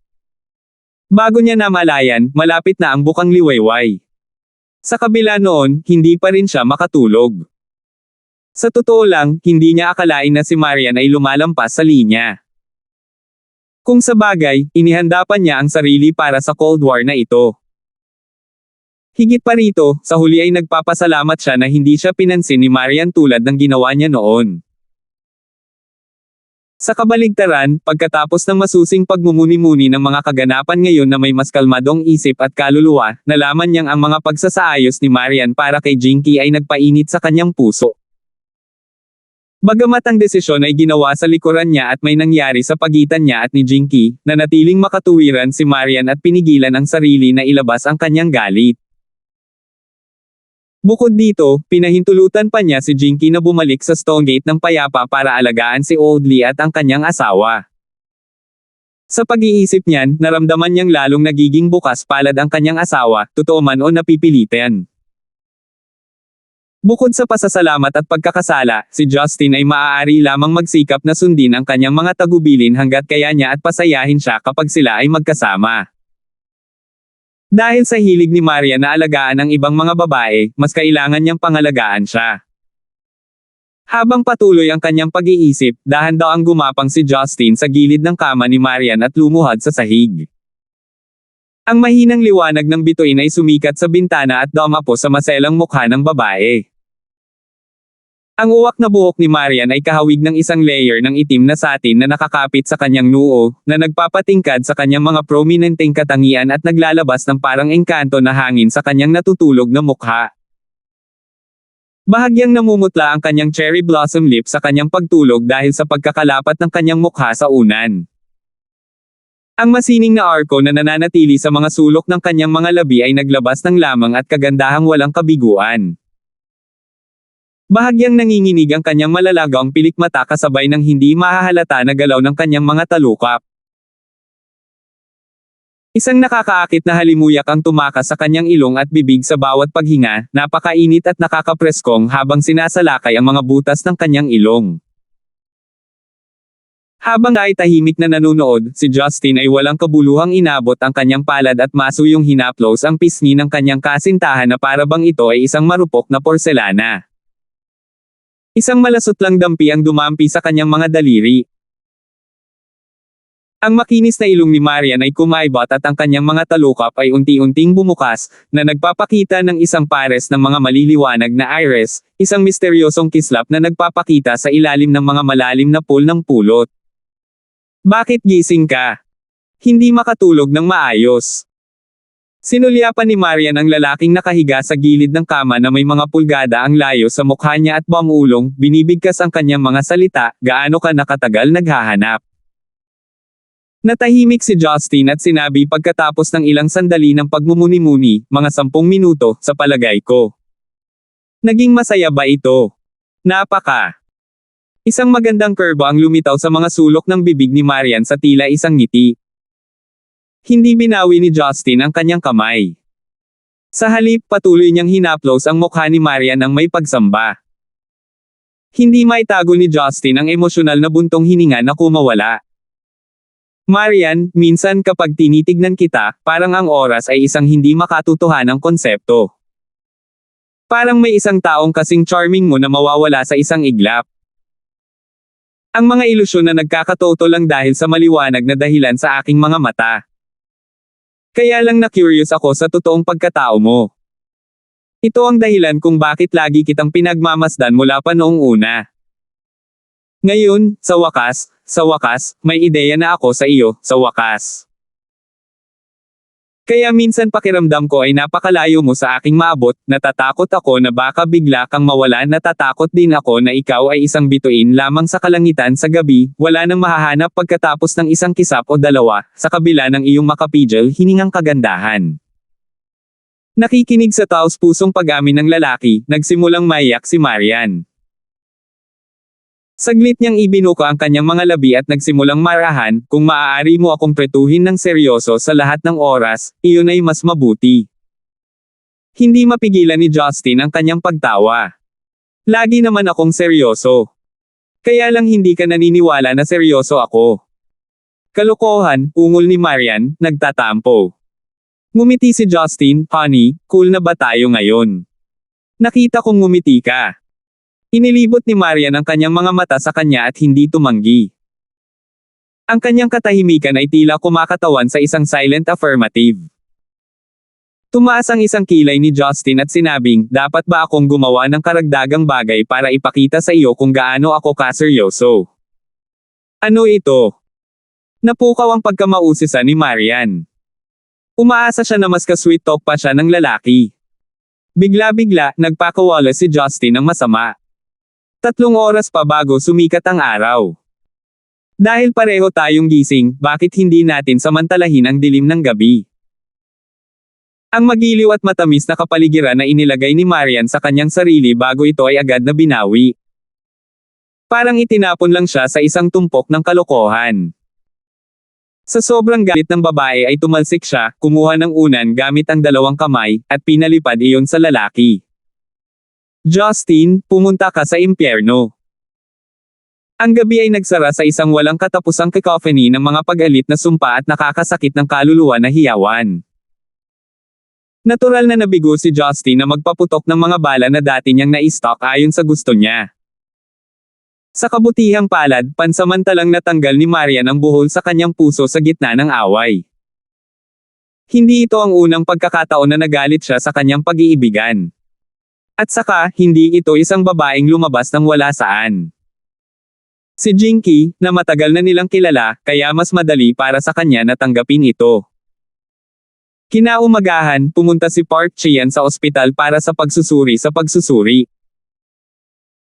Bago niya namalayan, malapit na ang bukang liwayway. Sa kabila noon, hindi pa rin siya makatulog. Sa totoo lang, hindi niya akalain na si Marian ay lumalampas sa linya. Kung sa bagay, inihanda pa niya ang sarili para sa Cold War na ito. Higit pa rito, sa huli ay nagpapasalamat siya na hindi siya pinansin ni Marian tulad ng ginawa niya noon. Sa kabaligtaran, pagkatapos ng masusing pagmumuni-muni ng mga kaganapan ngayon na may mas kalmadong isip at kaluluwa, nalaman niyang ang mga pagsasaayos ni Marian para kay Jinky ay nagpainit sa kanyang puso. Bagamat ang desisyon ay ginawa sa likuran niya at may nangyari sa pagitan niya at ni Jinky, nanatiling makatuwiran si Marian at pinigilan ang sarili na ilabas ang kanyang galit. Bukod dito, pinahintulutan pa niya si Jinky na bumalik sa Stonegate ng payapa para alagaan si Audley at ang kanyang asawa. Sa pag-iisip niyan, naramdaman niyang lalong nagiging bukas palad ang kanyang asawa, totoo man o napipilitan. Bukod sa pasasalamat at pagkakasala, si Justin ay maaari lamang magsikap na sundin ang kanyang mga tagubilin hanggat kaya niya at pasayahin siya kapag sila ay magkasama. Dahil sa hilig ni Marian na alagaan ang ibang mga babae, mas kailangan niyang pangalagaan siya. Habang patuloy ang kanyang pag-iisip, dahan-daang gumapang si Justin sa gilid ng kama ni Marian at lumuhad sa sahig. Ang mahinang liwanag ng bituin ay sumikat sa bintana at dumapo sa maselang mukha ng babae. Ang uwak na buhok ni Marian ay kahawig ng isang layer ng itim na satin na nakakapit sa kanyang noo, na nagpapatingkad sa kanyang mga prominenteng katangian at naglalabas ng parang engkanto na hangin sa kanyang natutulog na mukha. Bahagyang namumutla ang kanyang cherry blossom lips sa kanyang pagtulog dahil sa pagkakalapat ng kanyang mukha sa unan. Ang masining na arko na nananatili sa mga sulok ng kanyang mga labi ay naglabas ng lamang at kagandahang walang kabiguan. Bahagyang nanginginig ang kanyang malalagang pilikmata kasabay ng hindi mahahalata na galaw ng kanyang mga talukap. Isang nakakaakit na halimuyak ang tumakas sa kanyang ilong at bibig sa bawat paghinga, napakainit at nakakapreskong habang sinasalakay ang mga butas ng kanyang ilong. Habang ay tahimik na nanunood, si Justin ay walang kabuluhang inabot ang kanyang palad at masuyong hinaplos ang pisngi ng kanyang kasintahan na para bang ito ay isang marupok na porselana. Isang malasot lang dampi ang dumampi sa kanyang mga daliri. Ang makinis na ilong ni Marian ay kumaibot at ang kanyang mga talukap ay unti-unting bumukas, na nagpapakita ng isang pares ng mga maliliwanag na iris, isang misteryosong kislap na nagpapakita sa ilalim ng mga malalim na pool ng pulot. Bakit gising ka? Hindi makatulog ng maayos. Sinulyapan ni Marian ang lalaking nakahiga sa gilid ng kama na may mga pulgada ang layo sa mukha niya at buong binibigkas ang kanyang mga salita, gaano ka nakatagal naghahanap. Natahimik si Justin at sinabi pagkatapos ng ilang sandali ng pagmumuni-muni, mga 10 minuto, sa palagay ko. Naging masaya ba ito? Napaka. Isang magandang kurbo ang lumitaw sa mga sulok ng bibig ni Marian sa tila isang ngiti. Hindi binawi ni Justin ang kanyang kamay. Sa halip, patuloy niyang hinaplos ang mukha ni Marian ng may pagsamba. Hindi maitago ni Justin ang emosyonal na buntong hininga na kumawala. Marian, minsan kapag tinitignan kita, parang ang oras ay isang hindi makatutuhanang konsepto. Parang may isang taong kasing charming mo na mawawala sa isang iglap. Ang mga ilusyon na nagkakatoto lang dahil sa maliwanag na dahilan sa aking mga mata. Kaya lang na-curious ako sa totoong pagkatao mo. Ito ang dahilan kung bakit lagi kitang pinagmamasdan mula pa noong una. Ngayon, sa wakas, may ideya na ako sa iyo, sa wakas. Kaya minsan pakiramdam ko ay napakalayo mo sa aking maabot, natatakot ako na baka bigla kang mawalan, natatakot din ako na ikaw ay isang bituin lamang sa kalangitan sa gabi, wala nang mahahanap pagkatapos ng isang kisap o dalawa, sa kabila ng iyong makapigil hiningang kagandahan. Nakikinig sa taos-pusong pag-amin ng lalaki, nagsimulang maiyak si Marian. Saglit niyang ibinuka ang kanyang mga labi at nagsimulang marahan, kung maaari mo akong pretuhin ng seryoso sa lahat ng oras, iyon ay mas mabuti. Hindi mapigilan ni Justin ang kanyang pagtawa. Lagi naman akong seryoso. Kaya lang hindi ka naniniwala na seryoso ako. Kalokohan, ungol ni Marian, nagtatampo. Ngumiti si Justin, honey, cool na ba tayo ngayon? Nakita kong ngumiti ka. Inilibot ni Marian ang kanyang mga mata sa kanya at hindi tumanggi. Ang kanyang katahimikan ay tila kumakatawan sa isang silent affirmative. Tumaas ang isang kilay ni Justin at sinabing, dapat ba akong gumawa ng karagdagang bagay para ipakita sa iyo kung gaano ako kaseryoso? Ano ito? Napukaw ang pagkamauusisa ni Marian. Umaasa siya na mas ka-sweet talk pa siya ng lalaki. Bigla-bigla, nagpakawala si Justin ng masama. 3 oras pa bago sumikat ang araw. Dahil pareho tayong gising, bakit hindi natin samantalahin ang dilim ng gabi? Ang magiliw at matamis na kapaligiran na inilagay ni Marian sa kanyang sarili bago ito ay agad na binawi. Parang itinapon lang siya sa isang tumpok ng kalokohan. Sa sobrang galit ng babae ay tumalsik siya, kumuha ng unan gamit ang 2 kamay, at pinalipad iyon sa lalaki. Justin, pumunta ka sa impyerno. Ang gabi ay nagsara sa isang walang katapusang cacophony ng mga pag-alit na sumpa at nakakasakit ng kaluluwa na hiyawan. Natural na nabigo si Justin na magpaputok ng mga bala na dati niyang na-stock ayon sa gusto niya. Sa kabutihang palad, pansamantalang natanggal ni Marian ang buhol sa kanyang puso sa gitna ng away. Hindi ito ang unang pagkakataon na nagalit siya sa kanyang pag-iibigan. At saka, hindi ito isang babaeng lumabas ng wala saan. Si Jinky, na matagal na nilang kilala, kaya mas madali para sa kanya na tanggapin ito. Kinaumagahan, pumunta si Park Chian sa ospital para sa pagsusuri.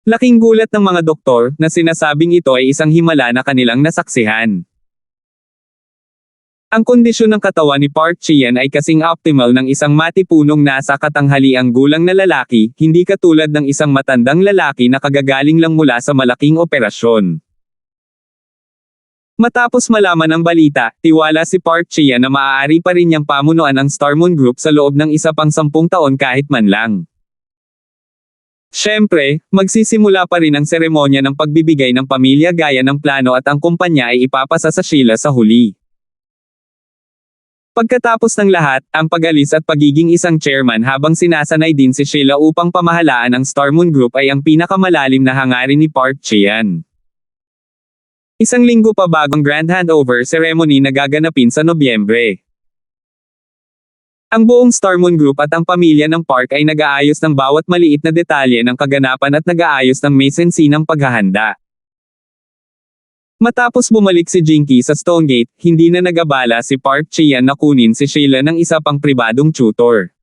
Laking gulat ng mga doktor, na sinasabing ito ay isang himala na kanilang nasaksihan. Ang kondisyon ng katawan ni Park Ji-yeon ay kasing optimal ng isang matipunong nasa katanghaliang gulang na lalaki, hindi katulad ng isang matandang lalaki na kagagaling lang mula sa malaking operasyon. Matapos malaman ang balita, tiwala si Park Ji-yeon na maaari pa rin niyang pamunuan ang Star Moon Group sa loob ng isa pang 10 taon kahit man lang. Siyempre, magsisimula pa rin ang seremonya ng pagbibigay ng pamilya gaya ng plano at ang kumpanya ay ipapasa sa Sheila sa huli. Pagkatapos ng lahat, ang pag-alis at pagiging isang chairman habang sinasanay din si Sheila upang pamahalaan ang Star Moon Group ay ang pinakamalalim na hangarin ni Park Ji-yeon. Isang linggo pa bago ang grand handover ceremony na gaganapin sa Nobyembre. Ang buong Star Moon Group at ang pamilya ng Park ay nag-aayos ng bawat maliit na detalye ng kaganapan at nag-aayos ng mesensinang paghahanda. Matapos bumalik si Jinky sa Stonegate, hindi na nag-abala si Park Ji-yeon na kunin si Sheila ng isa pang pribadong tutor.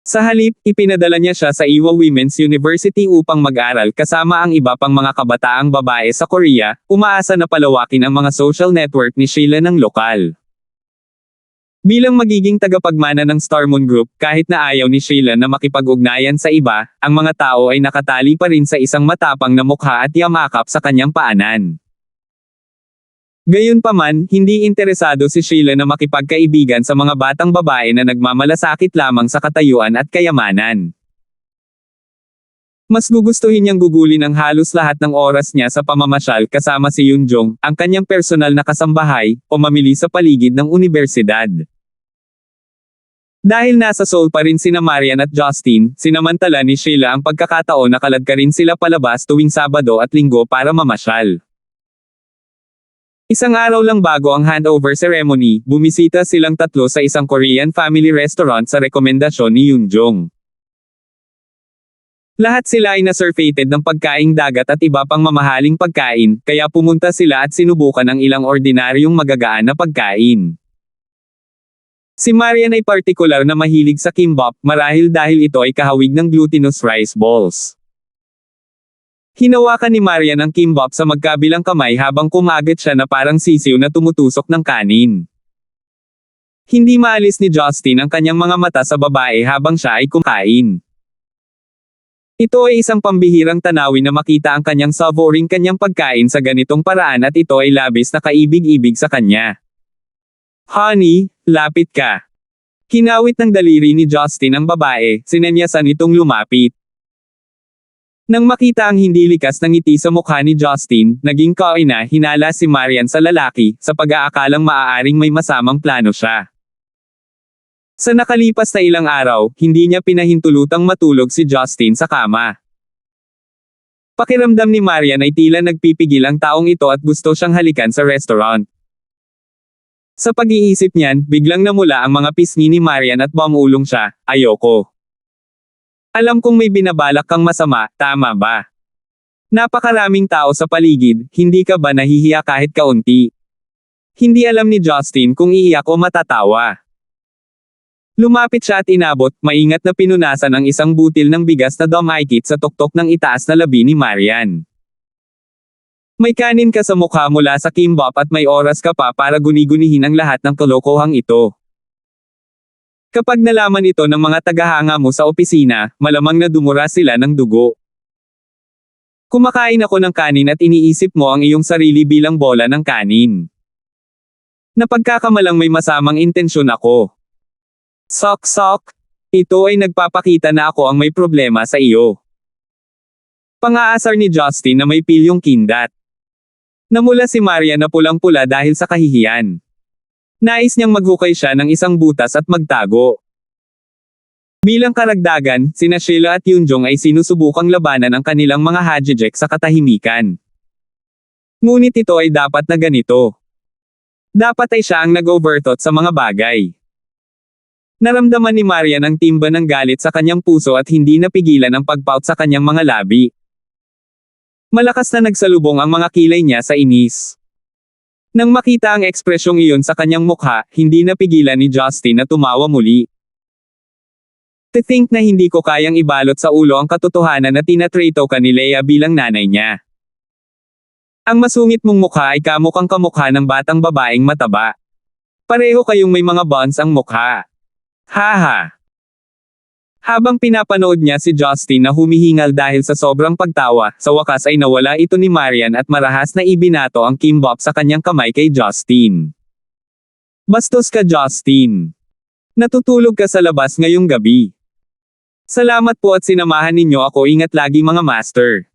Sa halip, ipinadala niya siya sa Ewha Women's University upang mag-aral kasama ang iba pang mga kabataang babae sa Korea, umaasa na palawakin ang mga social network ni Sheila ng lokal. Bilang magiging tagapagmana ng Star Moon Group, kahit na ayaw ni Sheila na makipag-ugnayan sa iba, ang mga tao ay nakatali pa rin sa isang matapang na mukha at yamakap sa kanyang paanan. Gayunpaman, hindi interesado si Sheila na makipagkaibigan sa mga batang babae na nagmamalasakit lamang sa katayuan at kayamanan. Mas gugustuhin niyang gugulin ang halos lahat ng oras niya sa pamamasyal kasama si Yoonjong, ang kanyang personal na kasambahay, o mamili sa paligid ng unibersidad. Dahil nasa Seoul pa rin sina Marian at Justin, sinamantala ni Sheila ang pagkakataon na kaladkarin sila palabas tuwing Sabado at Linggo para mamasyal. Isang araw lang bago ang handover ceremony, bumisita silang tatlo sa isang Korean family restaurant sa rekomendasyon ni Yoonjong. Lahat sila ay nasurfated ng pagkaing dagat at iba pang mamahaling pagkain, kaya pumunta sila at sinubukan ang ilang ordinaryong magagaan na pagkain. Si Marian ay partikular na mahilig sa kimbap, marahil dahil ito ay kahawig ng glutinous rice balls. Hinawakan ni Marian ang kimbap sa magkabilang kamay habang kumagat siya na parang sisiw na tumutusok ng kanin. Hindi maalis ni Justin ang kanyang mga mata sa babae habang siya ay kumakain. Ito ay isang pambihirang tanawin na makita ang kanyang savoring kanyang pagkain sa ganitong paraan at ito ay labis na kaibig-ibig sa kanya. Honey, lapit ka. Kinawit ng daliri ni Justin ang babae, sinenyasan itong lumapit. Nang makita ang hindi likas na ngiti sa mukha ni Justin, naging kaina hinala si Marian sa lalaki, sa pag-aakalang maaaring may masamang plano siya. Sa nakalipas na ilang araw, hindi niya pinahintulutang matulog si Justin sa kama. Pakiramdam ni Marian ay tila nagpipigil ang taong ito at gusto siyang halikan sa restaurant. Sa pag-iisip niyan, biglang namula ang mga pisngi ni Marian at bumulong siya, ayoko. Alam kong may binabalak kang masama, tama ba? Napakaraming tao sa paligid, hindi ka ba nahihiya kahit kaunti? Hindi alam ni Justin kung iiyak o matatawa. Lumapit siya at inabot, maingat na pinunasan ang isang butil ng bigas na domikit sa tuktok ng itaas na labi ni Marian. May kanin ka sa mukha mula sa kimbap at may oras ka pa para guni-gunihin ang lahat ng kalokohang ito. Kapag nalaman ito ng mga tagahanga mo sa opisina, malamang na dumura sila ng dugo. Kumakain ako ng kanin at iniisip mo ang iyong sarili bilang bola ng kanin. Napagkakamalang may masamang intensyon ako. Sok-sok. Ito ay nagpapakita na ako ang may problema sa iyo. Pang-aasar ni Justin na may pilyong kindat. Namula si Marian na pulang-pula dahil sa kahihiyan. Nais niyang maghukay siya ng isang butas at magtago. Bilang karagdagan, sina Sheila at Yoonjong ay sinusubukang labanan ang kanilang mga hajijek sa katahimikan. Ngunit ito ay dapat na ganito. Dapat ay siya ang nag-overthought sa mga bagay. Naramdaman ni Marian ang timba ng galit sa kanyang puso at hindi napigilan ang pagpout sa kanyang mga labi. Malakas na nagsalubong ang mga kilay niya sa inis. Nang makita ang ekspresyong iyon sa kanyang mukha, hindi napigilan ni Justin na tumawa muli. To think na hindi ko kayang ibalot sa ulo ang katotohanan na tinatrato ka ni Leia bilang nanay niya. Ang masungit mong mukha ay kamukhang kamukha ng batang babaeng mataba. Pareho kayong may mga buns ang mukha. Haha. Habang pinapanood niya si Justin na humihingal dahil sa sobrang pagtawa, sa wakas ay nawala ito ni Marian at marahas na ibinato ang kimbap sa kanyang kamay kay Justin. Bastos ka, Justin. Natutulog ka sa labas ngayong gabi. Salamat po at sinamahan ninyo ako. Ingat lagi mga master.